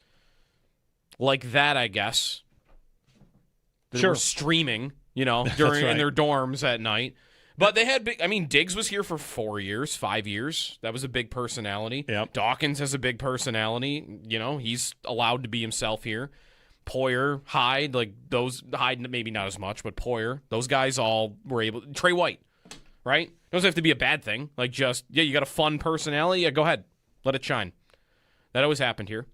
like that, I guess. That were streaming, during in their dorms at night. But they had big, Diggs was here for 4 years, 5 years. That was a big personality. Yep. Dawkins has a big personality. He's allowed to be himself here. Poyer, Hyde, Hyde maybe not as much, but Poyer, those guys all were able. Trey White, right? Doesn't have to be a bad thing. You got a fun personality. Yeah, go ahead. Let it shine. That always happened here.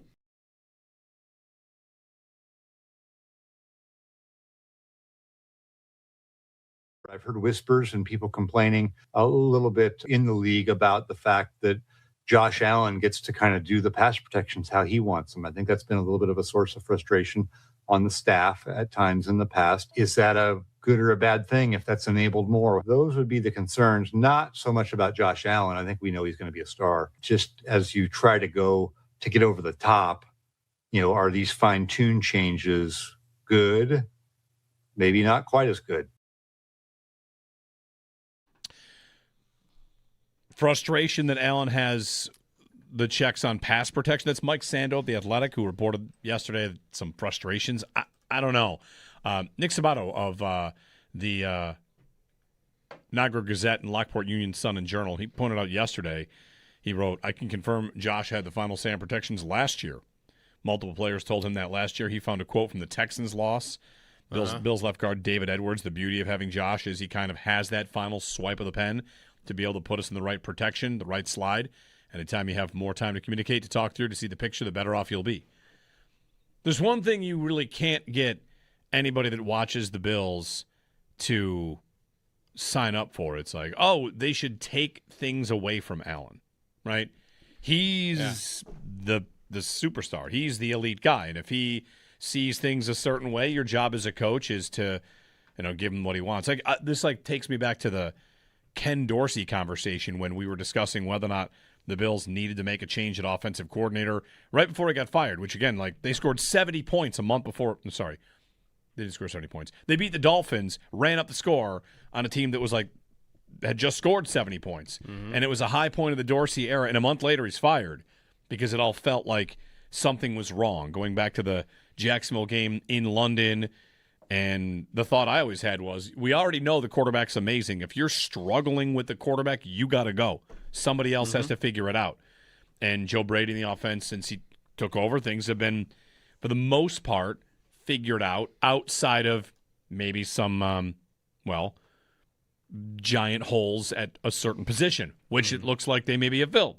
I've heard whispers and people complaining a little bit in the league about the fact that Josh Allen gets to kind of do the pass protections how he wants them. I think that's been a little bit of a source of frustration on the staff at times in the past. Is that a good or a bad thing if that's enabled more? Those would be the concerns, not so much about Josh Allen. I think we know he's going to be a star. Just as you try to go to get over the top, are these fine-tune changes good? Maybe not quite as good. Frustration that Allen has the checks on pass protection. That's Mike Sando of The Athletic, who reported yesterday some frustrations. I don't know. Nick Sabato of the Niagara Gazette and Lockport Union Sun and Journal, he pointed out yesterday, he wrote, I can confirm Josh had the final SAM protections last year. Multiple players told him that last year. He found a quote from the Texans loss. Bills left guard David Edwards. The beauty of having Josh is he kind of has that final swipe of the pen to be able to put us in the right protection, the right slide. Anytime you have more time to communicate, to talk through, to see the picture, the better off you'll be. There's one thing you really can't get anybody that watches the Bills to sign up for. It's like, oh, they should take things away from Allen, right? He's the superstar. He's the elite guy. And if he sees things a certain way, your job as a coach is to, give him what he wants. This takes me back to the Ken Dorsey conversation when we were discussing whether or not the Bills needed to make a change at offensive coordinator right before he got fired, which, again, they scored 70 points a month before. I'm sorry. They didn't score 70 points. They beat the Dolphins, ran up the score on a team that was had just scored 70 points. Mm-hmm. And it was a high point of the Dorsey era. And a month later, he's fired because it all felt like something was wrong. Going back to the Jacksonville game in London, and the thought I always had was, we already know the quarterback's amazing. If you're struggling with the quarterback, you got to go. Somebody else has to figure it out. And Joe Brady in the offense, since he took over, things have been, for the most part, figured out outside of maybe some, giant holes at a certain position, which it looks like they maybe have filled.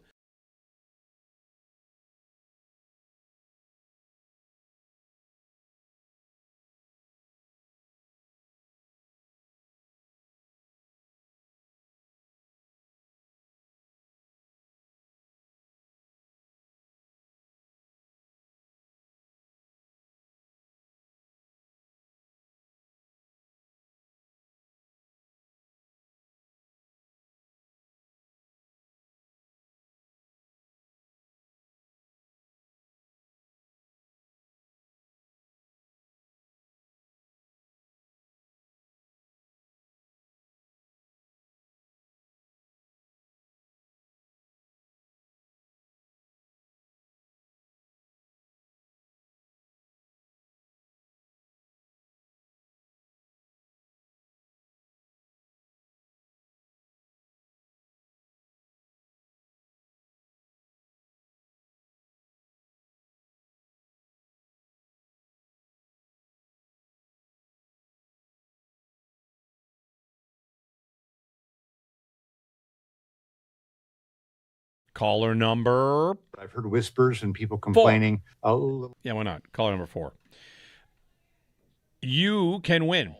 Caller number. I've heard whispers and people complaining. Yeah, why not? Caller number 4. You can win.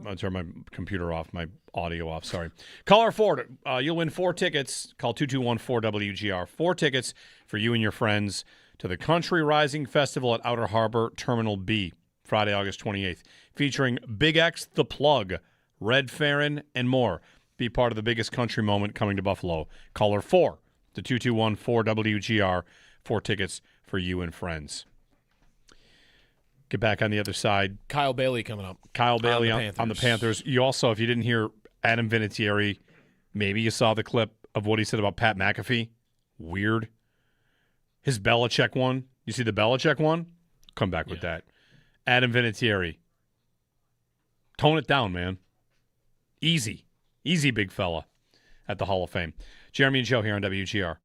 I'll turn my computer off, my audio off, sorry. Caller 4, you'll win 4 tickets. Call 221-4WGR. 4 tickets for you and your friends to the Country Rising Festival at Outer Harbor Terminal B, Friday, August 28th, featuring Big X, The Plug, Red Farron, and more. Be part of the biggest country moment coming to Buffalo. Caller 4 to 221-4WGR. 4 tickets for you and friends. Get back on the other side. Kyle Bailey coming up. Kyle Bailey on the Panthers. You also, if you didn't hear Adam Vinatieri, maybe you saw the clip of what he said about Pat McAfee. Weird. His Belichick one. You see the Belichick one? Come back with that. Adam Vinatieri. Tone it down, man. Easy. Easy, big fella at the Hall of Fame. Jeremy and Joe here on WGR.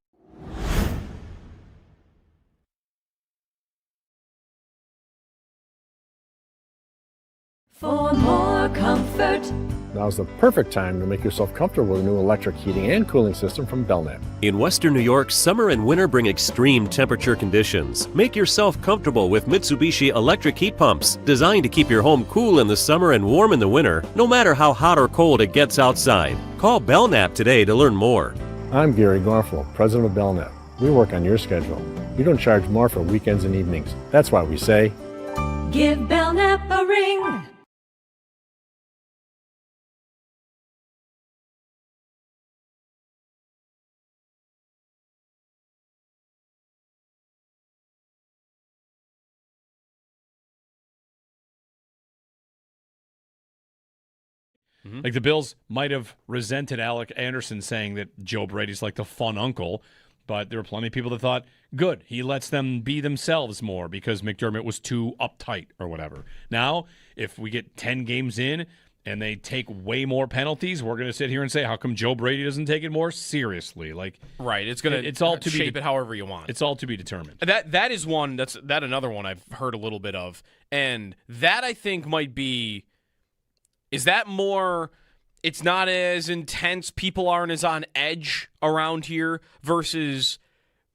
For more comfort. Now's the perfect time to make yourself comfortable with a new electric heating and cooling system from Belknap. In Western New York, summer and winter bring extreme temperature conditions. Make yourself comfortable with Mitsubishi electric heat pumps, designed to keep your home cool in the summer and warm in the winter, no matter how hot or cold it gets outside. Call Belknap today to learn more. I'm Gary Garfel, president of Belknap. We work on your schedule. We don't charge more for weekends and evenings. That's why we say, give Belknap a ring. Like the Bills might have resented Alec Anderson saying that Joe Brady's like the fun uncle, But there were plenty of people that thought, good, he lets them be themselves more because McDermott was too uptight or whatever. Now, if we get 10 games in and they take way more penalties, we're going to sit here and say, how come Joe Brady doesn't take it more seriously? Like, right, it's going to shape it however you want. It's all to be determined. That is one, that's another one I've heard a little bit of. And that I think might be, is that more, it's not as intense, people aren't as on edge around here versus,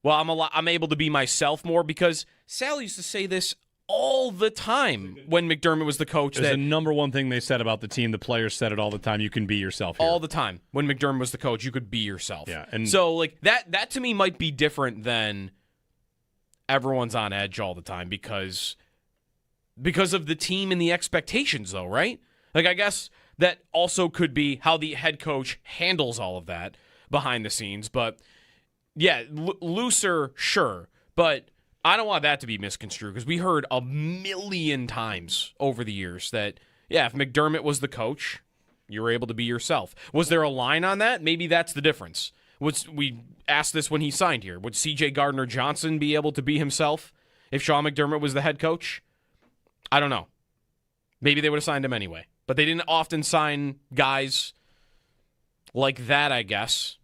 well, I'm able to be myself more, because Sal used to say this all the time when McDermott was the coach. There's the number one thing they said about the team. The players said it all the time. You can be yourself here. All the time. When McDermott was the coach, you could be yourself. Yeah, and so like that to me might be different than everyone's on edge all the time because of the team and the expectations, though, right? Like, I guess that also could be how the head coach handles all of that behind the scenes. But yeah, looser, sure, but I don't want that to be misconstrued, because we heard a million times over the years that, yeah, if McDermott was the coach, you were able to be yourself. Was there a line on that? Maybe that's the difference. We asked this when he signed here. Would C.J. Gardner-Johnson be able to be himself if Sean McDermott was the head coach? I don't know. Maybe they would have signed him anyway. But they didn't often sign guys like that, I guess.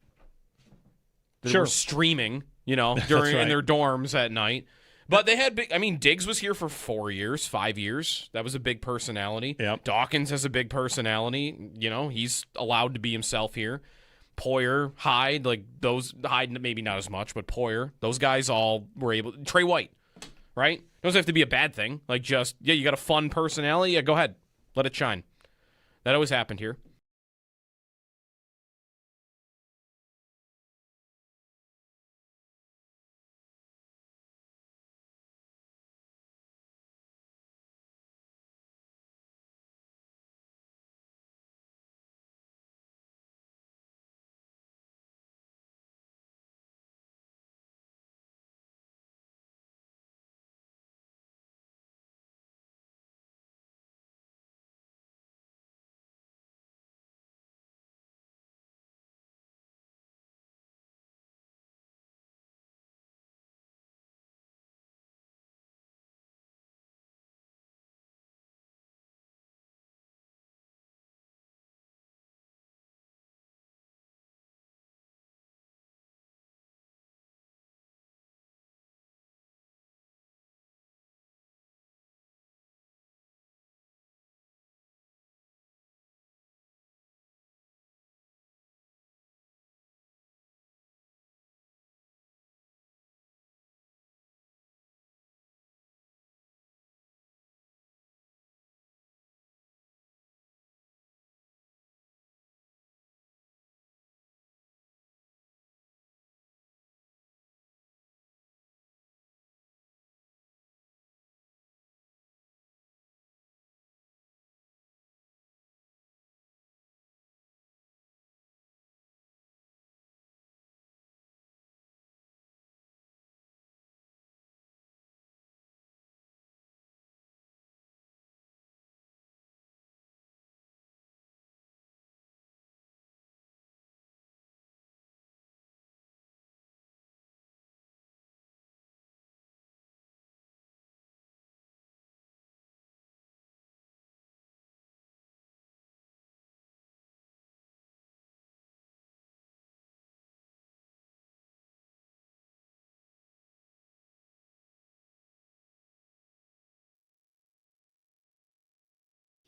That were streaming, during in their dorms at night. But they had big, Diggs was here for 4 years, 5 years. That was a big personality. Yep. Dawkins has a big personality. He's allowed to be himself here. Poyer, Hyde, Hyde maybe not as much, but Poyer, those guys all were able. Trey White, right? Doesn't have to be a bad thing. You got a fun personality. Yeah, go ahead. Let it shine. That always happened here.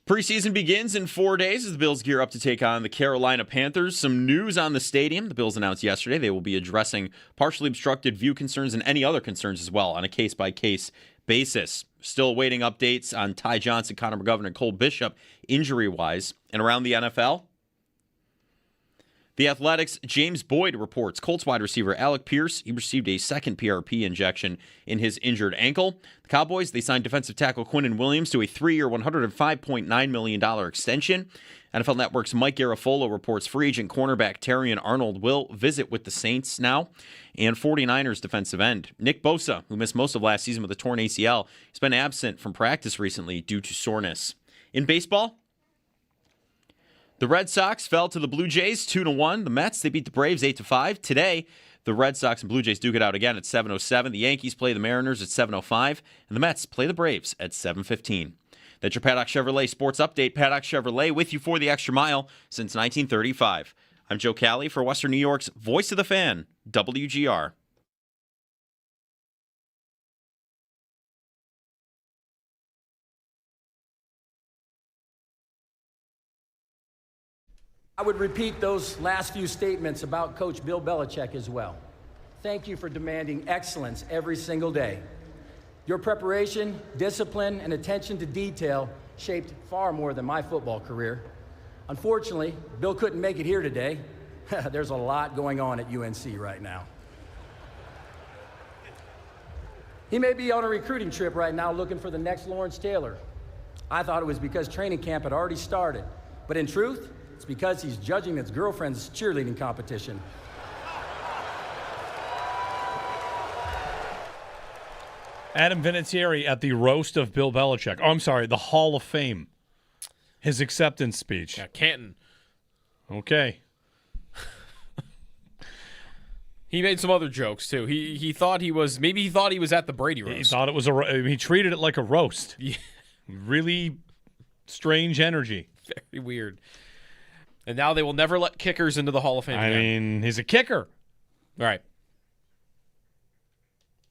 Preseason begins in 4 days as the Bills gear up to take on the Carolina Panthers. Some news on the stadium. The Bills announced yesterday they will be addressing partially obstructed view concerns and any other concerns as well on a case-by-case basis. Still awaiting updates on Ty Johnson, Connor McGovern, and Cole Bishop injury-wise. And around the NFL, The Athletic's James Boyd reports Colts wide receiver Alec Pierce, he received a second PRP injection in his injured ankle. The Cowboys, they signed defensive tackle Quinnen Williams to a 3-year, $105.9 million extension. NFL Network's Mike Garafolo reports free agent cornerback Terrion Arnold will visit with the Saints now. And 49ers defensive end Nick Bosa, who missed most of last season with a torn ACL, has been absent from practice recently due to soreness. In baseball, the Red Sox fell to the Blue Jays 2-1. The Mets, they beat the Braves 8-5. Today, The Red Sox and Blue Jays duke it out again at 7:07. The Yankees play the Mariners at 7:05, and the Mets play the Braves at 7:15. That's your Paddock Chevrolet Sports Update. Paddock Chevrolet with you for the extra mile since 1935. I'm Joe Cali for Western New York's Voice of the Fan, WGR. I would repeat those last few statements about Coach Bill Belichick as well. Thank you for demanding excellence every single day. Your preparation, discipline, and attention to detail shaped far more than my football career. Unfortunately, Bill couldn't make it here today. There's a lot going on at UNC right now. He may be on a recruiting trip right now looking for the next Lawrence Taylor. I thought it was because training camp had already started, but in truth, it's because he's judging his girlfriend's cheerleading competition. Adam Vinatieri at the roast of Bill Belichick. Oh, I'm sorry, the Hall of Fame. His acceptance speech. Yeah, Canton. Okay. He made some other jokes too. He thought he was at the Brady roast. He thought it was he treated it like a roast. Yeah. Really strange energy. Very weird. And now they will never let kickers into the Hall of Fame again. I mean, he's a kicker. Right.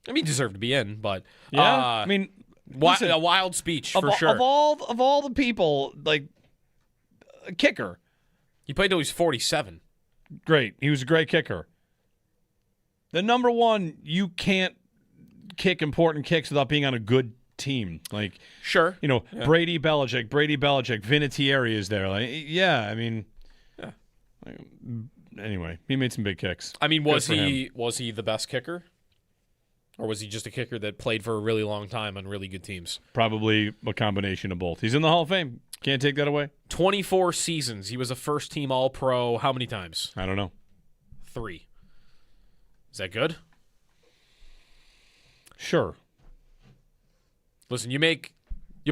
I mean, he deserved to be in, but yeah. I mean, listen, a wild speech of for all, sure. Of all the people, like a kicker. He played till he was 47. Great. He was a great kicker. The number one, you can't kick important kicks without being on a good team. Like, sure, yeah. Brady Belichick, Vinatieri is there. Like, yeah, I mean, yeah. Anyway, he made some big kicks. I mean, was he the best kicker, or was he just a kicker that played for a really long time on really good teams? Probably a combination of both. He's in the Hall of Fame. Can't take that away. 24 seasons. He was a first-team All-Pro. How many times? I don't know. 3. Is that good? Sure. Listen, you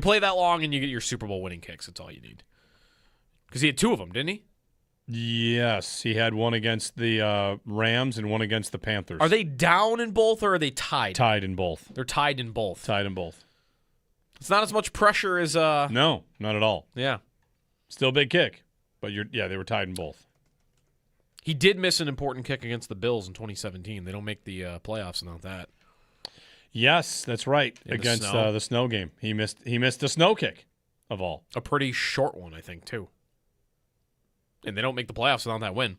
play that long and you get your Super Bowl winning kicks. That's all you need. Because he had 2 of them, didn't he? Yes, he had one against the Rams and one against the Panthers. Are they down in both or are they tied? Tied in both. They're tied in both. Tied in both. It's not as much pressure as No, not at all. Yeah. Still a big kick, but they were tied in both. He did miss an important kick against the Bills in 2017. They don't make the playoffs without that. Yes, that's right. Against the snow game, he missed the snow kick of all. A pretty short one, I think, too. And they don't make the playoffs without that win.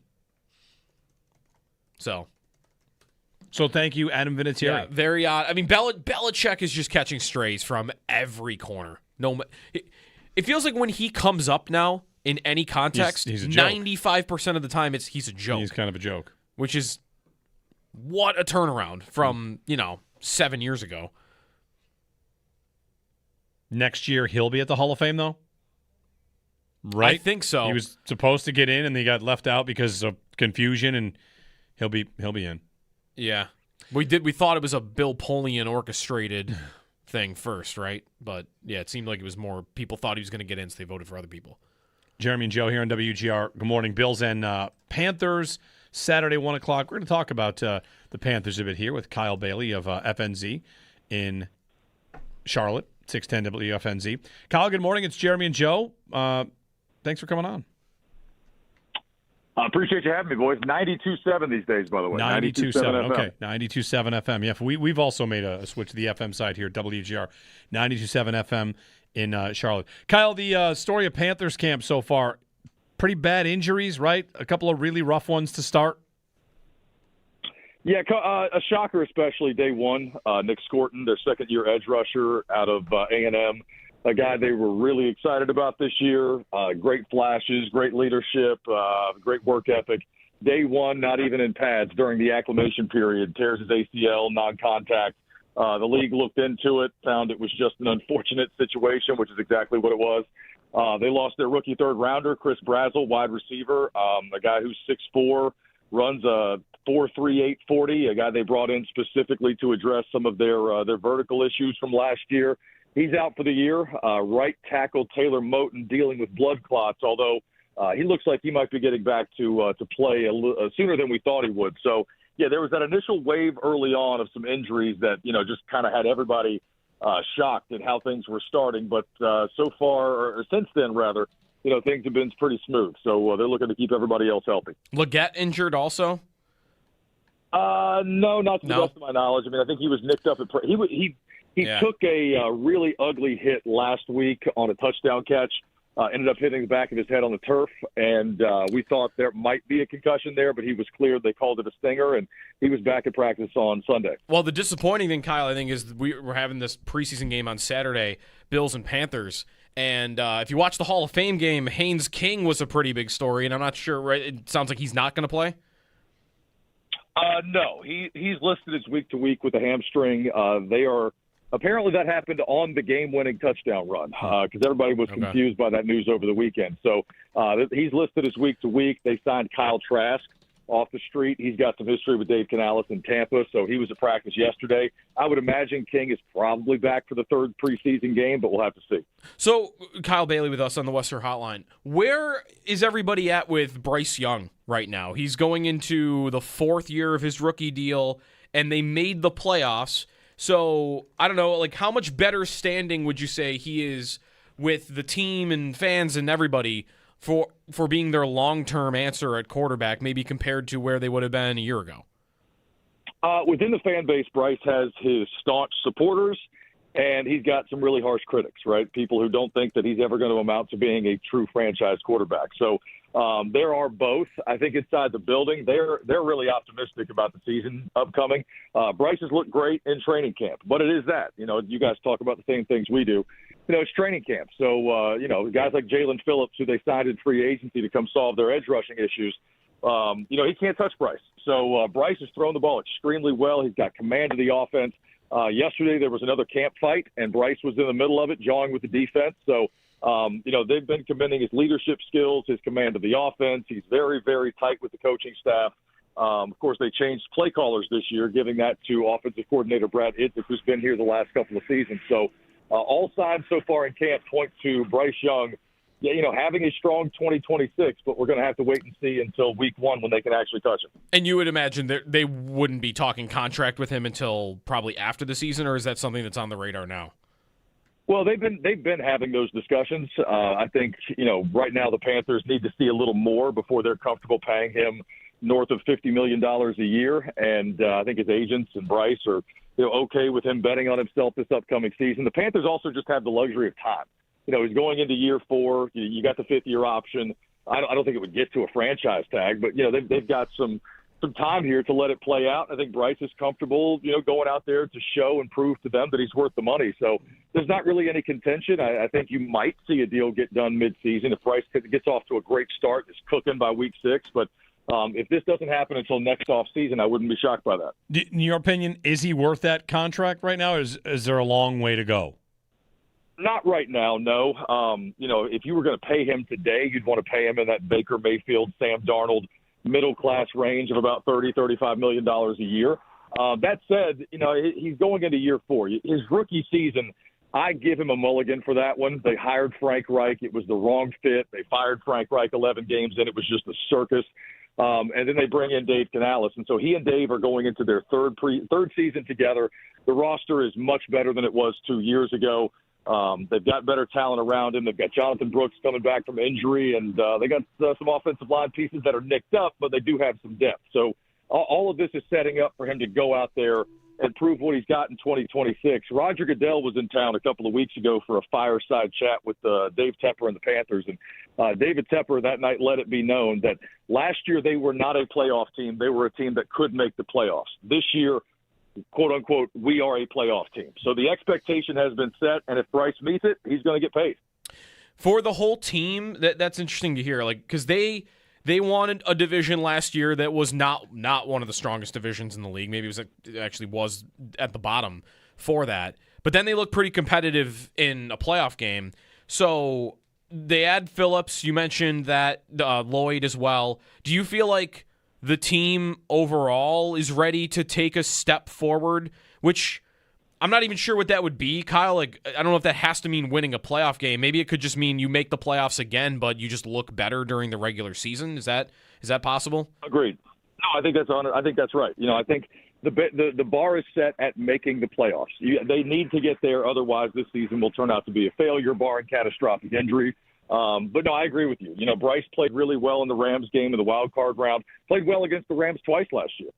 So thank you, Adam Vinatieri. Yeah, very odd. I mean, Belichick is just catching strays from every corner. It feels like when he comes up now in any context, he's a joke. 95% of the time he's a joke. He's kind of a joke. Which is what a turnaround from, 7 years ago. Next year he'll be at the Hall of Fame though? Right? I think so. He was supposed to get in and he got left out because of confusion, and he'll be in. Yeah. We thought it was a Bill Polian orchestrated thing first, right? But yeah, it seemed like it was more people thought he was going to get in, so they voted for other people. Jeremy and Joe here on WGR. Good morning. Bills and Panthers, Saturday, 1 o'clock. We're going to talk about the Panthers a bit here with Kyle Bailey of FNZ in Charlotte, 610 WFNZ. Kyle, good morning. It's Jeremy and Joe. Thanks for coming on. I appreciate you having me, boys. 92.7 these days, by the way. 92.7. Okay, 92.7 FM. Yeah, we've also made a switch to the FM side here, WGR. 92.7 FM in Charlotte. Kyle, the story of Panthers camp so far, pretty bad injuries, right? A couple of really rough ones to start. Yeah, a shocker, especially day one. Nick Scorton, their second-year edge rusher out of A&M, a guy they were really excited about this year. Great flashes, great leadership, great work ethic. Day one, not even in pads during the acclimation period, tears his ACL, non-contact. The league looked into it, found it was just an unfortunate situation, which is exactly what it was. They lost their rookie third-rounder, Chris Brazel, wide receiver, a guy who's 6'4", runs a 4.38 40, a guy they brought in specifically to address some of their vertical issues from last year. He's out for the year. Right tackle Taylor Moton dealing with blood clots, although he looks like he might be getting back to play sooner than we thought he would. So there was that initial wave early on of some injuries that, just kind of had everybody shocked at how things were starting. But so far, or since then, rather, things have been pretty smooth. So they're looking to keep everybody else healthy. Leggett injured also? No, not to the best of my knowledge. I mean, I think he was nicked up. He took a really ugly hit last week on a touchdown catch. Ended up hitting the back of his head on the turf, and we thought there might be a concussion there, but he was cleared. They called it a stinger, and he was back at practice on Sunday. Well, the disappointing thing, Kyle, I think, is we're having this preseason game on Saturday, Bills and Panthers. And if you watch the Hall of Fame game, Haynes King was a pretty big story, and I'm not sure, right? It sounds like he's not going to play? No, he's listed as week to week with a hamstring. Apparently that happened on the game-winning touchdown run because everybody was confused by that news over the weekend. So he's listed as week to week. They signed Kyle Trask off the street. He's got some history with Dave Canales in Tampa, so he was at practice yesterday. I would imagine King is probably back for the third preseason game, but we'll have to see. So Kyle Bailey with us on the Western Hotline. Where is everybody at with Bryce Young right now? He's going into the fourth year of his rookie deal, and they made the playoffs. So, I don't know, like how much better standing would you say he is with the team and fans and everybody for being their long-term answer at quarterback, maybe compared to where they would have been a year ago? Within the fan base, Bryce has his staunch supporters, and he's got some really harsh critics, right? People who don't think that he's ever going to amount to being a true franchise quarterback. So there are both. I think inside the building, they're really optimistic about the season upcoming. Bryce has looked great in training camp, but it is that. You guys talk about the same things we do. It's training camp. So, guys like Jalen Phillips, who they signed in free agency to come solve their edge rushing issues, he can't touch Bryce. So Bryce has thrown the ball extremely well. He's got command of the offense. Yesterday there was another camp fight, and Bryce was in the middle of it, jawing with the defense. So, they've been commending his leadership skills, his command of the offense. He's very, very tight with the coaching staff. Of course, they changed play callers this year, giving that to offensive coordinator Brad Idzik, who's been here the last couple of seasons. So all signs so far in camp point to Bryce Young, having a strong 2026, but we're going to have to wait and see until week one when they can actually touch him. And you would imagine they wouldn't be talking contract with him until probably after the season, or is that something that's on the radar now? Well, they've been having those discussions. I think, right now the Panthers need to see a little more before they're comfortable paying him north of $50 million a year. And I think his agents and Bryce are okay with him betting on himself this upcoming season. The Panthers also just have the luxury of time. He's going into year 4. You got the fifth-year option. I don't think it would get to a franchise tag, but, they've got some time here to let it play out. I think Bryce is comfortable, going out there to show and prove to them that he's worth the money. So there's not really any contention. I think you might see a deal get done midseason if Bryce gets off to a great start, is cooking by week 6. But if this doesn't happen until next offseason, I wouldn't be shocked by that. In your opinion, is he worth that contract right now, or is there a long way to go? Not right now, no. If you were going to pay him today, you'd want to pay him in that Baker Mayfield, Sam Darnold middle-class range of about $30-35 million a year. That said, he's going into year 4. His rookie season, I give him a mulligan for that one. They hired Frank Reich. It was the wrong fit. They fired Frank Reich 11 games in. It was just a circus. And then they bring in Dave Canales. And so he and Dave are going into their third season together. The roster is much better than it was 2 years ago. They've got better talent around him. They've got Jonathan Brooks coming back from injury, and they got some offensive line pieces that are nicked up, but they do have some depth. So all of this is setting up for him to go out there and prove what he's got in 2026. Roger Goodell was in town a couple of weeks ago for a fireside chat with Dave Tepper and the Panthers, and David Tepper that night let it be known that last year they were not a playoff team. They were a team that could make the playoffs. This year, quote unquote, we are a playoff team. So the expectation has been set, and if Bryce meets it, he's going to get paid. For the whole team, that's interesting to hear, because they wanted a division last year that was not one of the strongest divisions in the league. Maybe it actually was at the bottom for that. But then they look pretty competitive in a playoff game. So they add Phillips. You mentioned that Lloyd as well. Do you feel like the team overall is ready to take a step forward, which I'm not even sure what that would be, Kyle? I don't know if that has to mean winning a playoff game. Maybe it could just mean you make the playoffs again, but you just look better during the regular season. Is that possible? Agreed. No, I think that's right. I think the bar is set at making the playoffs. They need to get there, otherwise this season will turn out to be a failure, barring catastrophic injury. But no, I agree with you. Bryce played really well in the Rams game in the wild card round. Played well against the Rams twice last year.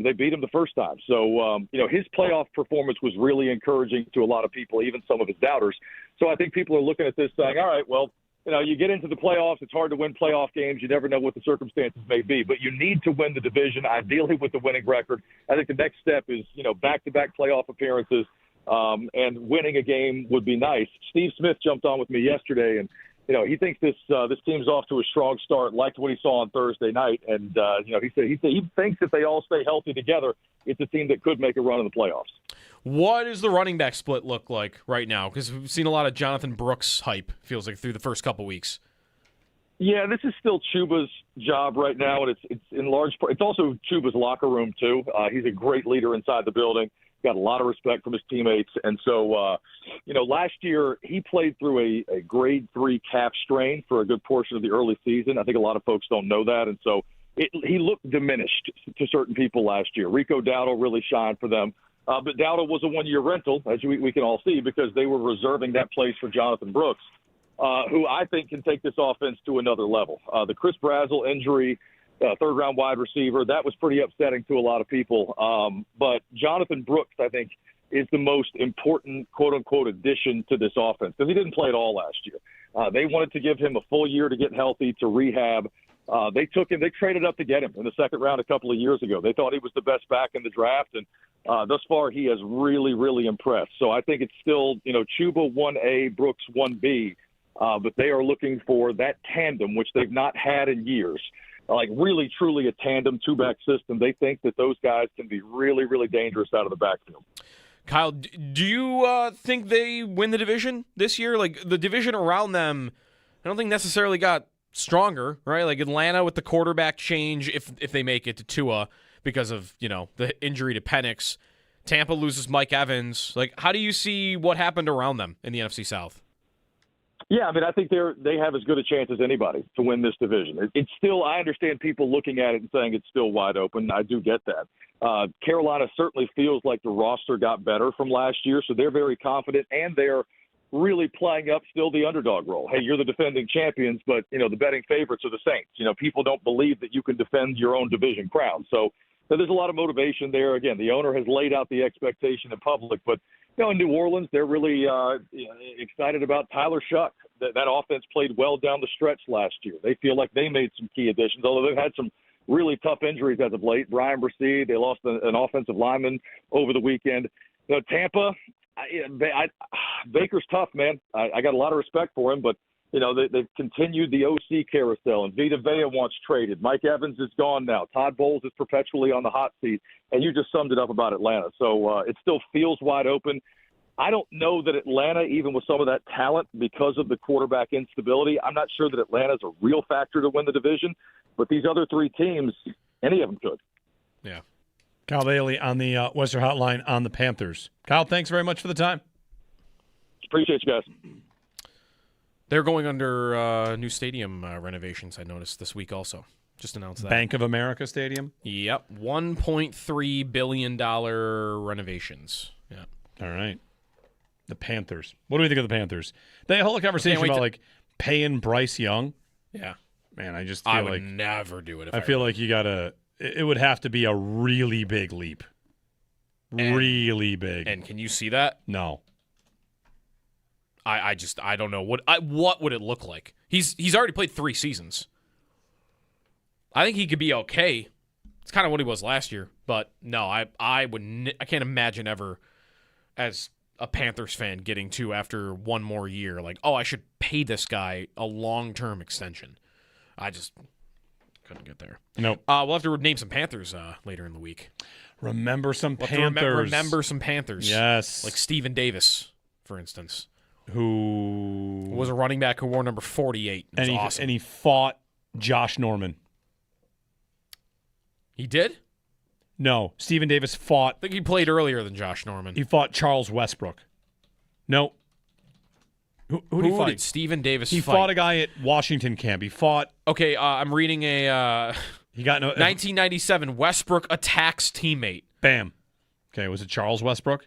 They beat him the first time. So, his playoff performance was really encouraging to a lot of people, even some of his doubters. So I think people are looking at this saying, all right, well, you get into the playoffs. It's hard to win playoff games. You never know what the circumstances may be. But you need to win the division, ideally with the winning record. I think the next step is, back-to-back playoff appearances, and winning a game would be nice. Steve Smith jumped on with me yesterday, and he thinks this team's off to a strong start. Liked what he saw on Thursday night, and he said he thinks if they all stay healthy together, it's a team that could make a run in the playoffs. What does the running back split look like right now? Because we've seen a lot of Jonathan Brooks hype, feels like, through the first couple weeks. Yeah, this is still Chuba's job right now, and it's in large part. It's also Chuba's locker room too. He's a great leader inside the building. Got a lot of respect from his teammates, and so last year he played through a grade 3 calf strain for a good portion of the early season. I think a lot of folks don't know that, and so he looked diminished to certain people last year. Rico Dowdle really shined for them. But Dowdle was a one-year rental, as we can all see, because they were reserving that place for Jonathan Brooks, who I think can take this offense to another level. The Chris Brazzell injury, third-round wide receiver, that was pretty upsetting to a lot of people. But Jonathan Brooks, I think, is the most important, quote-unquote, addition to this offense, because he didn't play at all last year. They wanted to give him a full year to get healthy, to rehab. They took him. They traded up to get him in the second round a couple of years ago. They thought he was the best back in the draft, and thus far he has really, really impressed. So I think it's still, Chuba 1A, Brooks 1B, but they are looking for that tandem, which they've not had in years. Like really, truly a tandem two-back system. They think that those guys can be really, really dangerous out of the backfield. Kyle, do you think they win the division this year? Like, the division around them, I don't think necessarily got stronger, right? Like Atlanta with the quarterback change, if they make it to Tua because of, the injury to Penix. Tampa loses Mike Evans. Like, how do you see what happened around them in the NFC South? Yeah, I think they have as good a chance as anybody to win this division. It's still, I understand people looking at it and saying it's still wide open. I do get that. Carolina certainly feels like the roster got better from last year, so they're very confident, and they're really playing up still the underdog role. Hey, you're the defending champions, but, the betting favorites are the Saints. People don't believe that you can defend your own division crown. So there's a lot of motivation there. Again, the owner has laid out the expectation in public, but in New Orleans, they're really excited about Tyler Shuck. That offense played well down the stretch last year. They feel like they made some key additions, although they've had some really tough injuries as of late. Brian Bresee, they lost an offensive lineman over the weekend. Tampa, Baker's tough, man. I got a lot of respect for him, but they've continued the OC carousel, and Vita Vea wants traded. Mike Evans is gone now. Todd Bowles is perpetually on the hot seat, and you just summed it up about Atlanta. So it still feels wide open. I don't know that Atlanta, even with some of that talent, because of the quarterback instability, I'm not sure that Atlanta's a real factor to win the division. But these other three teams, any of them could. Yeah. Kyle Bailey on the Western Hotline on the Panthers. Kyle, thanks very much for the time. Appreciate you guys. They're going under new stadium renovations, I noticed this week also. Just announced that. Bank of America Stadium? Yep. $1.3 billion renovations. Yeah. All right. The Panthers. What do we think of the Panthers? They had a whole conversation about, paying Bryce Young. Yeah. Man, I just feel I would never do it. I feel like you got to – it would have to be a really big leap. Really big. And can you see that? No. I don't know. What would it look like? He's already played 3 seasons. I think he could be okay. It's kind of what he was last year. But, no, I can't imagine ever as – a Panthers fan getting to after one more year, I should pay this guy a long-term extension. I just couldn't get there. Nope. We'll have to name some Panthers later in the week. Remember some Panthers. Remember some Panthers. Yes. Like Steven Davis, for instance. Who was a running back who wore number 48. It was awesome. And he fought Josh Norman. He did? No, Steven Davis fought. I think he played earlier than Josh Norman. He fought Charles Westbrook. No. Who did he fight? Did Steven Davis He fought a guy at Washington camp. He fought. Okay, I'm reading a. He got no. 1997, Westbrook attacks teammate. Bam. Okay, was it Charles Westbrook?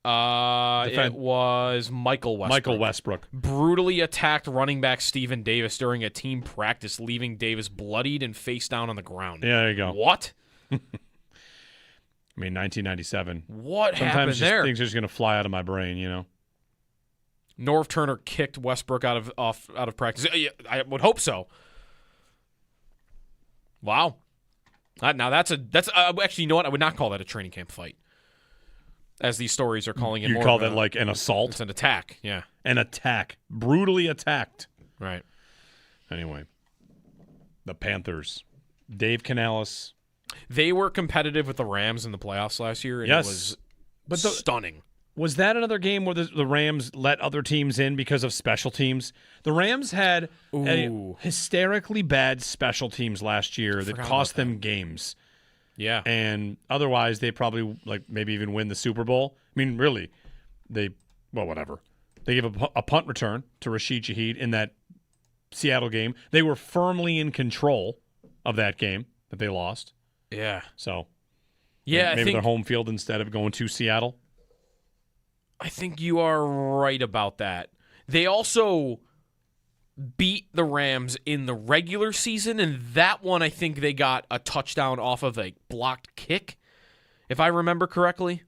It was Michael Westbrook. Michael Westbrook. Brutally attacked running back Stephen Davis during a team practice, leaving Davis bloodied and face down on the ground. Yeah, there you go. What? I mean, 1997. What Sometimes happened just there? Things are just going to fly out of my brain, you know. Norv Turner kicked Westbrook out of practice. I would hope so. Wow. Now that's actually, you know what? I would not call that a training camp fight. As these stories are calling it, You more call of that like an assault? It's an attack. Yeah, an attack, brutally attacked. Right. Anyway, the Panthers, Dave Canales. They were competitive with the Rams in the playoffs last year, and yes, it was stunning. Was that another game where the Rams let other teams in because of special teams? The Rams had a hysterically bad special teams last year that cost them games. Yeah. And otherwise, they probably maybe even win the Super Bowl. I mean, really, whatever. They gave a punt return to Rashid Shaheed in that Seattle game. They were firmly in control of that game that they lost. Yeah. So, yeah, maybe their home field instead of going to Seattle. I think you are right about that. They also beat the Rams in the regular season, and that one I think they got a touchdown off of a blocked kick, if I remember correctly.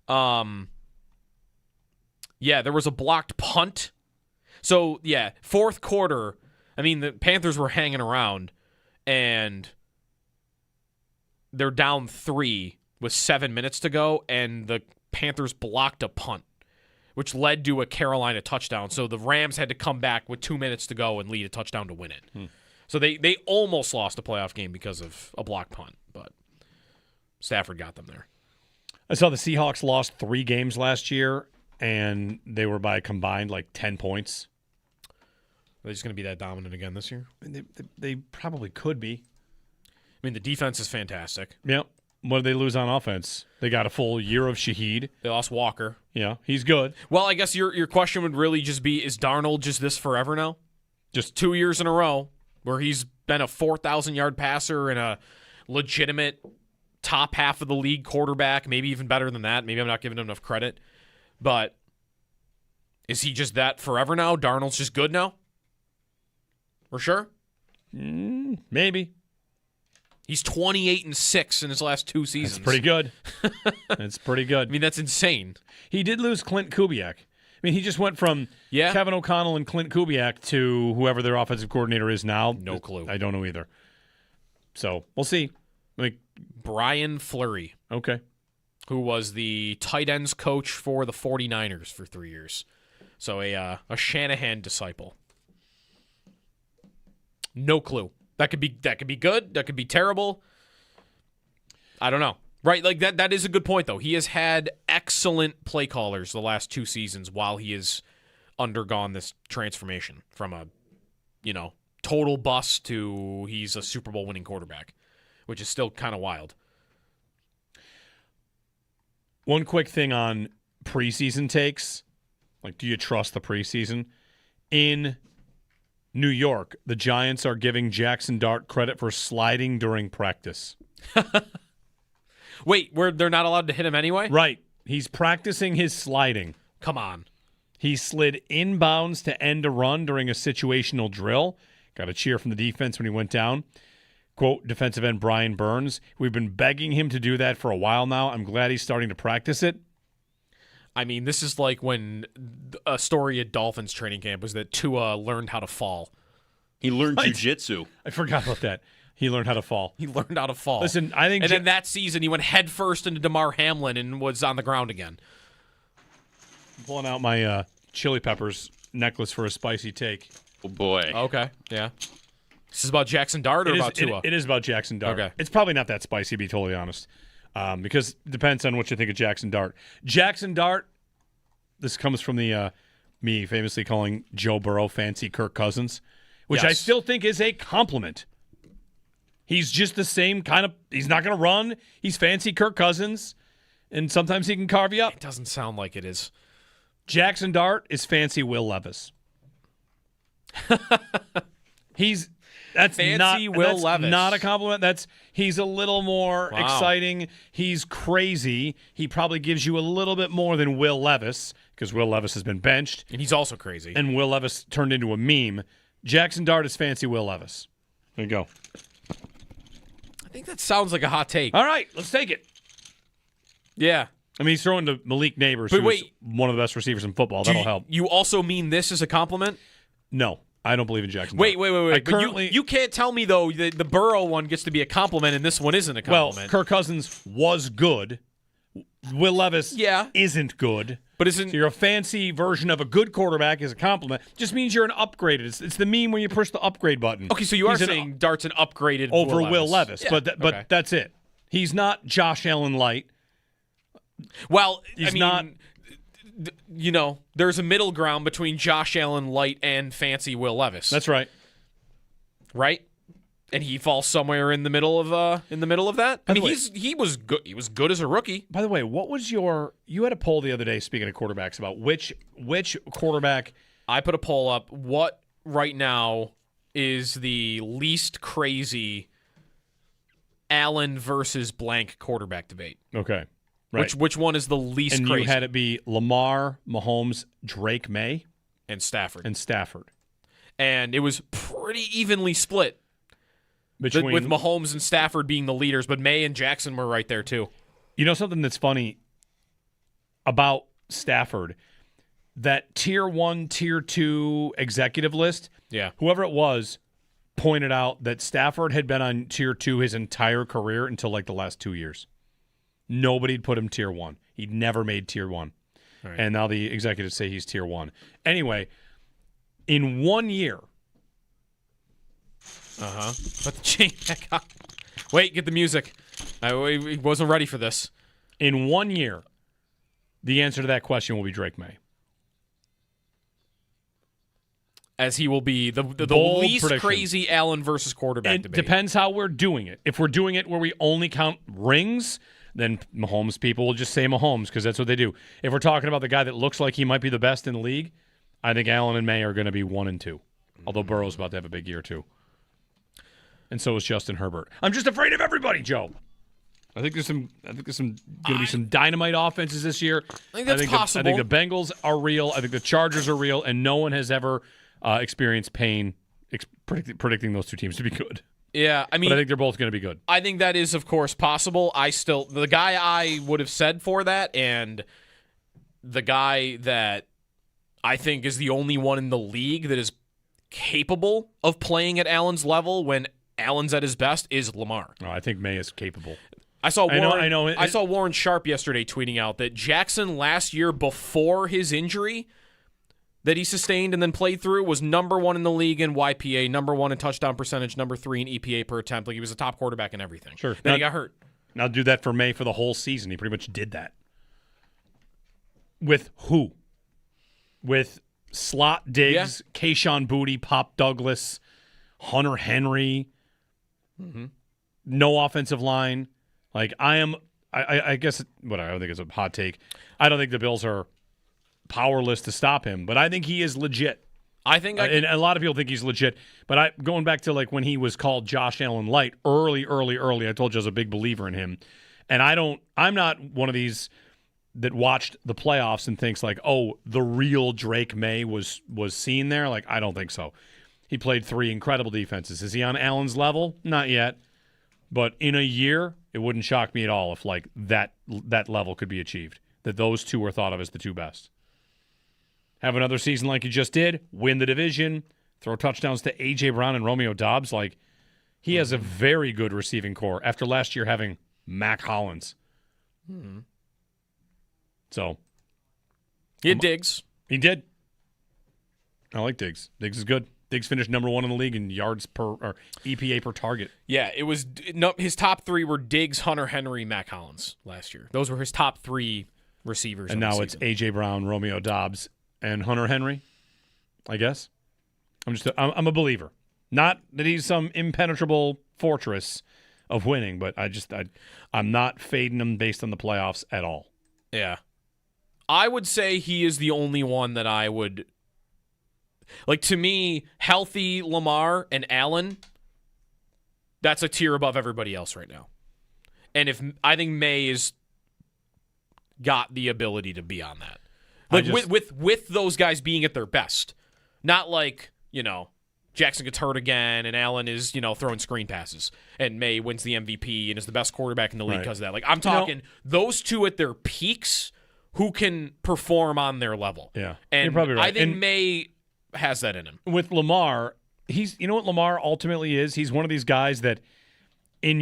Yeah, there was a blocked punt. So, yeah, fourth quarter, I mean, the Panthers were hanging around, and they're down 3 with 7 minutes to go, and the Panthers blocked a punt, which led to a Carolina touchdown. So the Rams had to come back with 2 minutes to go and lead a touchdown to win it. So they almost lost a playoff game because of a block punt, but Stafford got them there. I saw the Seahawks lost 3 games last year, and they were by combined 10 points. Are they just going to be that dominant again this year? They probably could be. I mean, the defense is fantastic. Yep. What did they lose on offense? They got a full year of Shaheed. They lost Walker. Yeah, he's good. Well, I guess your question would really just be, is Darnold just this forever now? Just 2 years in a row where he's been a 4,000-yard passer and a legitimate top half of the league quarterback, maybe even better than that. Maybe I'm not giving him enough credit. But is he just that forever now? Darnold's just good now? For sure? Maybe. He's 28-6 in his last 2 seasons. That's pretty good. That's pretty good. I mean, that's insane. He did lose Clint Kubiak. I mean, he just went from Kevin O'Connell and Clint Kubiak to whoever their offensive coordinator is now. No clue. I don't know either. So we'll see. Brian Fleury. Okay. Who was the tight ends coach for the 49ers for 3 years. So a Shanahan disciple. No clue. That could be good. That could be terrible. I don't know. Right, that is a good point, though. He has had excellent play callers the last 2 seasons while he has undergone this transformation from a, total bust to he's a Super Bowl winning quarterback, which is still kind of wild. One quick thing on preseason takes. Do you trust the preseason? In New York, the Giants are giving Jackson Dart credit for sliding during practice. Wait, they're not allowed to hit him anyway? Right. He's practicing his sliding. Come on. He slid inbounds to end a run during a situational drill. Got a cheer from the defense when he went down. Quote, defensive end Brian Burns, we've been begging him to do that for a while now. I'm glad he's starting to practice it. I mean, this is like when a story at Dolphins training camp was that Tua learned how to fall. He learned jiu-jitsu. I forgot about that. He learned how to fall. He learned how to fall. Listen, I think... And then that season, he went headfirst into DeMar Hamlin and was on the ground again. I'm pulling out my chili peppers necklace for a spicy take. Oh, boy. Okay, yeah. This is about Jackson Dart or about Tua? It is about Jackson Dart. Okay. It's probably not that spicy, to be totally honest. Because it depends on what you think of Jackson Dart. Jackson Dart, this comes from the me famously calling Joe Burrow fancy Kirk Cousins, which I still think is a compliment. He's just the same kind of – he's not going to run. He's fancy Kirk Cousins, and sometimes he can carve you up. It doesn't sound like it is. Jackson Dart is fancy Will Levis. He's That's fancy Will Levis. Not a compliment. He's a little more exciting. He's crazy. He probably gives you a little bit more than Will Levis because Will Levis has been benched. And he's also crazy. And Will Levis turned into a meme. Jackson Dart is fancy Will Levis. There you go. I think that sounds like a hot take. All right, let's take it. Yeah. I mean, he's throwing to Malik Neighbors, who's one of the best receivers in football. That'll help. You also mean this as a compliment? No, I don't believe in Jackson. Wait. But you can't tell me, though, that the Burrow one gets to be a compliment and this one isn't a compliment. Well, Kirk Cousins was good. Will Levis isn't good. But isn't so you're a fancy version of a good quarterback is a compliment. Just means you're an upgraded. It's the meme when you push the upgrade button. Okay, so you are saying Dart's an upgraded over Will Levis. Yeah. But that's it. He's not Josh Allen light. Well, he's not. You know, there's a middle ground between Josh Allen light and fancy Will Levis. That's right. Right? And he falls somewhere in the middle of that. I mean, he was good. He was good as a rookie. By the way, what was you had a poll the other day speaking of quarterbacks about which quarterback? I put a poll up. What right now is the least crazy Allen versus blank quarterback debate? Okay. Right. Which one is the least and crazy? You had it be Lamar, Mahomes, Drake May, and Stafford. And it was pretty evenly split. With Mahomes and Stafford being the leaders, but May and Jackson were right there too. You know something that's funny about Stafford? That tier 1, tier 2 executive list, whoever it was, pointed out that Stafford had been on tier 2 his entire career until like the last 2 years. Nobody'd put him tier 1. He'd never made tier 1. Right. And now the executives say he's tier 1. Anyway, in 1 year. Put the chain back on. Wait, get the music. I wasn't ready for this. In 1 year, the answer to that question will be Drake May. As he will be the least prediction. Crazy Allen versus quarterback debate. Depends how we're doing it. If we're doing it where we only count rings, then Mahomes people will just say Mahomes because that's what they do. If we're talking about the guy that looks like he might be the best in the league, I think Allen and May are going to be 1 and 2. Although Burrow's about to have a big year too. And so is Justin Herbert. I'm just afraid of everybody, Joe. I think there's going to be some dynamite offenses this year. I think that's possible. I think the Bengals are real. I think the Chargers are real, and no one has ever experienced pain predicting those two teams to be good. Yeah, I mean, but I think they're both going to be good. I think that is, of course, possible. The guy I would have said for that, and the guy that I think is the only one in the league that is capable of playing at Allen's level when Allen's at his best is Lamar. Oh, I think May is capable. I saw Warren, I saw Warren Sharp yesterday tweeting out that Jackson last year before his injury that he sustained and then played through was number 1 in the league in YPA, number 1 in touchdown percentage, number 3 in EPA per attempt. Like he was a top quarterback in everything. Sure. Then he got hurt. Now do that for May for the whole season. He pretty much did that. With who? With Slot Diggs, Kayshon Boutte, Pop Douglas, Hunter Henry. Mm-hmm. No offensive line. Like I guess what I don't think it's a hot take. I don't think the Bills are powerless to stop him, but I think he is legit. And a lot of people think he's legit. But going back to like when he was called Josh Allen light early, I told you I was a big believer in him. And I'm not one of these that watched the playoffs and thinks like, oh, the real Drake May was seen there. Like I don't think so. He played 3 incredible defenses. Is he on Allen's level? Not yet. But in a year, it wouldn't shock me at all if like that level could be achieved. That those two are thought of as the 2 best. Have another season like you just did, win the division, throw touchdowns to A.J. Brown and Romeo Doubs. Like, he has a very good receiving core after last year having Mac Hollins. Mm-hmm. So. He had Diggs. He did. I like Diggs. Diggs is good. Diggs finished number 1 in the league in yards per or EPA per target. Yeah, it was his top 3 were Diggs, Hunter Henry, Mac Hollins last year. Those were his top 3 receivers. And now it's A.J. Brown, Romeo Doubs, and Hunter Henry, I guess. I'm a believer. Not that he's some impenetrable fortress of winning, but I'm not fading him based on the playoffs at all. Yeah. I would say he is the only one that I would... Like, to me, healthy Lamar and Allen that's a tier above everybody else right now. And I think May is got the ability to be on that. Like with those guys being at their best. Not like, Jackson gets hurt again and Allen is, throwing screen passes and May wins the MVP and is the best quarterback in the league because of that. Like I'm talking those two at their peaks who can perform on their level. Yeah. And you're probably right. I think May has that in him. With Lamar, you know what Lamar ultimately is? He's one of these guys that in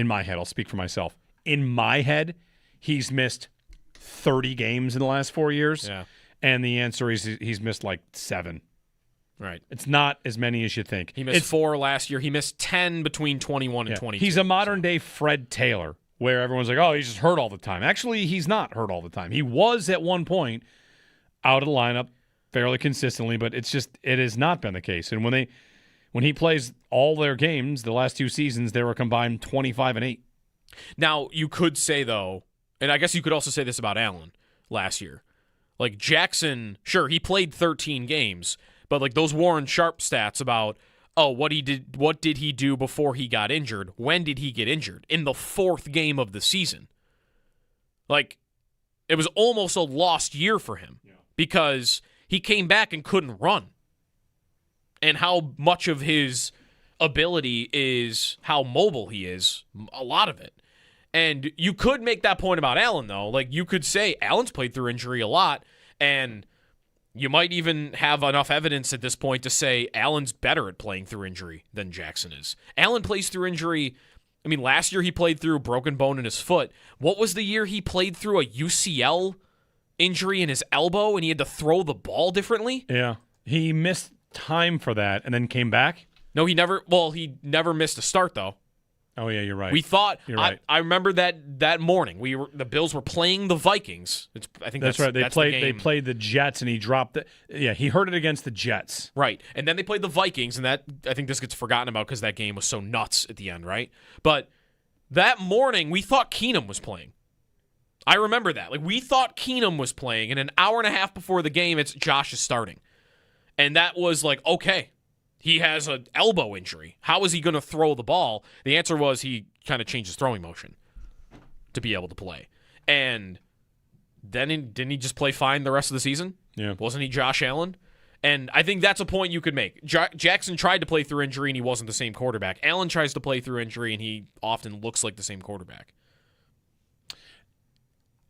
my head, I'll speak for myself. In my head, he's missed 30 games in the last 4 years. Yeah. And the answer is he's missed like 7. Right. It's not as many as you think. He missed 4 last year. He missed 10 between 21 and 22. He's a modern-day Fred Taylor, where everyone's like, oh, he's just hurt all the time. Actually, he's not hurt all the time. He was at one point out of the lineup fairly consistently, but it has not been the case. And when he plays all their games, the last 2 seasons, they were combined 25-8. Now, you could say, though, and I guess you could also say this about Allen last year. Like, Jackson, sure, he played 13 games, but like those Warren Sharp stats about, what did he do before he got injured? When did he get injured? In the 4th game of the season. Like, it was almost a lost year for him because he came back and couldn't run. And how much of his ability is how mobile he is, a lot of it. And you could make that point about Allen, though. Like, you could say Allen's played through injury a lot, and you might even have enough evidence at this point to say Allen's better at playing through injury than Jackson is. Allen plays through injury. I mean, last year he played through a broken bone in his foot. What was the year he played through a UCL injury in his elbow and he had to throw the ball differently? Yeah. He missed time for that and then came back? No, he never missed a start, though. Oh, yeah, you're right. We thought you're right. I remember that morning. The Bills were playing the Vikings. I think that's right. They the played the Jets and he dropped it. Yeah, he hurt it against the Jets. Right. And then they played the Vikings, and that I think this gets forgotten about because that game was so nuts at the end, right? But that morning we thought Keenum was playing. I remember that. Like, we thought Keenum was playing, and an hour and a half before the game it's Josh is starting. And that was like, okay. He has an elbow injury. How is he going to throw the ball? The answer was he kind of changed his throwing motion to be able to play. And then didn't he just play fine the rest of the season? Yeah. Wasn't he Josh Allen? And I think that's a point you could make. Jackson tried to play through injury, and he wasn't the same quarterback. Allen tries to play through injury, and he often looks like the same quarterback.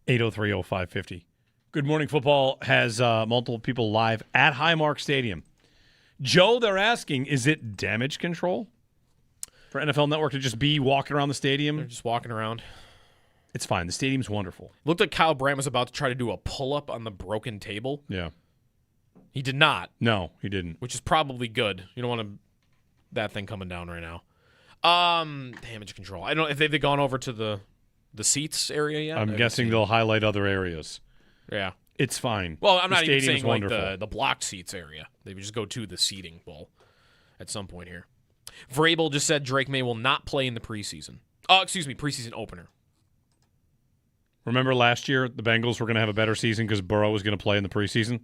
803-0550. Good Morning Football has multiple people live at Highmark Stadium. Joe, they're asking, is it damage control for NFL Network to just be walking around the stadium? They're just walking around. It's fine. The stadium's wonderful. Looked like Kyle Brandt was about to try to do a pull-up on the broken table. Yeah. He did not. No, he didn't. Which is probably good. You don't want that thing coming down right now. Damage control. I don't know if they've gone over to the seats area yet. I'm guessing they'll highlight other areas. Yeah. It's fine. Well, I'm not even saying wonderful. like the blocked seats area. They would just go to the seating bowl at some point here. Vrabel just said Drake May will not play in the preseason. Preseason opener. Remember last year the Bengals were going to have a better season because Burrow was going to play in the preseason?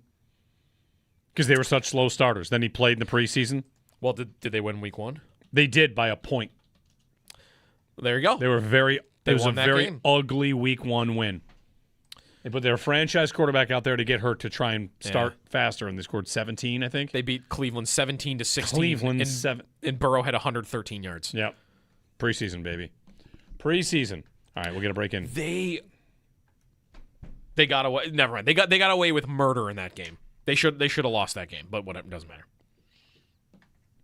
Because they were such slow starters. Then he played in the preseason. Well, did they win week 1? They did by a point. There you go. They were very. It was a very game. Ugly week 1 win. They put their franchise quarterback out there to get hurt to try and start faster, and they scored 17, I think. They beat Cleveland 17-16. Cleveland and Burrow had 113 yards. Yep. Preseason, baby. Preseason. All right, we'll get a break in. They got away. Never mind. They got away with murder in that game. They should have lost that game, but whatever, doesn't matter.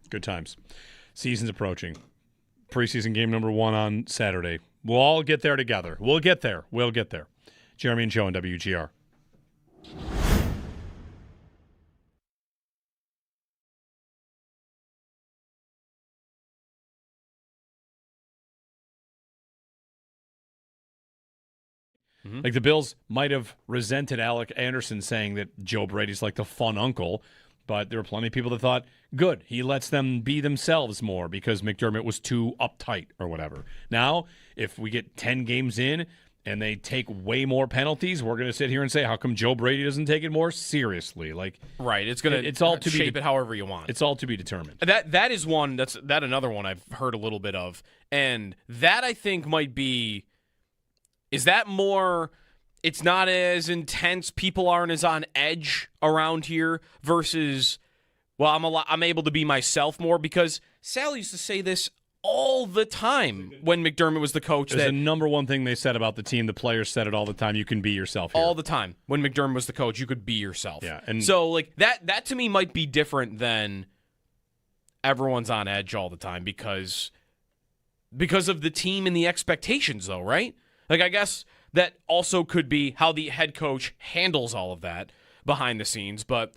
Good times. Season's approaching. Preseason game number 1 on Saturday. We'll all get there together. We'll get there. Jeremy and Joe on WGR. Mm-hmm. Like the Bills might have resented Alec Anderson saying that Joe Brady's like the fun uncle, but there were plenty of people that thought, good, he lets them be themselves more because McDermott was too uptight or whatever. Now, if we get 10 games in and they take way more penalties, we're going to sit here and say, how come Joe Brady doesn't take it more seriously? Like, right, it's going it's all to shape it however you want. It's all to be determined. That is one. That's another one I've heard a little bit of, and that I think might be. Is that more? It's not as intense. People aren't as on edge around here versus. Well, I'm able to be myself more because Sal used to say this all the time when McDermott was the coach. It's the number one thing they said about the team. The players said it all the time. You can be yourself here. All the time. When McDermott was the coach, you could be yourself. Yeah, and so like that to me might be different than everyone's on edge all the time because of the team and the expectations, though, right? Like I guess that also could be how the head coach handles all of that behind the scenes. But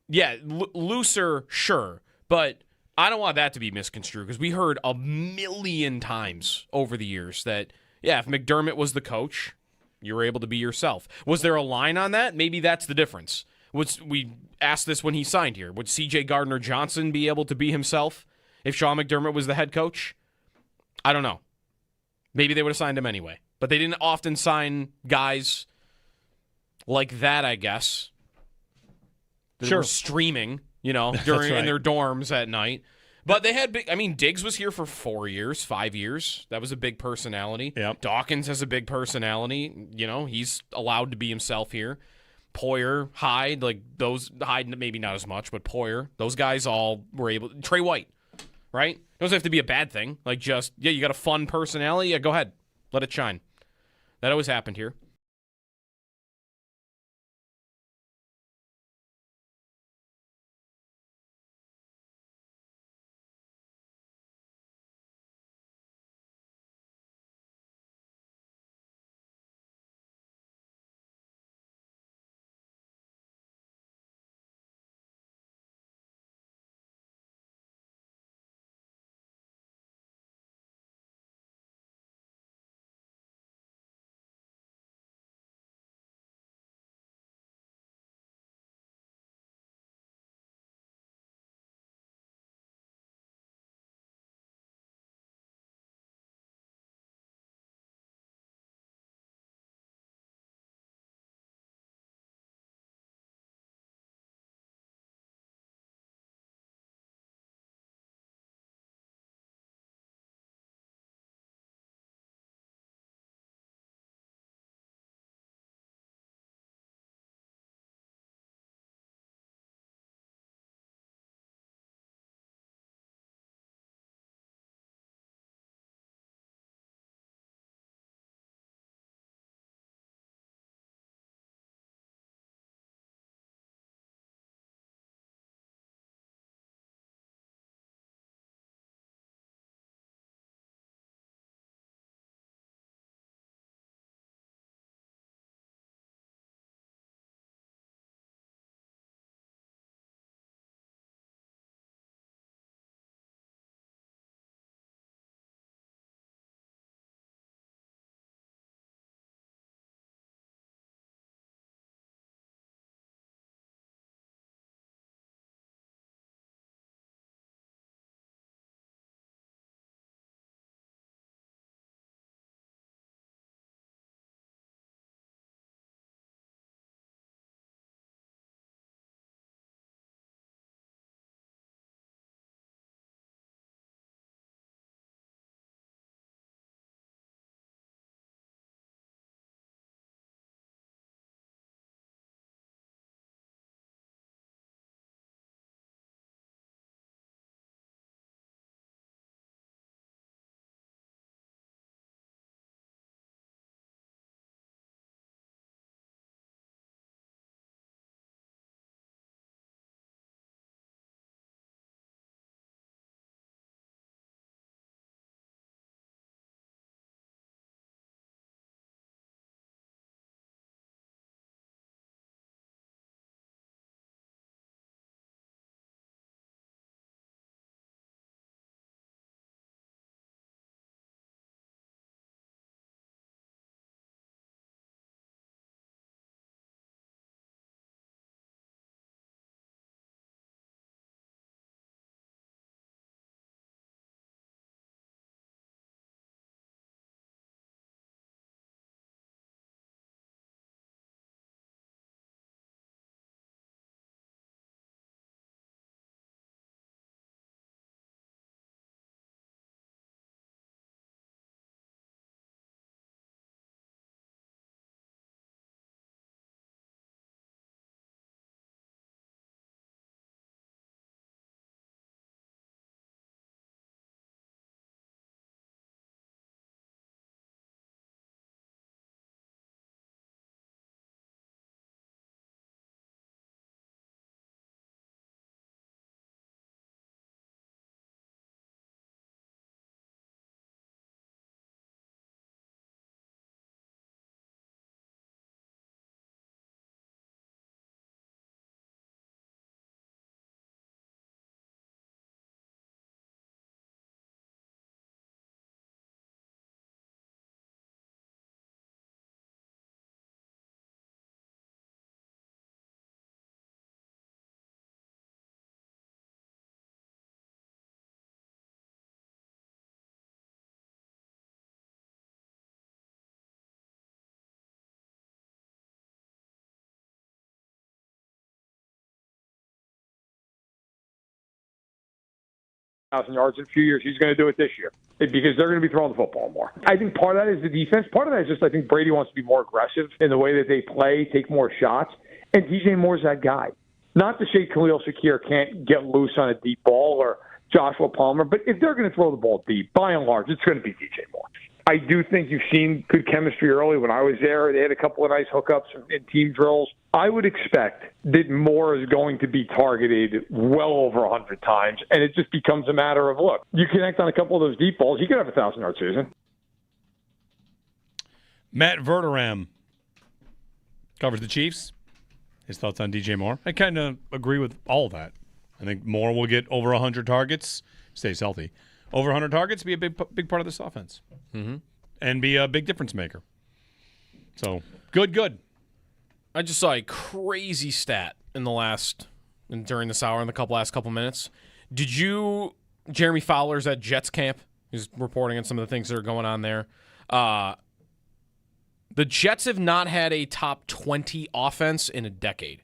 yeah, looser, sure, but I don't want that to be misconstrued because we heard a million times over the years that, yeah, if McDermott was the coach, you were able to be yourself. Was there a line on that? Maybe that's the difference. We asked this when he signed here. Would C.J. Gardner-Johnson be able to be himself if Sean McDermott was the head coach? I don't know. Maybe they would have signed him anyway. But they didn't often sign guys like that, I guess. That were streaming. During in their dorms at night. But they had big. I mean, Diggs was here for 4 years, 5 years. That was a big personality. Yep. Dawkins has a big personality. He's allowed to be himself here. Poyer, Hyde, like those. Hyde maybe not as much, but Poyer, those guys all were able. Trey White, right? Doesn't have to be a bad thing. Like just you got a fun personality. Yeah, go ahead, let it shine. That always happened here. 1,000 yards in a few years. He's going to do it this year because they're going to be throwing the football more. I think part of that is the defense. Part of that is just I think Brady wants to be more aggressive in the way that they play, take more shots, and DJ Moore's that guy. Not to say Khalil Shakir can't get loose on a deep ball or Joshua Palmer, but if they're going to throw the ball deep, by and large, it's going to be DJ Moore. I do think you've seen good chemistry early. When I was there, they had a couple of nice hookups in team drills. I would expect that Moore is going to be targeted well over 100 times, and it just becomes a matter of, look, you connect on a couple of those deep balls, you could have a 1,000-yard season. Matt Verderam covers the Chiefs. His thoughts on DJ Moore? I kind of agree with all of that. I think Moore will get over 100 targets, stays healthy. Over 100 targets, be a big part of this offense. Mm-hmm. And be a big difference maker. So, good. I just saw a crazy stat during this hour in the last couple minutes. Jeremy Fowler's at Jets camp. He's reporting on some of the things that are going on there. The Jets have not had a top 20 offense in a decade.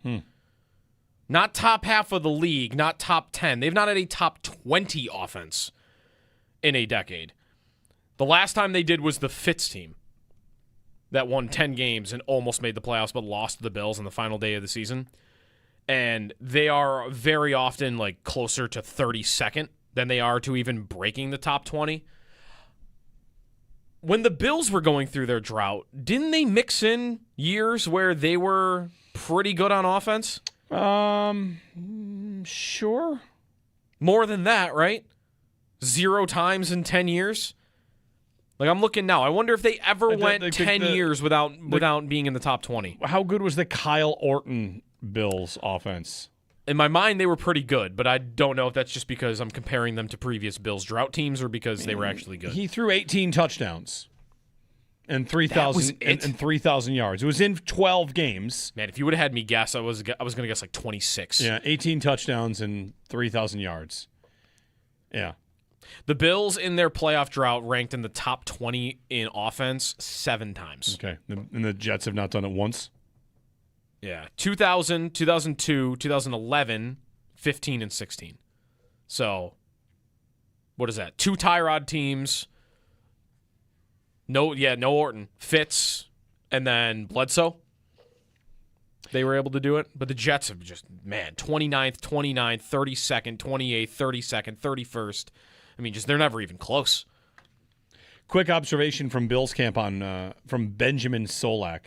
Not top half of the league, not top 10. They've not had a top 20 offense in a decade. The last time they did was the Fitz team that won 10 games and almost made the playoffs but lost to the Bills on the final day of the season. And they are very often like closer to 32nd than they are to even breaking the top 20. When the Bills were going through their drought, didn't they mix in years where they were pretty good on offense? Sure. More than that, right? 0 times in 10 years? Like, I'm looking now. I wonder if they ever went 10 years without being in the top 20. How good was the Kyle Orton Bills offense? In my mind, they were pretty good, but I don't know if that's just because I'm comparing them to previous Bills drought teams or because they were actually good. He threw 18 touchdowns and 3,000 yards. It was in 12 games. Man, if you would have had me guess, I was going to guess like 26. Yeah, 18 touchdowns and 3,000 yards. Yeah. The Bills in their playoff drought ranked in the top 20 in offense 7 times. Okay. And the Jets have not done it once? Yeah. 2000, 2002, 2011, 15, and 16. So, what is that? 2 Tyrod teams. No Orton. Fitz, and then Bledsoe. They were able to do it. But the Jets have just, 29th, 29th, 32nd, 28th, 32nd, 31st. I mean, they're never even close. Quick observation from Bills camp from Benjamin Solak.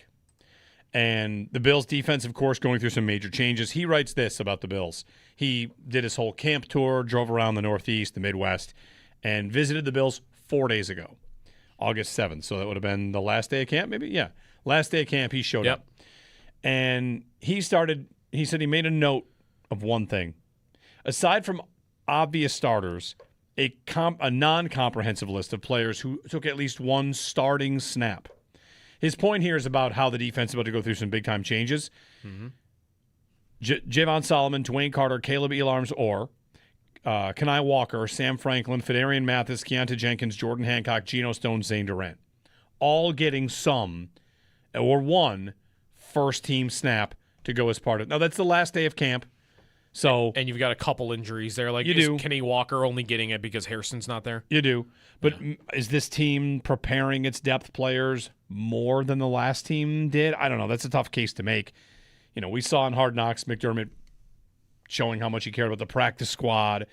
And the Bills defense, of course, going through some major changes. He writes this about the Bills. He did his whole camp tour, drove around the Northeast, the Midwest, and visited the Bills 4 days ago, August 7th. So that would have been the last day of camp, maybe? Yeah. Last day of camp, he showed up. And he said he made a note of one thing. Aside from obvious starters, a non-comprehensive list of players who took at least one starting snap. His point here is about how the defense is about to go through some big-time changes. Mm-hmm. Javon Solomon, Dwayne Carter, Caleb Elarms-Orr, Kenai Walker, Sam Franklin, Fedarian Mathis, Keontae Jenkins, Jordan Hancock, Geno Stone, Zane Durant. All getting some or one first-team snap to go as part of it. Now, that's the last day of camp. So, and you've got a couple injuries there. Like, is Kenny Walker only getting it because Harrison's not there? You do. But is this team preparing its depth players more than the last team did? I don't know. That's a tough case to make. We saw in Hard Knocks McDermott showing how much he cared about the practice squad.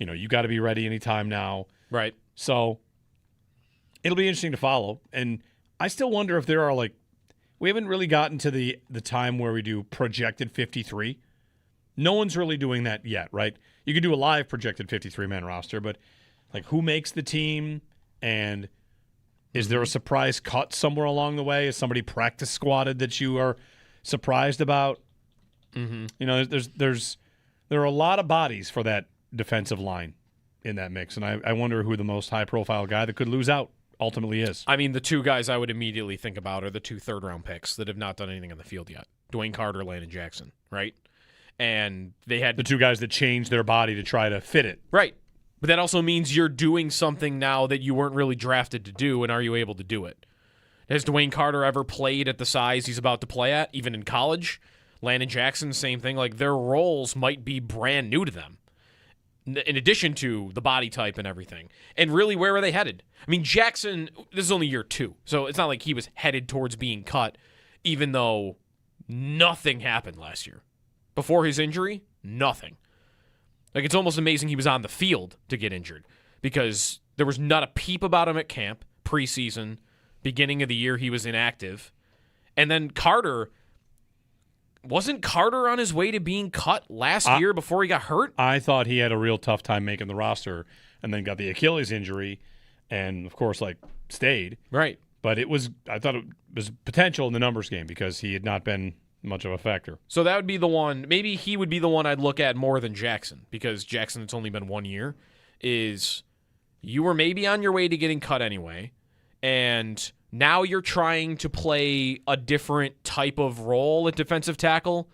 You got to be ready anytime now. Right. So it'll be interesting to follow. And I still wonder if there are, we haven't really gotten to the time where we do projected 53. No one's really doing that yet, right? You can do a live projected 53-man roster, but who makes the team, and is there a surprise cut somewhere along the way? Is somebody practice squatted that you are surprised about? Mm-hmm. There are a lot of bodies for that defensive line in that mix, and I wonder who the most high-profile guy that could lose out ultimately is. I mean, the 2 guys I would immediately think about are the 2 third-round picks that have not done anything on the field yet. Dwayne Carter, Landon Jackson, right? And they had the 2 guys that changed their body to try to fit it. Right. But that also means you're doing something now that you weren't really drafted to do, and are you able to do it? Has Dwayne Carter ever played at the size he's about to play at, even in college? Landon Jackson, same thing. Their roles might be brand new to them. in addition to the body type and everything. And really, where are they headed? I mean, Jackson, this is only year 2, so it's not like he was headed towards being cut, even though nothing happened last year. Before his injury, nothing. Like, it's almost amazing he was on the field to get injured because there was not a peep about him at camp, preseason, beginning of the year he was inactive. And then wasn't Carter on his way to being cut last year before he got hurt? I thought he had a real tough time making the roster and then got the Achilles injury and, of course, stayed. Right. But I thought it was potential in the numbers game because he had not been much of a factor. So that would be the one. Maybe he would be the one I'd look at more than Jackson because Jackson, it's only been 1 year, is you were maybe on your way to getting cut anyway, and now you're trying to play a different type of role at defensive tackle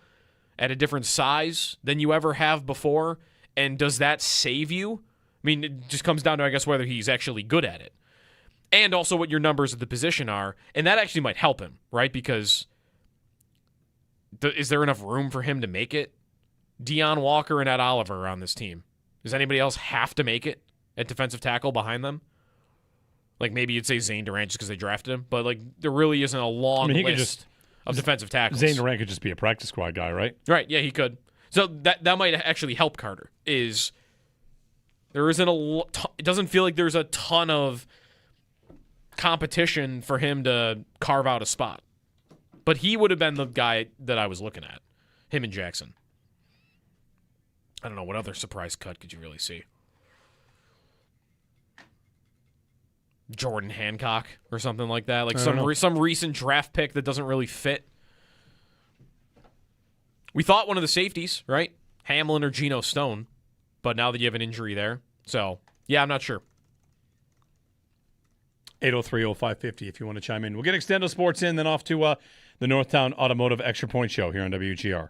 at a different size than you ever have before. And does that save you? I mean, it just comes down to, I guess, whether he's actually good at it. And also what your numbers at the position are. And that actually might help him, right? Because is there enough room for him to make it? Deion Walker and Ed Oliver are on this team. Does anybody else have to make it at defensive tackle behind them? Like, maybe you'd say Zane Durant just because they drafted him, but there really isn't a long list of defensive tackles. Zane Durant could just be a practice squad guy, right? Right, yeah, he could. So that might actually help Carter. Is there isn't it doesn't feel like there's a ton of competition for him to carve out a spot. But he would have been the guy that I was looking at, him and Jackson. I don't know, what other surprise cut could you really see? Jordan Hancock or something like that, like some recent draft pick that doesn't really fit. We thought one of the safeties, right? Hamlin or Geno Stone, but now that you have an injury there, so yeah, I'm not sure. 803-0550 if you want to chime in. We'll get Extendo Sports in, then off to the Northtown Automotive Extra Point Show here on WGR.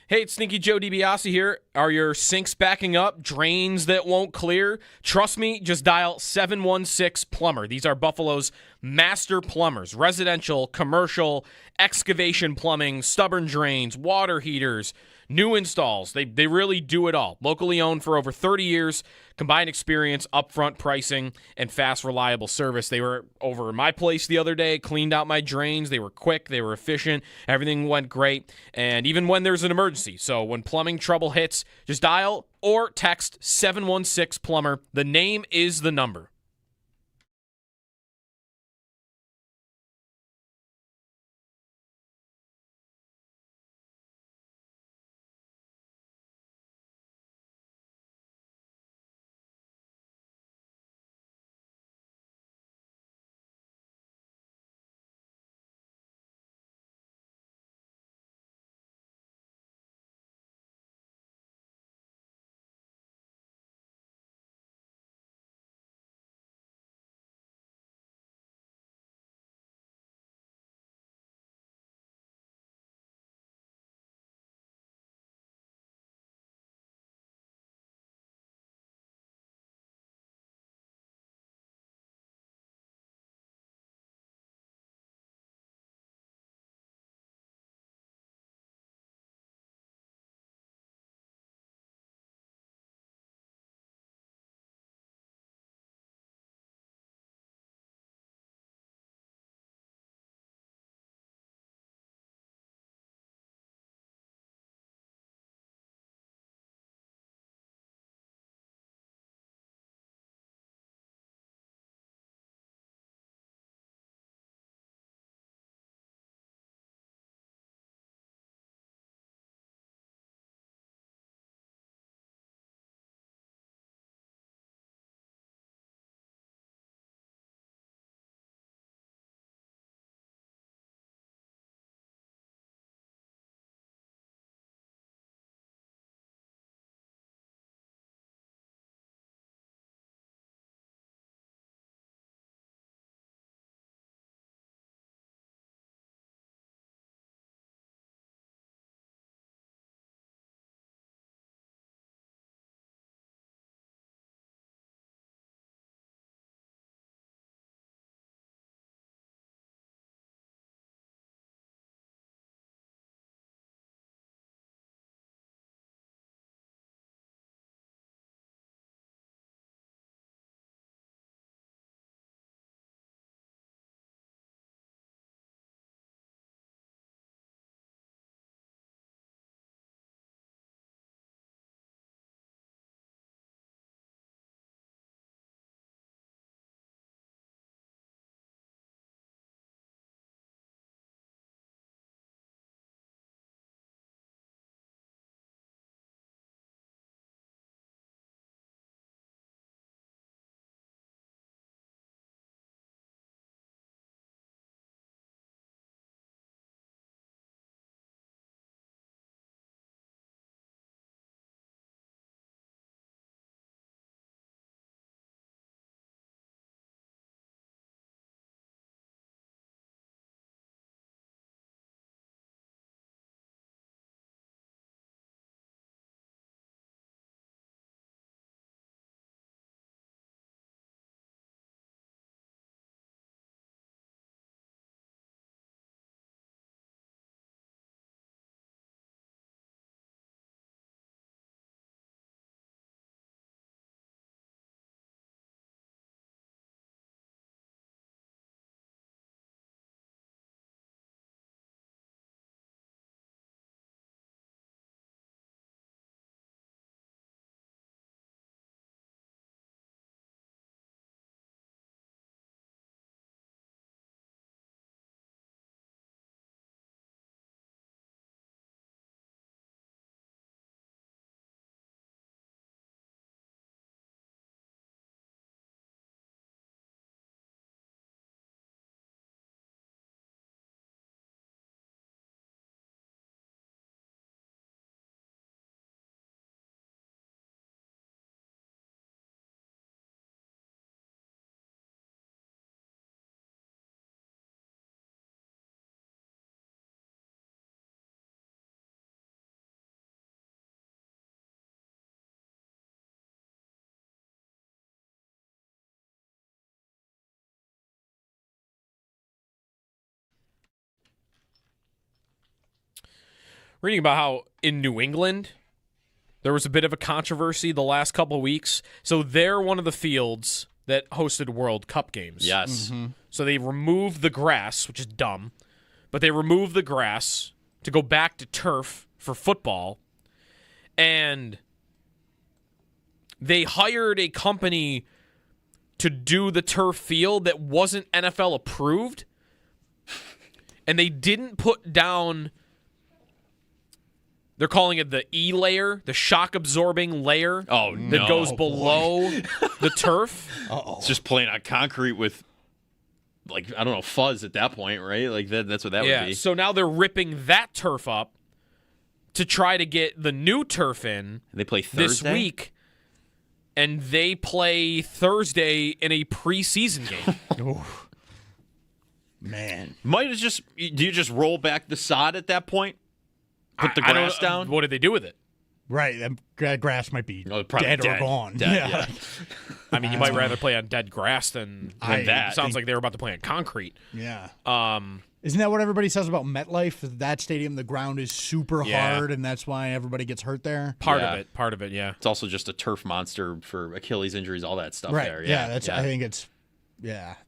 Hey, it's Sneaky Joe DiBiase here. Are your sinks backing up? Drains that won't clear? Trust me, just dial 716-PLUMBER. These are Buffalo's master plumbers. Residential, commercial, excavation plumbing, stubborn drains, water heaters, new installs. They really do it all. Locally owned for over 30 years. Combined experience, upfront pricing, and fast, reliable service. They were over at my place the other day, cleaned out my drains. They were quick. They were efficient. Everything went great. And even when there's an emergency. So when plumbing trouble hits, just dial or text 716-PLUMBER. The name is the number. reading about how in New England there was a bit of a controversy the last couple of weeks. So they're one of the fields that hosted World Cup games. Yes. So they removed the grass, which is dumb, but they removed the grass to go back to turf for football. And they hired a company to do the turf field that wasn't NFL approved. And they didn't put down, they're calling it the E layer, the shock absorbing layer that goes below the turf. It's just playing on concrete with, like, I don't know, fuzz at that point, right? Like that's what that would be. So now they're ripping that turf up to try to get the new turf in. They play this Thursday? week. And they play Thursday in a preseason game. Man. Do you just roll back the sod at that point? Put the I don't grass know, down? What did they do with it? Right. That grass might be probably dead or dead. gone. Dead, yeah. I mean, you might rather play on dead grass than that. It sounds like they were about to play on concrete. Yeah. Isn't that what everybody says about MetLife? That stadium, the ground is super hard, and that's why everybody gets hurt there? Part of it, yeah. It's also just a turf monster for Achilles injuries, all that stuff Right. there. Yeah, I think it's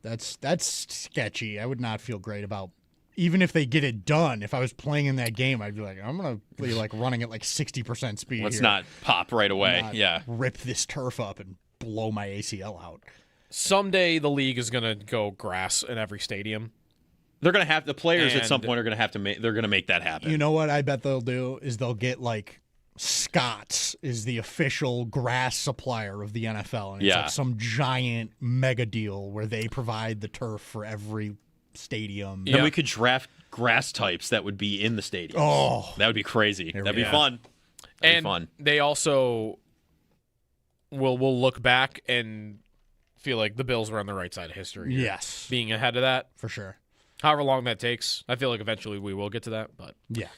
that's sketchy. I would not feel great about, even if they get it done. If I was playing in that game, I'd be like, I'm gonna be like running at like 60% speed. Let's here. not pop right away. Not Yeah. rip this turf up and blow my ACL out. Someday the league is going to go grass in every stadium. They're going to have, the players at some point are going to have to make, they're going to make that happen. You know what I bet they'll do is they'll get like Scott's is the official grass supplier of the NFL. And it's like some giant mega deal where they provide the turf for every stadium. And we could draft grass types that would be in the stadiums. Oh. That would be crazy. That'd be fun. That'd be fun. They also will look back and feel like the Bills were on the right side of history. Yes. Being ahead of that. For sure. However long that takes. I feel like eventually we will get to that, but yeah.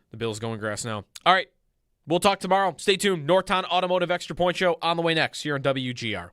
The Bills going grass now. All right. We'll talk tomorrow. Stay tuned. Northtown Automotive Extra Point Show on the way next here on WGR.